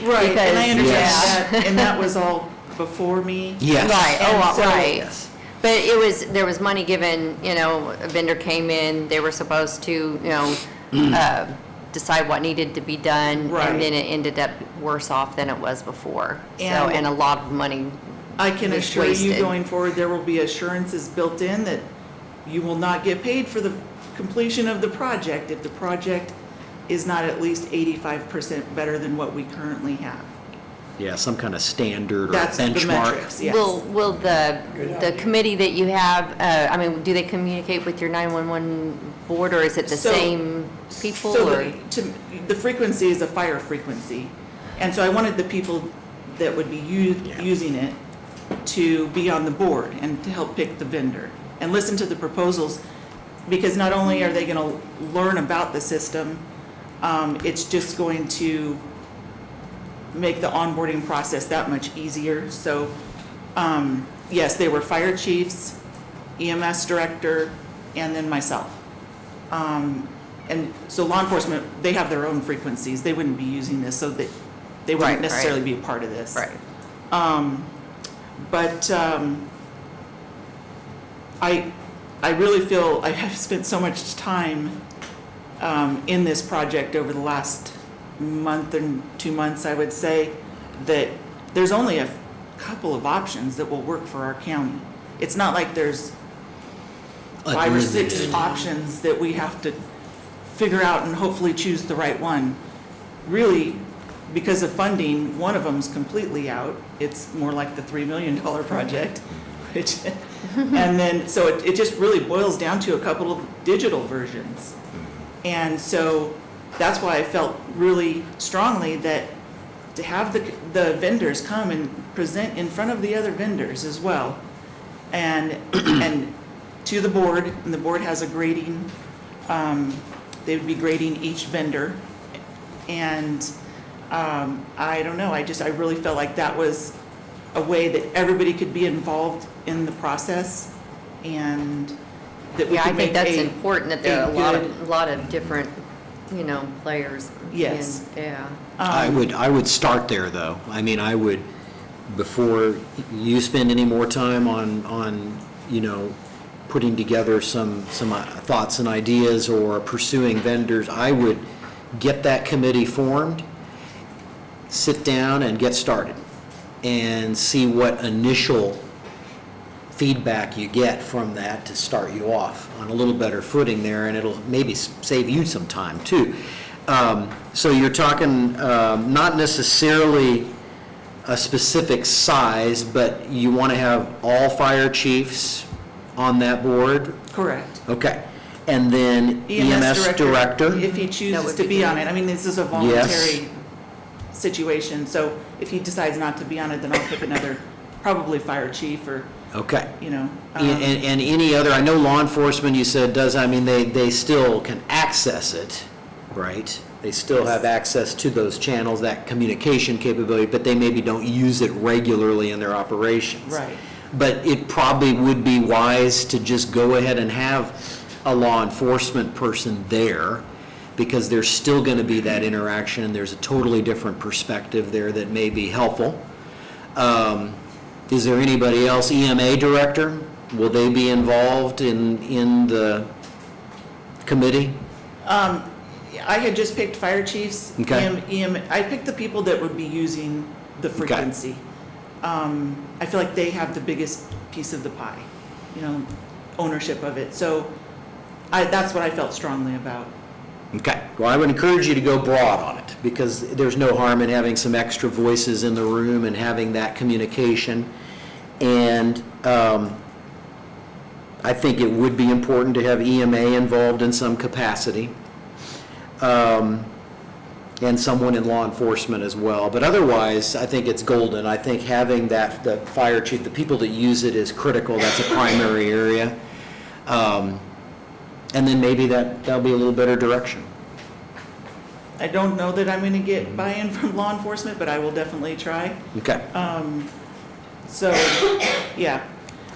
S10: Right, and I understand
S2: Yes.
S10: that, and that was all before me.
S2: Yes.
S3: Right,
S10: And so-
S3: right.
S2: Yes.
S3: But there was money given, a vendor came in, they were supposed to, decide what needed to be done.
S9: Right.
S3: And then it ended up worse off than it was before. So,
S9: And-
S3: and a lot of money
S9: I can
S3: was
S9: assure you
S3: wasted.
S9: going forward, there will be assurances built in that you will not get paid for the completion of the project if the project is not at least 85% better than what we currently have.
S2: Yeah, some kind of standard or
S9: That's the
S2: benchmark.
S9: metrics, yes.
S3: Will the committee that you have, I mean, do they communicate with your 911 board, or is it the
S9: So-
S3: same people,
S9: So
S3: or?
S9: the frequency is a fire frequency. And so I wanted the people that would be using it to be on the board and to help pick the vendor and listen to the proposals, because not only are they going to learn about the system, it's just going to make the onboarding process that much easier. So, yes, they were fire chiefs, EMS director, and then myself. And so law enforcement, they have their own frequencies. They wouldn't be using this, so that they
S3: Right,
S9: wouldn't necessarily
S3: right.
S9: be a part of this.
S3: Right.
S9: But I really feel I have spent so much time in this project over the last month and 2 months, I would say, that there's only a couple of options that will work for our county. It's not like there's 5 or 6
S2: Unlimited.
S9: options that we have to figure out and hopefully choose the right one. Really, because of funding, one of them's completely out. It's more like the $3 million project, which, and then, so it just really boils down to a couple of digital versions. And so that's why I felt really strongly that to have the vendors come and present in front of the other vendors as well, and to the board, and the board has a grading, they would be grading each vendor. And I don't know, I really felt like that was a way that everybody could be involved in the process, and that we
S3: Yeah, I
S9: could
S3: think
S9: make
S3: that's
S9: a
S3: important, that there are a
S9: good-
S3: lot of different, players.
S9: Yes.
S3: in- Yeah.
S2: I would start there, though. I mean, I would, before you spend any more time on putting together some thoughts and ideas or pursuing vendors, I would get that committee formed, sit down and get started, and see what initial feedback you get from that to start you off on a little better footing there, and it'll maybe save you some time, too. So you're talking not necessarily a specific size, but you want to have all fire chiefs on that board?
S9: Correct.
S2: Okay. And then EMS director?
S9: If he chooses
S3: would
S9: to
S3: be
S9: be
S3: good.
S9: on it. I mean, this is a voluntary situation, so if he decides not to be on it, then I'll pick another, probably fire chief or,
S2: Okay.
S9: um,
S2: And any other, I know law enforcement, you said, they still can access it, right? They still have access to those channels, that communication capability, but they maybe don't use it regularly in their operations.
S9: Right.
S2: But it probably would be wise to just go ahead and have a law enforcement person there, because there's still going to be that interaction. There's a totally different perspective there that may be helpful. Is there anybody else, EMA director? Will they be involved in the committee?
S9: I had just picked fire chiefs.
S2: Okay.
S9: I picked the people that would be using the frequency. I feel like they have the biggest piece of the pie, ownership of it. So that's what I felt strongly about.
S2: Okay. Well, I would encourage you to go broad on it, because there's no harm in having some extra voices in the room and having that communication. And I think it would be important to have EMA involved in some capacity, and someone in law enforcement as well. But otherwise, I think it's golden. I think having the fire chief, the people that use it, is critical. That's a primary area. And then maybe that'll be a little better direction.
S9: I don't know that I'm going to get buy-in from law enforcement, but I will definitely try.
S2: Okay.
S9: So, yeah.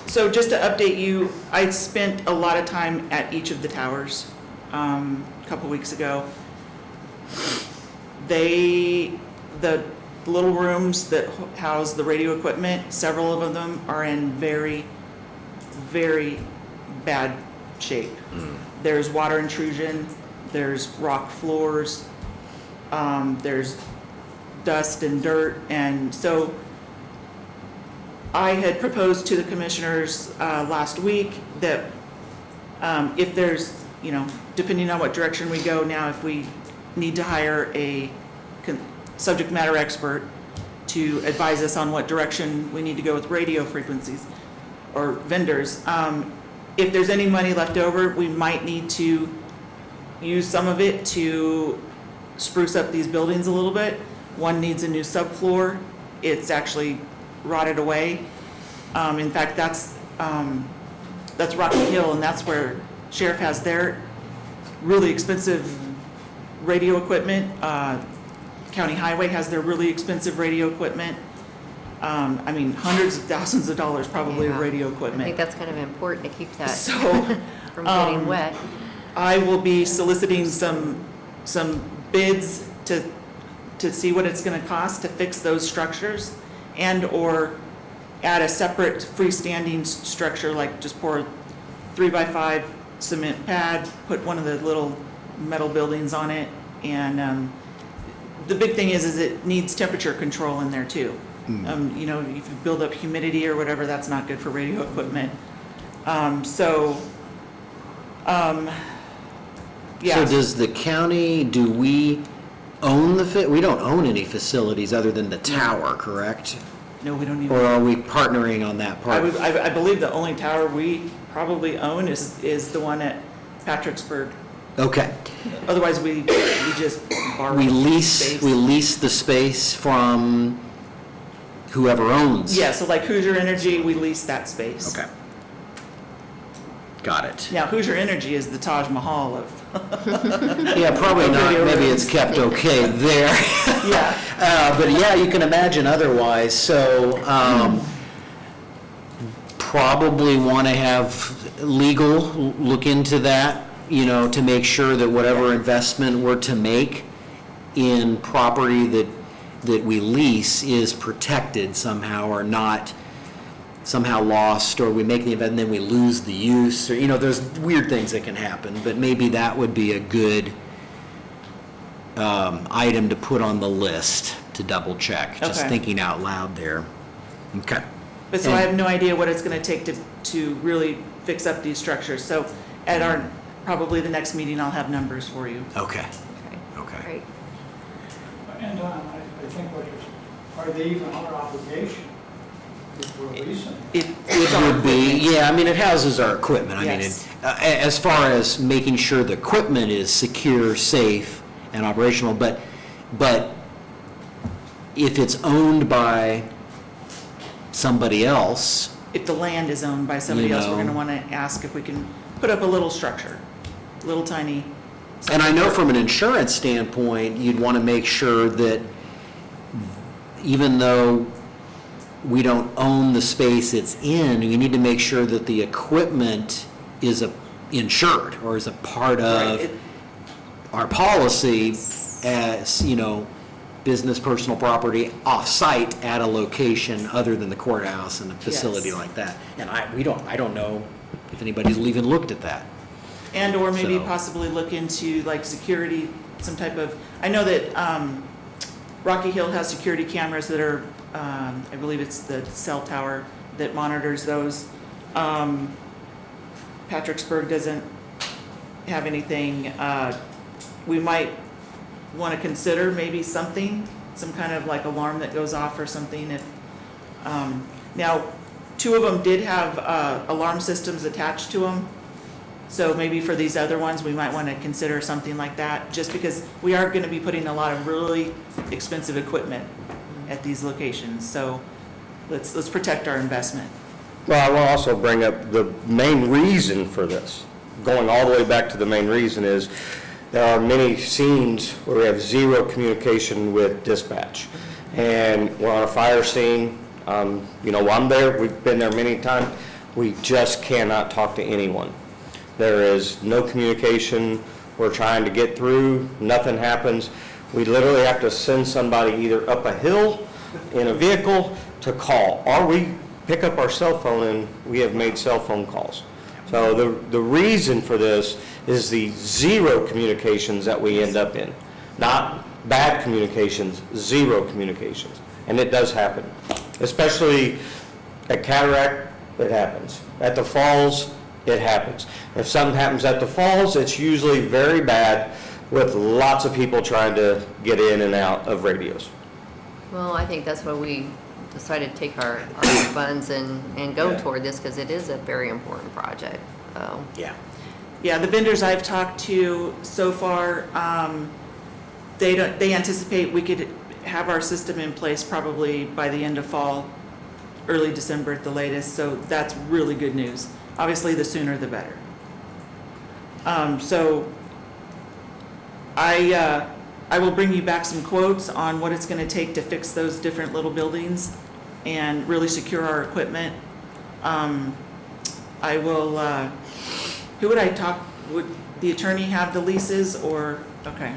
S9: So just to update you, I spent a lot of time at each of the towers a couple weeks ago. The little rooms that house the radio equipment, several of them are in very, very bad shape. There's water intrusion,
S10: there's rock floors, there's dust and dirt, and so I had proposed to the commissioners last week that if there's, depending on what direction we go now, if we need to hire a subject matter expert to advise us on what direction we need to go with radio frequencies or vendors, if there's any money left over, we might need to use some of it to spruce up these buildings a little bit. One needs a new subfloor. It's actually rotted away. In fact, that's Rocky Hill, and that's where Sheriff has their really expensive radio equipment. County Highway has their really expensive radio equipment. Hundreds of thousands of dollars probably of radio
S3: I
S10: equipment.
S3: think that's kind of important to keep that
S10: So,
S3: from getting wet.
S10: I will be soliciting some bids to see what it's gonna cost to fix those structures and/or add a separate freestanding structure, like just pour a 3x5 cement pad, put one of the little metal buildings on it, and the big thing is it needs temperature control in there too. If you build up humidity or whatever, that's not good for radio equipment. Yeah.
S2: So does the county, do we own we don't own any facilities other than the tower, correct?
S10: No, we don't even.
S2: Or are we partnering on that part?
S10: I believe the only tower we probably own is the one at Patricksburg.
S2: Okay.
S10: Otherwise, we just borrow
S2: We lease
S10: space.
S2: the space from whoever owns.
S10: Yeah, so like Hoosier Energy, we lease that space.
S2: Okay. Got it.
S10: Now, Hoosier Energy is the Taj Mahal of.
S2: Yeah, probably not. Maybe it's kept okay there.
S10: Yeah.
S2: But yeah, you can imagine otherwise. So probably want to have legal look into that, to make sure that whatever investment we're to make in property that we lease is protected somehow, or not somehow lost, or we make the event and then we lose the use, or, there's weird things that can happen, but maybe that would be a good item to put on the list to double check, just
S10: Okay.
S2: thinking out loud there. Okay.
S10: But so I have no idea what it's gonna take to really fix up these structures. So at probably the next meeting, I'll have numbers for you.
S2: Okay.
S3: Okay. Great.
S1: And I think are they even under obligation if we're leasing?
S2: It would be, yeah, it houses our equipment.
S10: Yes.
S2: As far as making sure the equipment is secure, safe, and operational, but if it's owned by somebody else.
S10: If the land is owned by somebody else, we're gonna wanna ask if we can put up a little structure, little tiny.
S2: And I know from an insurance standpoint, you'd want to make sure that even though we don't own the space it's in, you need to make sure that the equipment is insured or is a part of our policy as, business, personal property, off-site at a location other than the courthouse and a facility
S10: Yes.
S2: like that. And I don't know if anybody's even looked at that.
S10: And or maybe
S2: So-
S10: possibly look into like security, some type of, I know that Rocky Hill has security cameras that are, I believe it's the cell tower that monitors those. Patricksburg doesn't have anything. We might want to consider maybe something, some kind of like alarm that goes off or something if, now, two of them did have alarm systems attached to them. So maybe for these other ones, we might want to consider something like that, just because we are going to be putting a lot of really expensive equipment at these locations. So let's protect our investment.
S6: Well, I will also bring up the main reason for this, going all the way back to the main reason is there are many scenes where we have zero communication with dispatch. And we're on a fire scene, I'm there, we've been there many times, we just cannot talk to anyone. There is no communication, we're trying to get through, nothing happens. We literally have to send somebody either up a hill in a vehicle to call, or we pick up our cell phone and we have made cell phone calls. So the reason for this is the zero communications that we end up in. Not bad communications, zero communications. And it does happen. Especially at Cataract, it happens. At the falls, it happens. If something happens at the falls, it's usually very bad with lots of people trying to get in and out of radios.
S3: Well, I think that's why we decided to take our funds and go toward this, because it is a very important project, so.
S2: Yeah.
S9: Yeah, the vendors I've talked to so far, they anticipate we could have our system in place probably by the end of fall, early December at the latest, so that's really good news. Obviously, the sooner the better. So I will bring you back some quotes on what it's gonna take to fix those different little buildings and really secure our equipment. I will, who would I talk, would the attorney have the leases or, okay.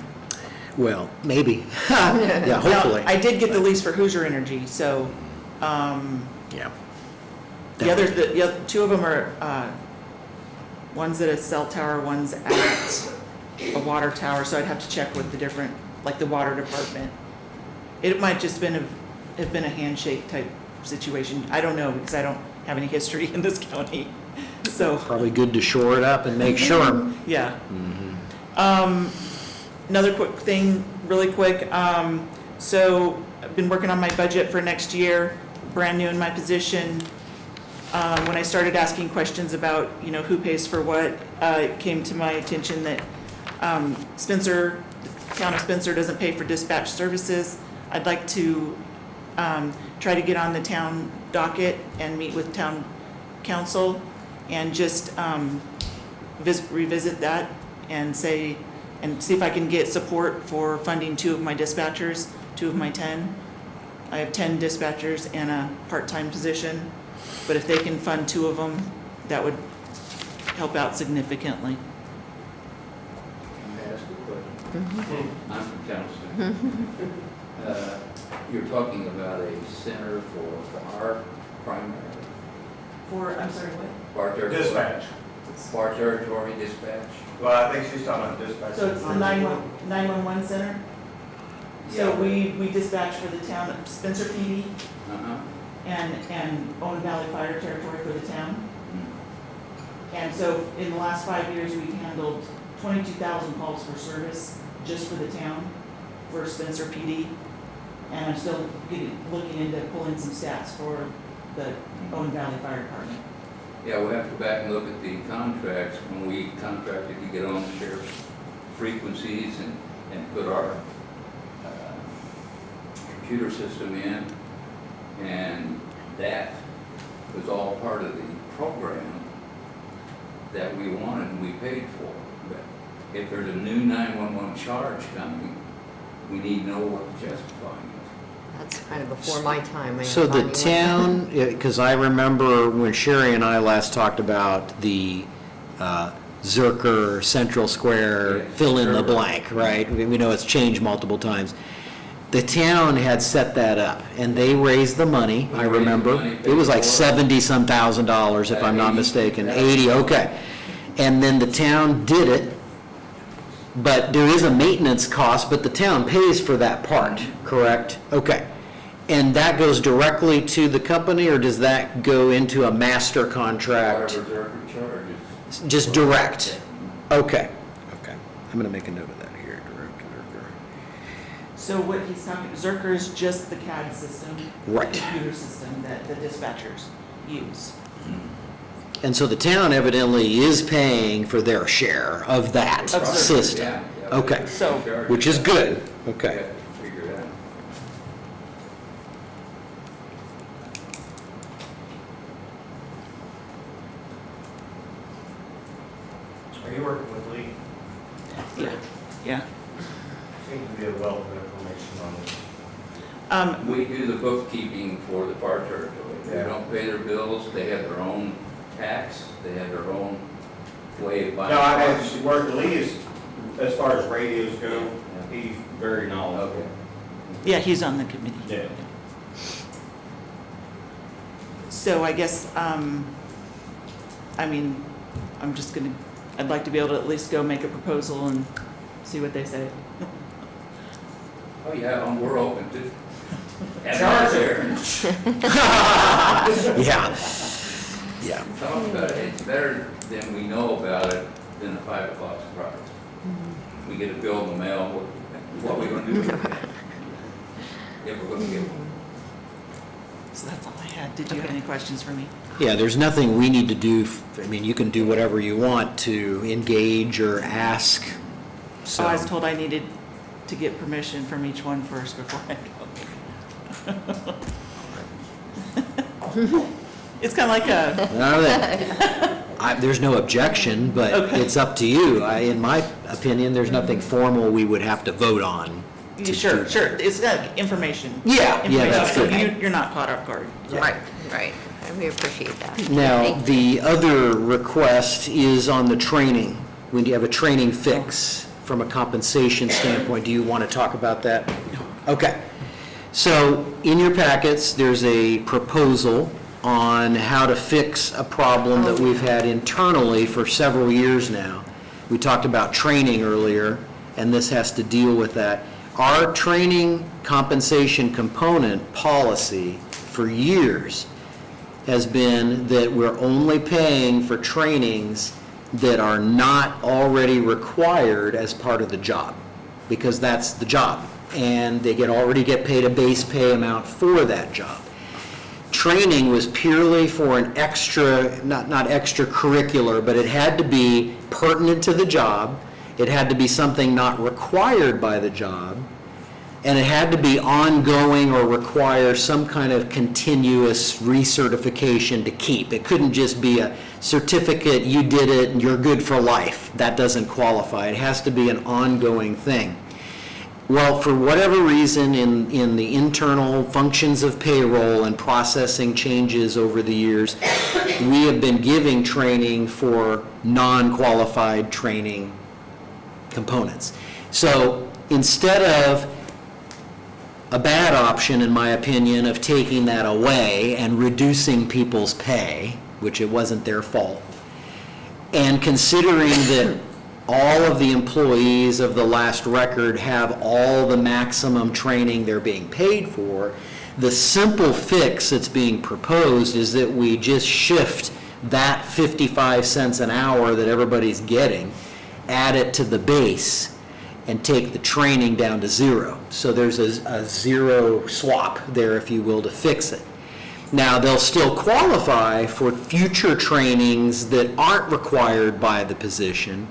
S2: Well, maybe. Yeah, hopefully.
S9: Now, I did get the lease for Hoosier Energy, so,
S2: Yeah.
S9: the others, the other, two of them are, one's at a cell tower, one's at a water tower, so I'd have to check with the different, like the water department. It might just have been a handshake type situation. I don't know, because I don't have any history in this county, so.
S2: Probably good to shore it up and make sure.
S9: Yeah. Another quick thing, really quick. So I've been working on my budget for next year, brand new in my position. When I started asking questions about, who pays for what, it came to my attention that Spencer, the town of Spencer doesn't pay for dispatch services. I'd like to try to get on the town docket and meet with town council and just revisit that and see if I can get support for funding 2 of my dispatchers, 2 of my 10. I have 10 dispatchers and a part-time position, but if they can fund 2 of them, that would help out significantly.
S18: Can I ask a question? I'm from Townsend. You're talking about a center for our primary,
S9: I'm sorry, what?
S18: our territory.
S6: Dispatch.
S18: Our territory dispatch.
S6: Well, I think she's talking about dispatch.
S9: So it's the 911 center? So we dispatch for the town of Spencer PD
S18: Uh-huh.
S9: and Owen Valley Fire Territory for the town. And so in the last 5 years, we've handled 22,000 calls for service just for the town, for Spencer PD. And I'm still looking into pulling some stats for the Owen Valley Fire Department.
S18: Yeah, we'll have to go back and look at the contracts when we contracted to get on the sheriff's frequencies and put our computer system in. And that was all part of the program that we wanted and we paid for. But if there's a new 911 charge coming, we need to know what to justify it.
S3: That's kind of before my time.
S2: So the town, because I remember when Sherry and I last talked about the Zerker Central Square, fill in the blank, right? We know it's changed multiple times. The town had set that up, and they raised the money, I remember. It was like $70-some thousand, if I'm not mistaken, 80, okay. And then the town did it, but there is a maintenance cost, but the town pays for that part, correct? Okay. And that goes directly to the company, or does that go into a master contract?
S18: Whatever Zerker charges.
S2: Just direct? Okay. Okay. I'm going to make a note of that here, direct Zerker.
S9: So what he's talking, Zerker is just the CAD system.
S2: Right.
S9: The computer system that the dispatchers use.
S2: And so the town evidently is paying for their share of that
S9: Of Zerker,
S2: system?
S18: Yeah.
S2: Okay.
S9: So-
S2: Which is good. Okay.
S18: Yeah, figure it out.
S6: Are you working with Lee?
S9: Yeah.
S6: Seems to be a wealth of information on this.
S18: We do the bookkeeping for the fire territory. They don't pay their bills, they have their own tax, they have their own way of buying.
S6: No, I
S18: cars.
S6: actually worked, Lee is, as far as radios go, he's very knowledgeable.
S18: Okay.
S9: Yeah, he's on the committee.
S6: Yeah.
S9: So I guess, I mean,
S10: I'd like to be able to at least go make a proposal and see what they say.
S18: Oh, yeah, we're open to. Charge there.
S2: Yeah. Yeah.
S18: Talk about it, it's better than we know about it than a 5 o'clock surprise. We get a bill in the mail, what are we gonna do with it? If we're gonna get one.
S10: So that's all I had. Did you have any questions for me?
S2: Yeah, there's nothing we need to do. I mean, you can do whatever you want to engage or ask. So
S10: Oh, I was told I needed to get permission from each one first before I go. It's kind of like
S2: there's no objection, but
S10: Okay.
S2: it's up to you. In my opinion, there's nothing formal we would have to vote on. to
S10: Sure,
S2: do.
S10: sure. It's information.
S2: Yeah,
S10: Information.
S2: that's
S10: So
S2: good.
S10: you're not caught off guard.
S3: Right, right. And we appreciate that.
S2: Now,
S3: Thank
S2: the other request is on the training. When you have a training fix from a compensation standpoint, do you want to talk about that? Okay. So in your packets, there's a proposal on how to fix a problem that we've had internally for several years now. We talked about training earlier, and this has to deal with that. Our training compensation component policy for years has been that we're only paying for trainings that are not already required as part of the job, because that's the job, and they already get paid a base pay amount for that job. Training was purely for an extra, not extracurricular, but it had to be pertinent to the job, it had to be something not required by the job, and it had to be ongoing or require some kind of continuous recertification to keep. It couldn't just be a certificate, you did it, and you're good for life. That doesn't qualify. It has to be an ongoing thing. Well, for whatever reason, in the internal functions of payroll and processing changes over the years, we have been giving training for non-qualified training components. So instead of a bad option, in my opinion, of taking that away and reducing people's pay, which it wasn't their fault, and considering that all of the employees of the last record have all the maximum training they're being paid for, the simple fix that's being proposed is that we just shift that 55 cents an hour that everybody's getting, add it to the base, and take the training down to zero. So there's a zero swap there, if you will, to fix it. Now, they'll still qualify for future trainings that aren't required by the position,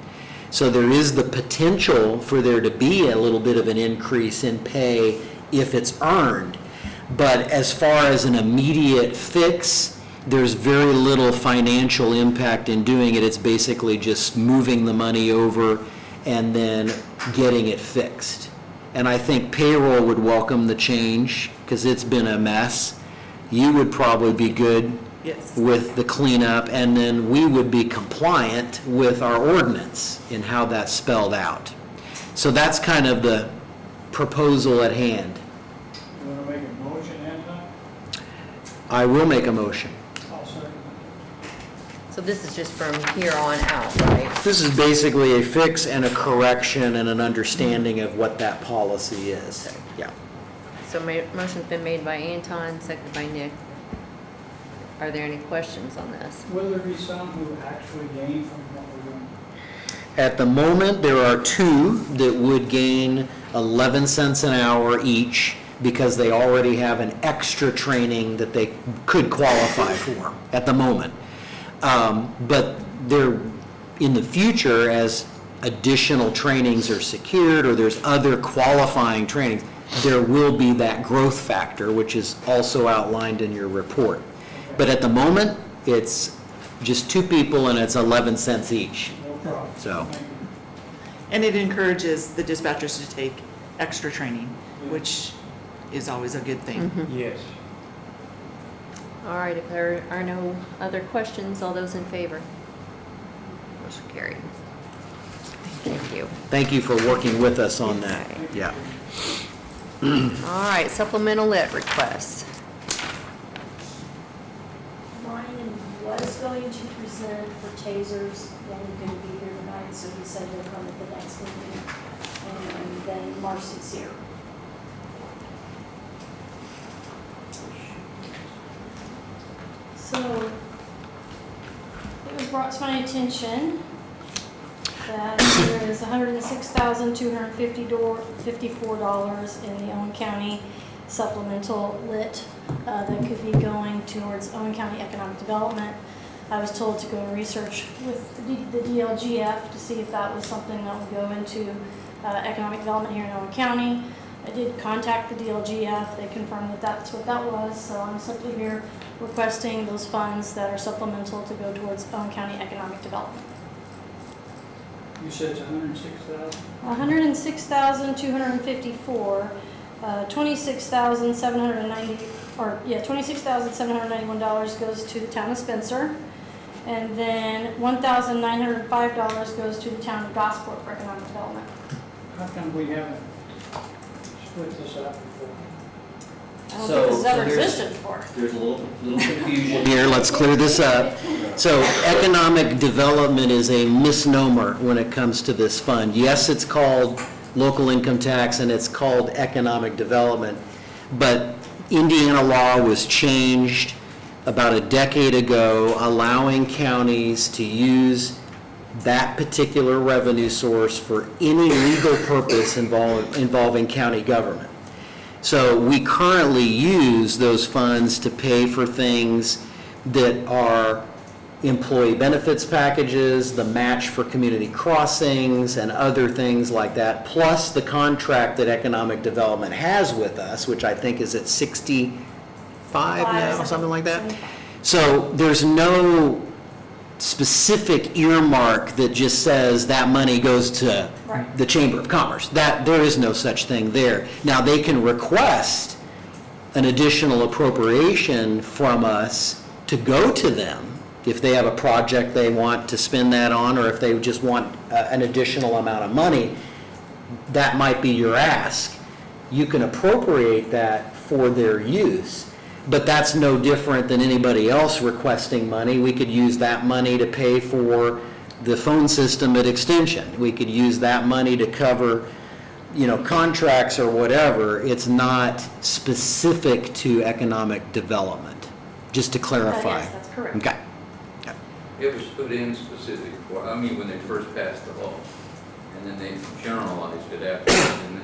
S2: so there is the potential for there to be a little bit of an increase in pay if it's earned. But as far as an immediate fix, there's very little financial impact in doing it. It's basically just moving the money over and then getting it fixed. And I think payroll would welcome the change because it's been a mess. You would probably be good
S10: Yes.
S2: with the cleanup, and then we would be compliant with our ordinance in how that's spelled out. So that's kind of the proposal at hand.
S1: You want to make a motion, Anton?
S2: I will make a motion.
S1: I'll second.
S3: So this is just from here on out, right?
S2: This is basically a fix and a correction and an understanding of what that policy is. Yeah.
S3: So motion's been made by Anton, seconded by Nick. Are there any questions on this?
S1: Will there be some who actually gain from what we're doing?
S2: At the moment, there are two that would gain 11 cents an hour each because they already have an extra training that they could qualify for at the moment. But they're, in the future, as additional trainings are secured or there's other qualifying trainings, there will be that growth factor, which is also outlined in your report. But at the moment, it's just two people and it's 11 cents each.
S1: No problem.
S2: So,
S10: And it encourages the dispatchers to take extra training, which is always a good thing.
S16: Yes.
S3: All right, if there are no other questions, all those in favor? Motion carried. Thank you.
S2: thank you for working with us on that. Yeah.
S3: All right, supplemental lit requests.
S5: Ryan, what
S19: was going to present for tasers, then he couldn't be here tonight, so he said he'll come at the next meeting. And then Marcy's here. So, it was brought to my attention that there is $106,254 in the Owen County supplemental lit that could be going towards Owen County economic development. I was told to go and research with the DLGF to see if that was something that would go into economic development here in Owen County. I did contact the DLGF. They confirmed that that's what that was, so I'm simply here requesting those funds that are supplemental to go towards Owen County economic development.
S1: You said it's 106,000?
S19: 106,254, $26,791 goes to the town of Spencer, and then $1,905 goes to the town of Gosport for economic development.
S1: How come we haven't split this up before?
S19: I don't think this has ever
S2: here's-
S19: existed before.
S2: There's a little confusion here, let's clear this up. So economic development is a misnomer when it comes to this fund. Yes, it's called local income tax and it's called economic development, but Indiana law was changed about a decade ago, allowing counties to use that particular revenue source for any legal purpose involving county government. So we currently use those funds to pay for things that are employee benefits packages, the match for community crossings, and other things like that, plus the contract that economic development has with us, which I think is at 65 now, something like that. So there's no specific earmark that just says that money goes to the Chamber of Commerce. That, there is no such thing there. Now, they can request an additional appropriation from us to go to them if they have a project they want to spend that on, or if they just want an additional amount of money. That might be your ask. You can appropriate that for their use. But that's no different than anybody else requesting money. We could use that money to pay for the phone system at Extension. We could use that money to cover, contracts or whatever. It's not specific to economic development, just to clarify.
S19: Yes, that's correct.
S2: Okay.
S18: It was put in specific for, when they first passed the law, and then they generalized it after, didn't they?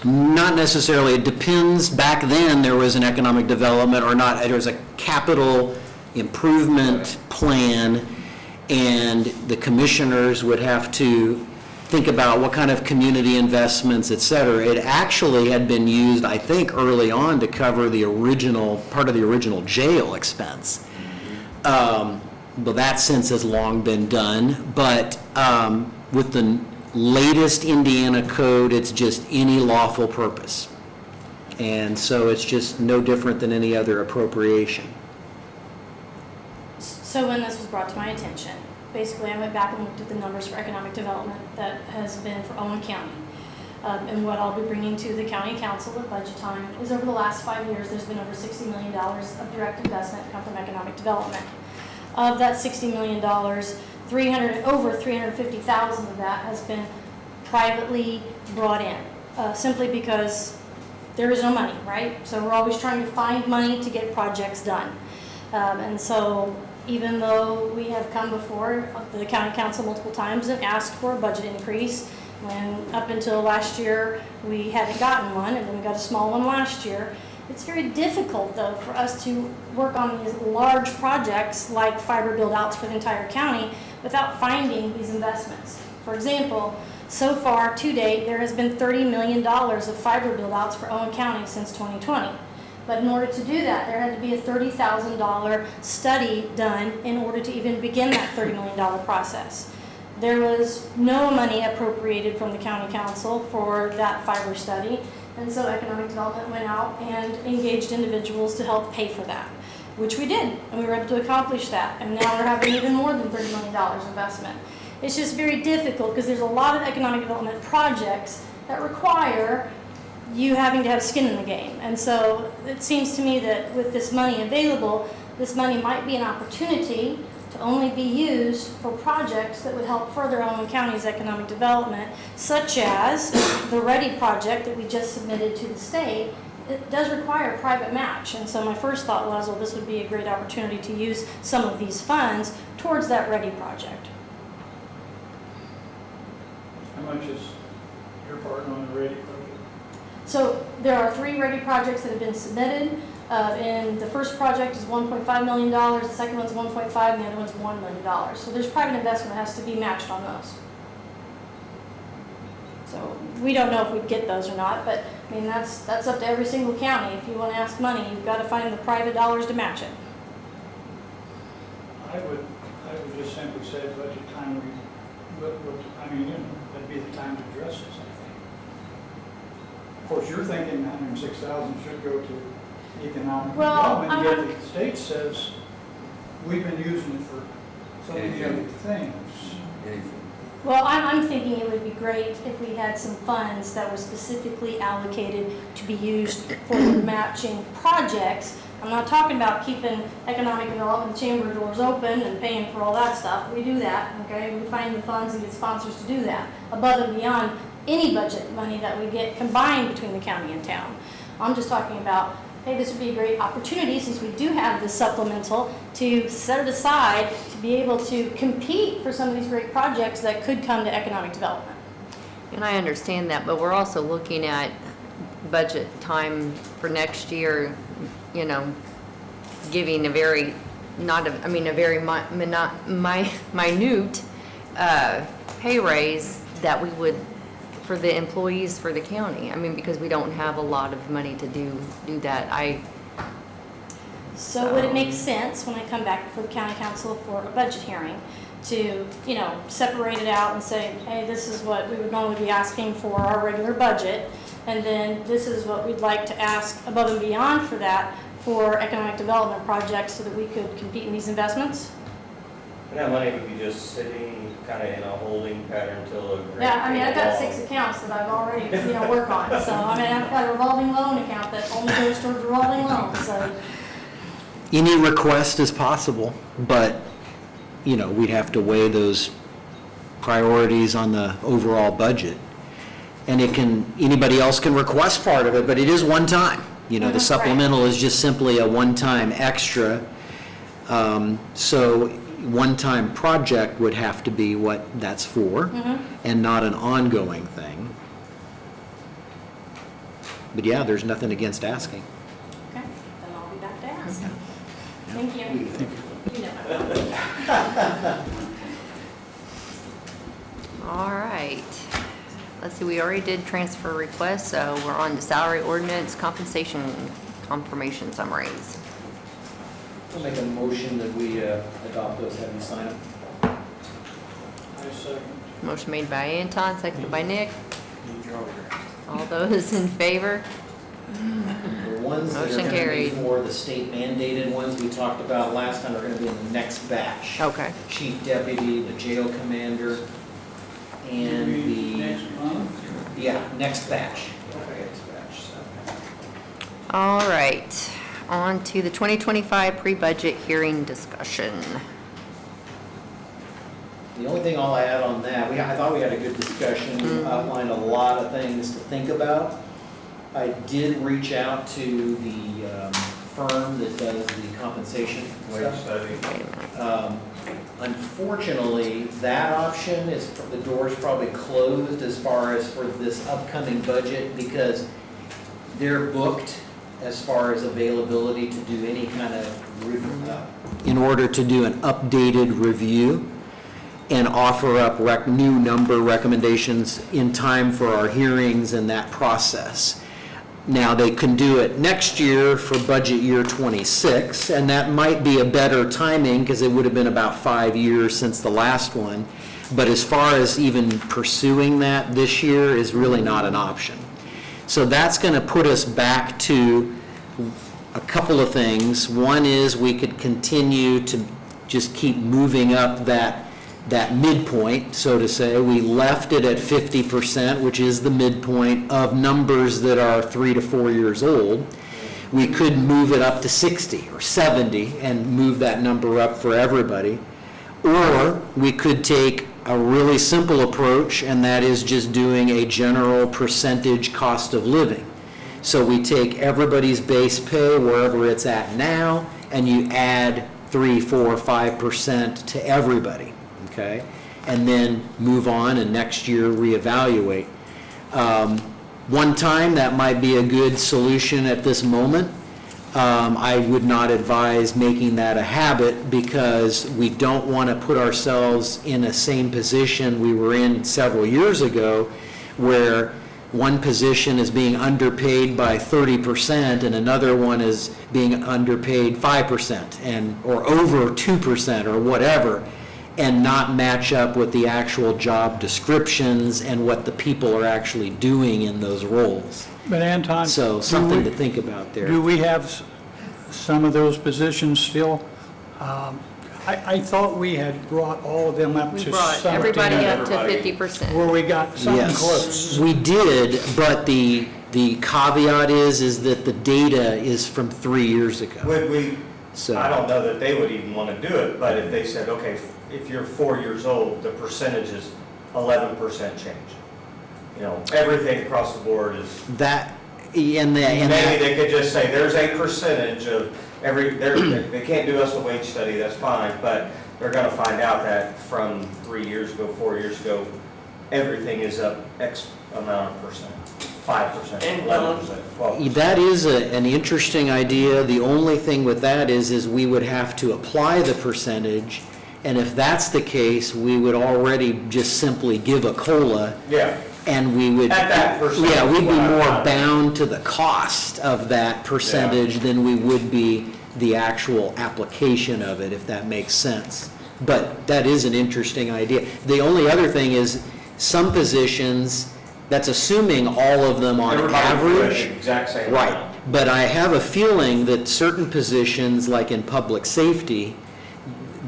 S2: Not necessarily. It depends. Back then, there was an economic development or not. There was a capital improvement plan, and the commissioners would have to think about what kind of community investments, et cetera. It actually had been used, I think, early on to cover the original, part of the original jail expense. Well, that since has long been done, but with the latest Indiana code, it's just any lawful purpose. And so it's just no different than any other appropriation.
S19: So when this was brought to my attention, basically I went back and looked at the numbers for economic development that has been for Owen County. And what I'll be bringing to the county council at budget time is over the last 5 years, there's been over $60 million of direct investment come from economic development. Of that $60 million, over 350,000 of that has been privately brought in, simply because there is no money, right? So we're always trying to find money to get projects done. And so even though we have come before the county council multiple times and asked for a budget increase, when up until last year we hadn't gotten one, and then we got a small one last year. It's very difficult, though, for us to work on these large projects like fiber build-outs for the entire county without finding these investments. For example, so far to date, there has been $30 million of fiber build-outs for Owen County since 2020. But in order to do that, there had to be a $30,000 study done in order to even begin that $30 million process. There was no money appropriated from the county council for that fiber study. And so economic development went out and engaged individuals to help pay for that, which we did, and we were able to accomplish that. And now we're having even more than $30 million investment. It's just very difficult because there's a lot of economic development projects that require you having to have skin in the game. And so it seems to me that with this money available, this money might be an opportunity to only be used for projects that would help further Owen County's economic development, such as the READY project that we just submitted to the state. It does require a private match, and so my first thought was, well, this would be a great opportunity to use some of these funds towards that READY project.
S1: How much is your part on the READY project?
S19: So there are 3 READY projects that have been submitted, and the first project is $1.5 million, the second one's 1.5, and the other one's $1 million. So there's private investment that has to be matched on those. So we don't know if we'd get those or not, but I mean, that's up to every single county. If you want to ask money, you've got to find the private dollars to match it.
S1: I would just simply say budget time, I mean, that'd be the time to address this, I think. Of course, you're thinking 106,000 should go to economic development, yet the state says we've been using it for so many other things.
S19: Well, I'm thinking it would be great if we had some funds that were specifically allocated to be used for the matching projects. I'm not talking about keeping economic development chamber doors open and paying for all that stuff. We do that, okay? We find the funds and get sponsors to do that, above and beyond any budget money that we get combined between the county and town. I'm just talking about, hey, this would be a great opportunity, since we do have this supplemental, to set it aside to be able to compete for some of these great projects that could come to economic development.
S3: And I understand that, but we're also looking at budget time for next year, you know, giving a very, a very minute pay raise that we would, for the employees for the county. I mean, because we don't have a lot of money to do that.
S19: So would it make sense when I come back before the county council for a budget hearing to, you know, separate it out and say, hey, this is what we would normally be asking for our regular budget, and then this is what we'd like to ask above and beyond for that for economic development projects so that we could compete in these investments?
S6: And that money would be just sitting kind of in a holding pattern until a grant.
S19: Yeah, I mean, I've got
S6: came
S19: 6
S6: along.
S19: accounts that I've already, work on. So, I mean, I've got a revolving loan account that only goes towards revolving loans, so.
S2: Any request is possible, but, we'd have to weigh those priorities on the overall budget. And anybody else can request part of it, but it is one time. The supplemental is just simply a one-time extra. So one-time project would have to be what that's for, and not an ongoing thing. But yeah, there's nothing against asking.
S19: Okay, then I'll be back to ask. Thank you.
S3: All right. Let's see, we already did transfer requests, so we're on to salary ordinance, compensation confirmation summaries.
S2: I'll make a motion that we adopt those, have you sign them.
S1: I second.
S3: Motion made by Anton, seconded by Nick. All those in favor?
S2: The ones that are
S3: Motion
S2: going to be
S3: carried.
S2: for the state mandated ones we talked about last time are going to be in the next batch.
S3: Okay.
S2: Chief deputy, the jail commander, and the,
S1: Next month?
S2: yeah, next batch.
S1: Okay.
S2: Next batch, so.
S3: All right, on to the 2025 pre-budget hearing discussion.
S2: The only thing I'll add on that, I thought we had a good discussion, we outlined a lot of things to think about. I did reach out to the firm that does the compensation stuff. Unfortunately, that option is, the door's probably closed as far as for this upcoming budget, because they're booked as far as availability to do any kind of, in order to do an updated review and offer up new number recommendations in time for our hearings and that process. Now, they can do it next year for budget year 26, and that might be a better timing because it would have been about 5 years since the last one. But as far as even pursuing that this year is really not an option. So that's going to put us back to a couple of things. One is we could continue to just keep moving up that midpoint, so to say. We left it at 50%, which is the midpoint of numbers that are 3 to 4 years old. We could move it up to 60 or 70 and move that number up for everybody. Or we could take a really simple approach, and that is just doing a general percentage cost of living. So we take everybody's base pay wherever it's at now, and you add 3, 4, 5% to everybody, okay? And then move on, and next year reevaluate. One time, that might be a good solution at this moment. I would not advise making that a habit, because we don't want to put ourselves in a same position we were in several years ago, where one position is being underpaid by 30% and another one is being underpaid 5% or over 2% or whatever, and not match up with the actual job descriptions and what the people are actually doing in those roles.
S1: But Anton.
S2: So something to think about there.
S1: Do we have some of those positions still? I thought we had brought all of them up to
S3: We brought
S1: 17.
S3: everybody up to 50%.
S1: Where we got something close.
S2: Yes, we did, but the caveat is that the data is from 3 years ago.
S6: Would we,
S2: So-
S6: I don't know that they would even want to do it, but if they said, okay, if you're 4 years old, the percentage is 11% change. You know, everything across the board is.
S2: That, and
S6: Maybe they could just say, there's a percentage of they can't do us a wage study, that's fine, but they're gonna find out that from 3 years ago, 4 years ago, everything is up X amount of percent, 5%, 11%, 12%.
S2: that is an interesting idea. The only thing with that is we would have to apply the percentage, and if that's the case, we would already just simply give a COLA.
S6: Yeah.
S2: And we would,
S6: At that percentage.
S2: yeah, we'd be more bound to the cost of that percentage than we would be the actual application of it, if that makes sense. But that is an interesting idea. The only other thing is, some positions, that's assuming all of them on average.
S6: Exact same
S2: Right,
S6: amount.
S2: but I have a feeling that certain positions, like in public safety,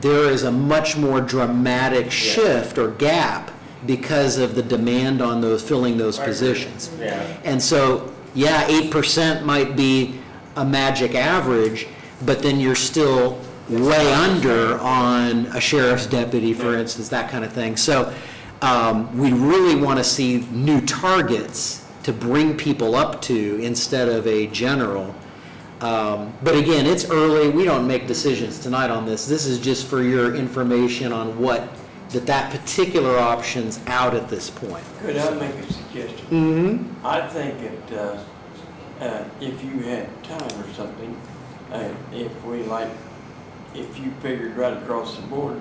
S2: there is a much more dramatic shift or gap because of the demand on those, filling those positions.
S6: Yeah.
S2: And so, yeah, 8% might be a magic average, but then you're still way under on a sheriff's deputy, for instance, that kind of thing. So we really want to see new targets to bring people up to instead of a general. But again, it's early. We don't make decisions tonight on this. This is just for your information on that particular option's out at this point.
S16: Could I make a suggestion?
S2: Mm-hmm.
S16: I think that if you had time or something, if you figured right across the board,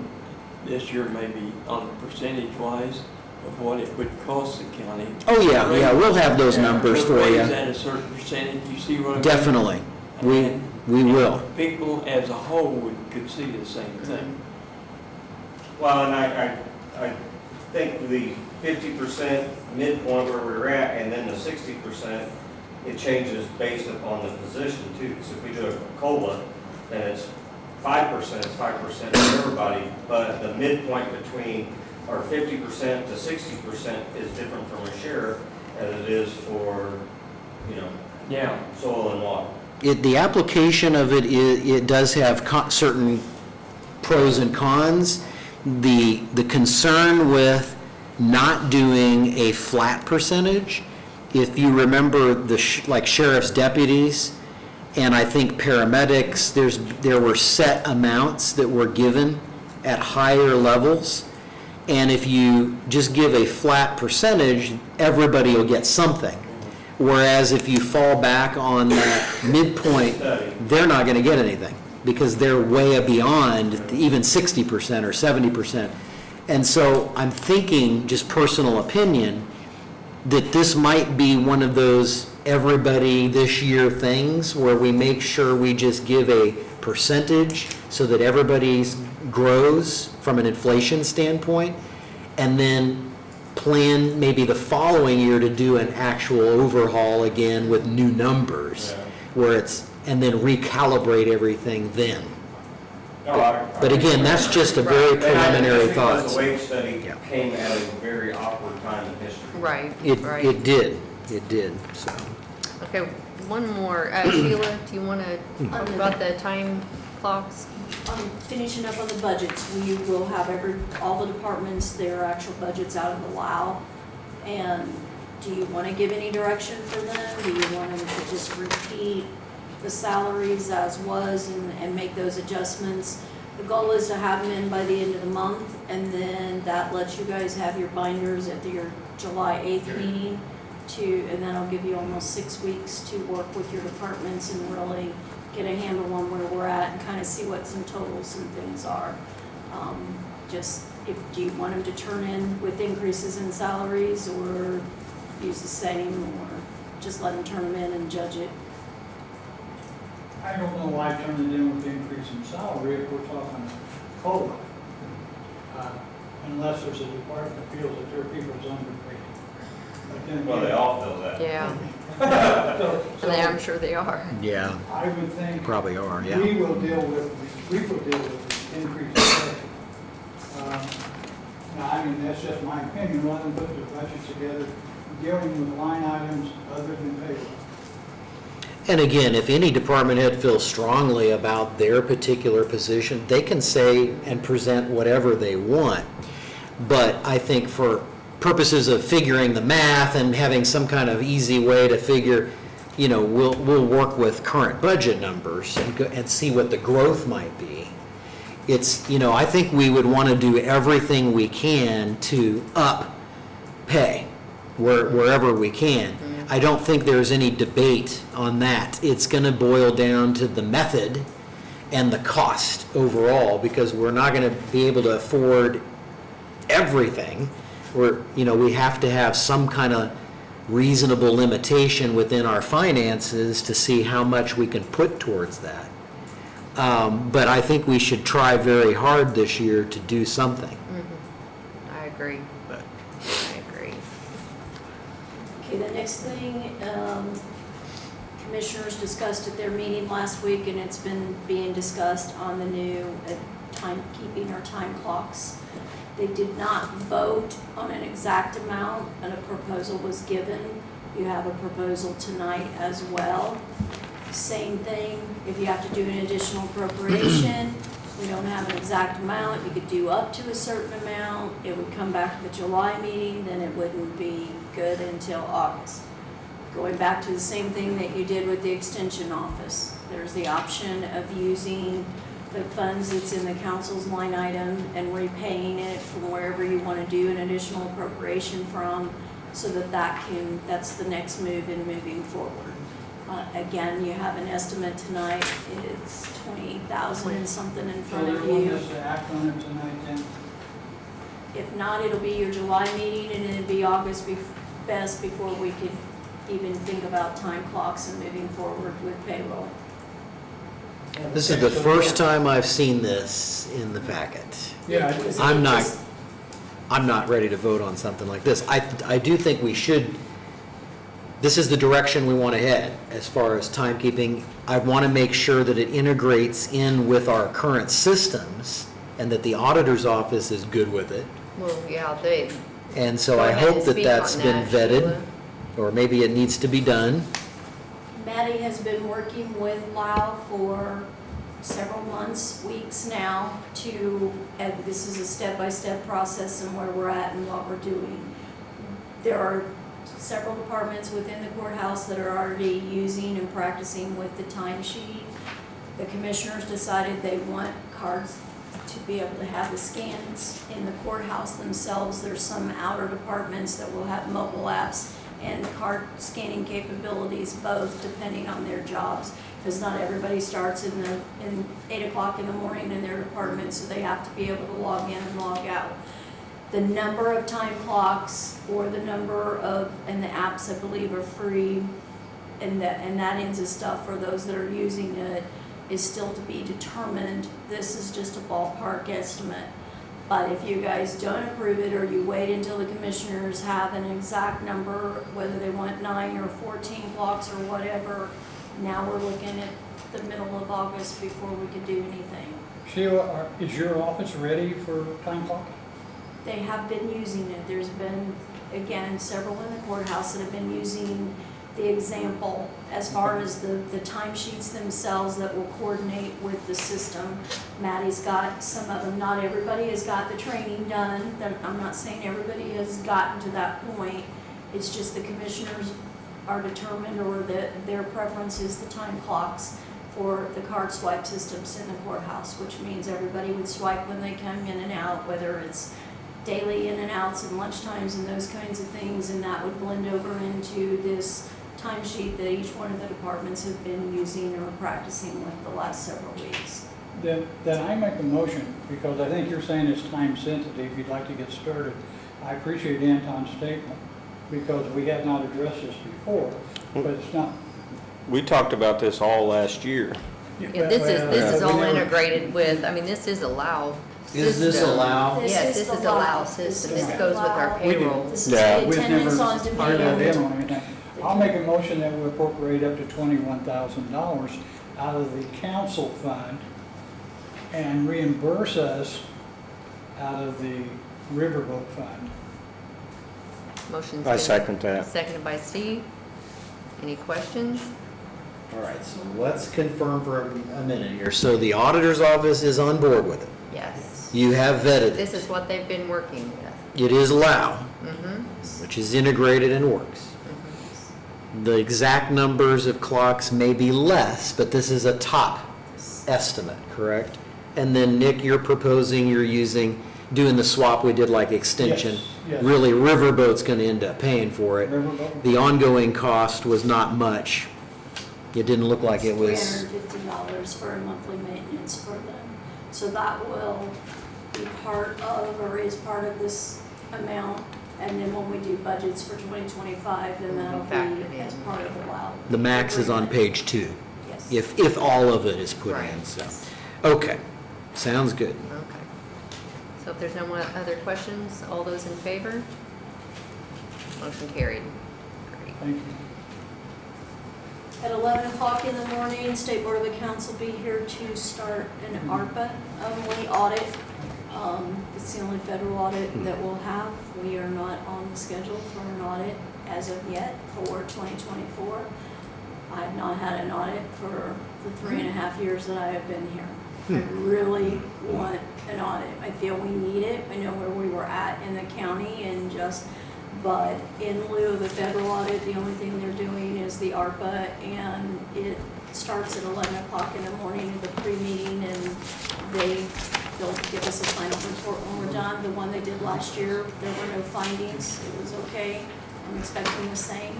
S16: this year maybe on a percentage wise of what it would cost the county.
S2: Oh, yeah, we'll have those numbers for you.
S16: Raise at a certain percentage, you see what I mean?
S2: Definitely. We will.
S16: People as a whole could see the same thing.
S6: Well, and I think the 50% midpoint where we're at, and then the 60%, it changes based upon the position too. So if we do a COLA, then it's 5%, it's 5% for everybody, but the midpoint between our 50% to 60% is different from a sheriff as it is for, soil and water.
S2: The application of it does have certain pros and cons. The concern with not doing a flat percentage, if you remember like sheriff's deputies, and I think paramedics, there were set amounts that were given at higher levels, and if you just give a flat percentage, everybody will get something. Whereas if you fall back on that midpoint, they're not going to get anything, because they're way beyond even 60% or 70%. And so I'm thinking, just personal opinion, that this might be one of those everybody this year things where we make sure we just give a percentage so that everybody grows from an inflation standpoint, and then plan maybe the following year to do an actual overhaul again with new numbers, and then recalibrate everything then. But again, that's just a very preliminary thought.
S6: The wage study came at a very awkward time in history.
S3: Right,
S2: It
S3: right.
S2: did, so.
S3: Okay, one more. Sheila, do you want to talk about the time clocks?
S5: Finishing up on the budgets, we will have all the departments, their actual budgets out of the LAO. And do you want to give any direction for them? Do you want them to just repeat the salaries as was and make those adjustments? The goal is to have them in by the end of the month, and then that lets you guys have your binders at your July 8th meeting and then I'll give you almost 6 weeks to work with your departments and really get a handle on where we're at and kind of see what some totals and things are. Do you want them to turn in with increases in salaries or use the same, or just let them turn them in and judge it?
S1: I don't know why turn it in with the increase in salary if we're talking COLA. Unless there's a department that feels that their people's underpaid. But then
S6: Well, they all feel that.
S3: Yeah.
S1: So
S3: I'm sure they are.
S2: Yeah,
S1: I would think.
S2: probably are, yeah.
S1: We will deal with the increase in pay. Now, I mean, that's just my opinion, rather than put the budget together, dealing with line items other than payroll.
S2: And again, if any department head feels strongly about their particular position, they can say and present whatever they want. But I think for purposes of figuring the math and having some kind of easy way to figure, we'll work with current budget numbers and see what the growth might be. It's, I think we would want to do everything we can to up pay wherever we can. I don't think there's any debate on that. It's going to boil down to the method and the cost overall, because we're not going to be able to afford everything. We have to have some kind of reasonable limitation within our finances to see how much we can put towards that. But I think we should try very hard this year to do something.
S3: I agree. I agree.
S5: Okay, the next thing, commissioners discussed at their meeting last week, and it's been being discussed on the new timekeeping or time clocks. They did not vote on an exact amount, and a proposal was given. You have a proposal tonight as well. Same thing, if you have to do an additional appropriation, we don't have an exact amount, you could do up to a certain amount, it would come back to the July meeting, then it wouldn't be good until August. Going back to the same thing that you did with the extension office, there's the option of using the funds that's in the council's line item and repaying it from wherever you want to do an additional appropriation from, so that's the next move in moving forward. Again, you have an estimate tonight, it's 20,000 and something in front of
S1: So they want
S5: you.
S1: us to act on it tonight then?
S5: If not, it'll be your July meeting, and it'll be August best before we could even think about time clocks and moving forward with payroll.
S2: This is the first time I've seen this in the packet.
S1: Yeah.
S2: I'm not ready to vote on something like this. I do think we should, this is the direction we want to head as far as timekeeping. I want to make sure that it integrates in with our current systems and that the auditor's office is good with it.
S3: Well, yeah,
S2: And so
S3: Go
S2: I
S3: ahead
S2: hope
S3: and
S2: that
S3: speak
S2: that's
S3: on
S2: been
S3: that,
S2: vetted,
S3: Sheila.
S2: or maybe it needs to be done.
S5: Maddie has been working with Lau for several months, weeks now, and this is a step-by-step process and where we're at and what we're doing. There are several departments within the courthouse that are already using and practicing with the timesheet. The commissioners decided they want cards to be able to have the scans in the courthouse themselves. There's some outer departments that will have mobile apps and card scanning capabilities, both depending on their jobs, because not everybody starts in 8 o'clock in the morning in their department, so they have to be able to log in and log out. The number of time clocks or the number of, and the apps I believe are free, and that ends of stuff for those that are using it is still to be determined. This is just a ballpark estimate. But if you guys don't approve it, or you wait until the commissioners have an exact number, whether they want 9 or 14 clocks or whatever, now we're looking at the middle of August before we could do anything.
S1: Sheila, is your office ready for time clock?
S5: They have been using it. There's been, again, several in the courthouse that have been using the example as far as the timesheets themselves that will coordinate with the system. Maddie's got some of them. Not everybody has got the training done. I'm not saying everybody has gotten to that point. It's just the commissioners are determined, or that their preference is the time clocks for the card swipe systems in the courthouse, which means everybody would swipe when they come in and out, whether it's daily in and outs and lunchtimes and those kinds of things, and that would blend over into this timesheet that each one of the departments have been using or practicing with the last several weeks.
S1: Then I make a motion, because I think you're saying it's time sensitive, you'd like to get started. I appreciate Anton's statement, because we had not addressed this before, but it's not.
S6: We talked about this all last year.
S3: Yeah, this is all integrated with, I mean, this is allow system.
S2: Is this allow?
S3: Yes, this is allow system. This goes with our payroll.
S5: This is
S6: Yeah.
S5: the
S1: We've
S5: attendance
S1: never
S5: on
S1: started that in
S5: demand.
S1: or anything. I'll make a motion that we appropriate up to $21,000 out of the council fund and reimburse us out of the riverboat fund.
S3: Motion's
S6: I
S3: been
S6: second that.
S3: seconded by Steve. Any questions?
S2: All right, so let's confirm for a minute here. So the auditor's office is on board with it.
S3: Yes.
S2: You have vetted
S3: This
S2: it.
S3: is what they've been working with.
S2: It is allow,
S3: Mm-hmm.
S2: which is integrated and works. The exact numbers of clocks may be less, but this is a top estimate, correct? And then Nick, you're proposing you're doing the swap we did like extension.
S1: Yes, yes.
S2: Really, Riverboat's going to end up paying for it.
S1: Riverboat?
S2: The ongoing cost was not much. It didn't look like it was.
S5: $350 for a monthly maintenance for them. So that will be part of, or is part of this amount. And then when we do budgets for 2025, then that'll
S3: Factored
S5: be
S3: in.
S5: as part of the WOW.
S2: The max is on page 2,
S5: Yes.
S2: if all of it is put in,
S3: Right.
S2: so. Okay, sounds good.
S3: Okay. So if there's no more other questions, all those in favor? Motion carried. Great.
S1: Thank you.
S5: At 11 o'clock in the morning, State Board of Accounts will be here to start an ARPA only audit. It's the only federal audit that we'll have. We are not on the schedule for an audit as of yet for 2024. I have not had an audit for the 3.5 years that I have been here. I really want an audit. I feel we need it. I know where we were at in the county and but in lieu of the federal audit, the only thing they're doing is the ARPA, and it starts at 11 o'clock in the morning at the pre-meeting, and they'll give us a final report when we're done. The one they did last year, there were no findings. It was okay. I'm expecting the same.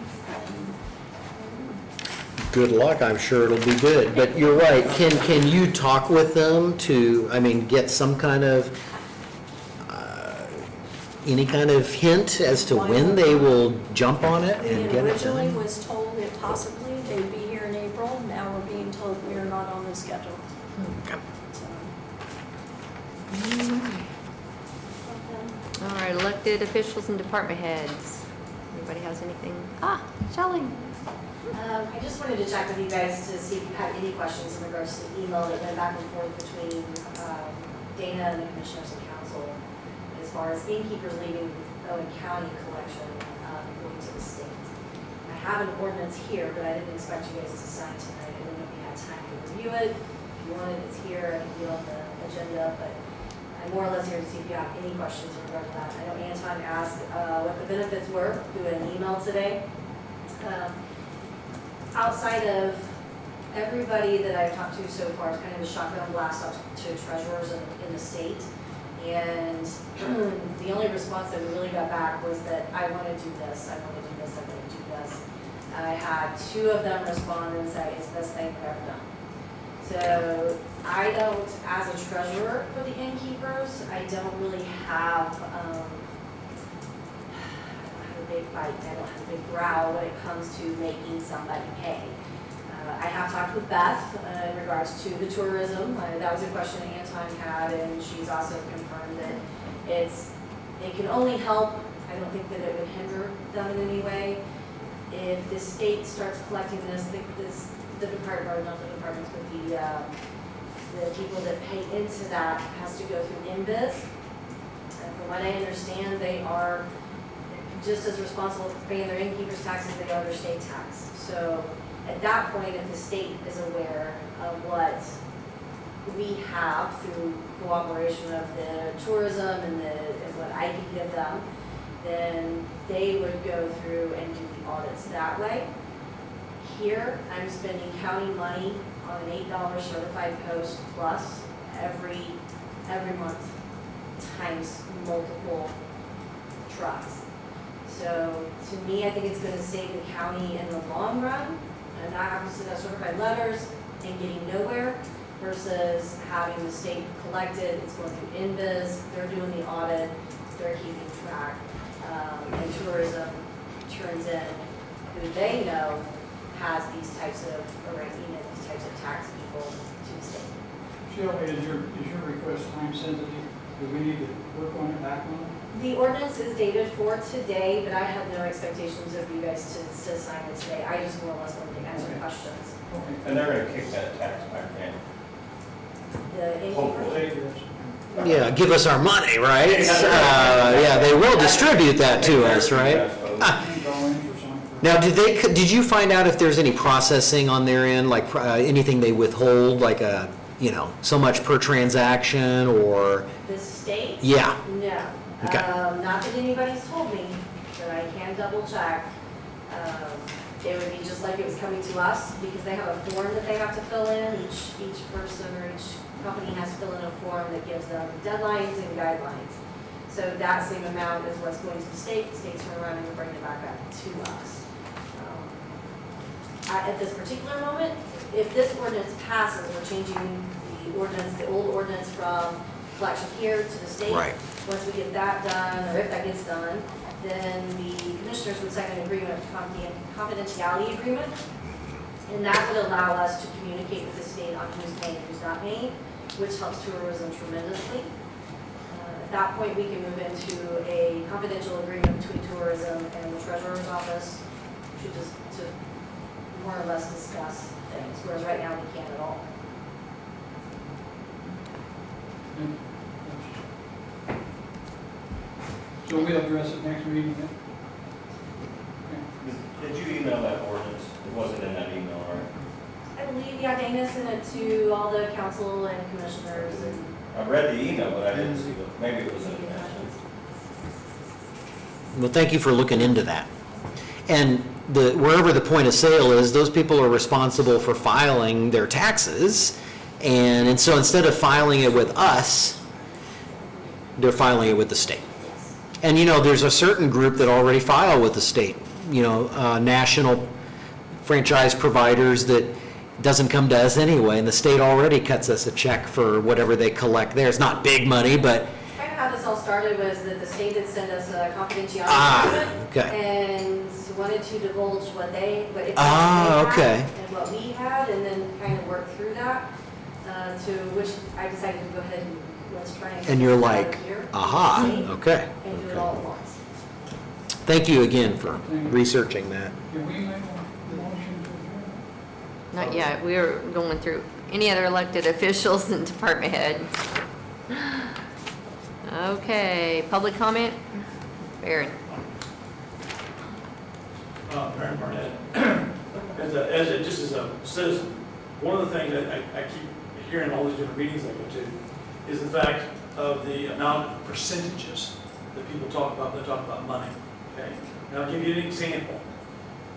S2: Good luck, I'm sure it'll be good. But you're right, can you talk with them to, get some kind of, any kind of hint as to when they will jump on it
S5: We
S2: and get it
S5: originally
S2: done?
S5: was told that possibly they'd be here in April. Now we're being told we are not on the schedule. So,
S3: All right, elected officials and department heads. Anybody has anything? Shelley.
S21: I just wanted to check with you guys to see if you had any questions in regards to the email that went back and forth between Dana and the commissioners and council as far as innkeepers leaving Owen County collection going to the state. I have an ordinance here, but I didn't expect you guys to sign tonight. I didn't know if you had time to review it. If you wanted, it's here. I can be on the agenda, but I'm more or less here to see if you have any questions in regard to that. I know Anton asked what the benefits were through an email today. Outside of everybody that I've talked to so far, it's kind of a shotgun blast up to treasurers in the state. And the only response that we really got back was that I want to do this, I want to do this, I want to do this. I had 2 of them respond and say it's the best thing I've ever done. So I don't, as a treasurer for the innkeepers, I don't really have, big fight, I don't have a big growl when it comes to making somebody pay. I have talked with Beth in regards to the tourism. That was a question that Anton had, and she's also confirmed that it can only help. I don't think that it would hinder them in any way. If the state starts collecting the department, or not the departments, but the people that pay into that has to go through INVIS. And from what I understand, they are just as responsible for paying their innkeeper's taxes as they are their state tax. So at that point, if the state is aware of what we have through cooperation of the tourism and what I can give them, then they would go through and do the audits that way. Here, I'm spending county money on an $8 certified post plus every month times multiple trucks. So to me, I think it's gonna save the county in the long run, and not having to send out certified letters and getting nowhere versus having the state collect it, it's going through INVIS, they're doing the audit, they're keeping track. And tourism turns in who they know has these types of, these types of tax people to the state.
S1: Sheila, is your request time sensitive? Do we need to work on it, back on it?
S21: The ordinance is dated for today, but I have no expectations of you guys to sign it today. I just more or less wanted to answer questions.
S6: And they're gonna kick that tax back in.
S21: The
S6: Hopefully.
S2: Yeah, give us our money, right? Yeah, they will distribute that to us, right? Now, did you find out if there's any processing on their end, like anything they withhold, like so much per transaction, or?
S21: The state?
S2: Yeah.
S21: No.
S2: Okay.
S21: Not that anybody's told me, but I can double check. It would be just like it was coming to us, because they have a form that they have to fill in. Each person or each company has to fill in a form that gives them deadlines and guidelines. So that same amount is what's going to the state turn around and bring it back up to us. At this particular moment, if this ordinance passes, we're changing the old ordinance from collection here to the state.
S2: Right.
S21: Once we get that done, or if that gets done, then the commissioners would sign an agreement, confidentiality agreement, and that would allow us to communicate with the state on who's paying, who's not paying, which helps tourism tremendously. At that point, we can move into a confidential agreement between tourism and the treasurer's office to more or less discuss things, whereas right now we can't at all.
S1: So we'll address it next meeting then?
S6: Did you email that ordinance? It wasn't in that email, right?
S21: I believe, yeah, Dana sent it to all the council and commissioners and.
S6: I read the email, but I didn't see maybe it was in the
S2: Well, thank you for looking into that. And wherever the point of sale is, those people are responsible for filing their taxes. And so instead of filing it with us, they're filing it with the state. And there's a certain group that already file with the state, national franchise providers that doesn't come to us anyway, and the state already cuts us a check for whatever they collect there. It's not big money, but.
S21: Kind of how this all started was that the state had sent us a confidentiality agreement.
S2: Okay.
S21: And wanted to divulge what they had and what we had, and then kind of work through that, to which I decided to go ahead and let's try and.
S2: And you're like, aha, okay.
S21: And do it all at once.
S2: Thank you again for researching that.
S1: Can we make a motion to adjourn?
S3: Not yet, we were going through any other elected officials and department heads. Okay, public comment? Aaron.
S12: Aaron Barnett. Just as a citizen, one of the things that I keep hearing in all these different meetings I go to is the fact of the amount of percentages that people talk about. They talk about money. Okay, now I'll give you an example.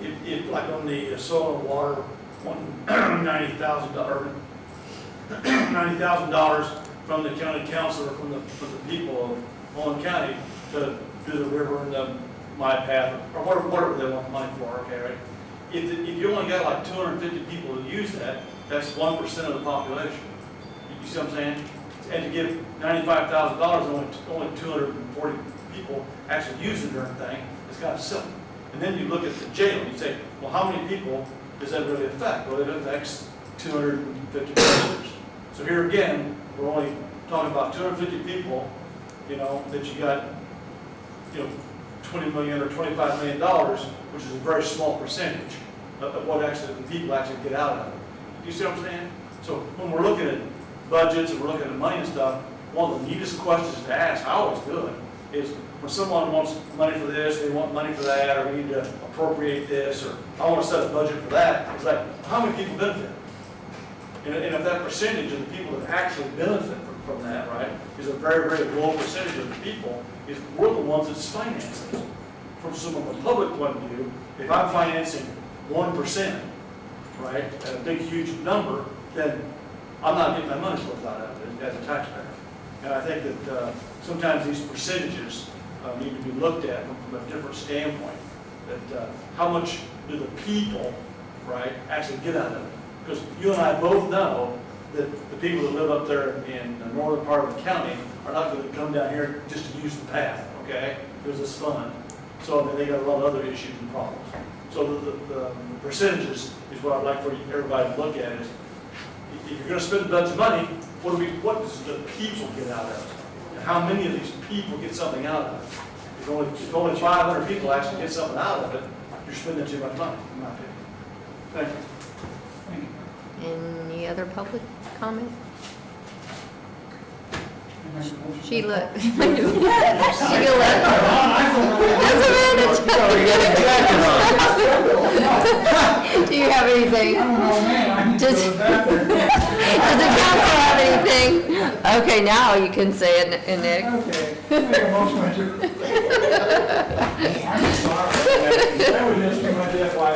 S12: If like on the soil and water, $90,000 from the county council or from the people of Owen County to do the river and my path or whatever they want the money for. Okay, right? If you only got like 250 people to use that, that's 1% of the population. You see what I'm saying? And to give $95,000, only 240 people actually use the darn thing, it's kind of silly. And then you look at the jail, and you say, well, how many people does that really affect? Well, it affects 250 prisoners. So here again, we're only talking about 250 people, that you got, $20 million or $25 million, which is a very small percentage of what actually the people actually get out of it. You see what I'm saying? So when we're looking at budgets and we're looking at money and stuff, one of the neatest questions to ask, I always do it, is when someone wants money for this, they want money for that, or we need to appropriate this, or I want to set a budget for that, it's like, how many people benefit? And if that percentage of the people that actually benefit from that, right, is a very, very low percentage of the people, is we're the ones that's financing. From a public point of view, if I'm financing 1%, right, at a big, huge number, then I'm not getting my money's worth out of it as a taxpayer. And I think that sometimes these percentages need to be looked at from a different standpoint. That how much do the people, right, actually get out of it? Because you and I both know that the people that live up there in the northern part of the county are not going to come down here just to use the path, okay? Because it's fun. So I mean, they got a lot of other issues and problems. So the percentages is what I'd like for everybody to look at is, if you're going to spend a bunch of money, what does the people get out of it? And how many of these people get something out of it? If only 500 people actually get something out of it, you're spending too much money, in my opinion. Thank you.
S3: Any other public comment? Sheila. Sheila. Just a minute. Do you have anything? Does the council have anything? Okay, now you can say it, Nick.
S1: Okay. Make a motion to. I'm sorry. That was just too much FYI.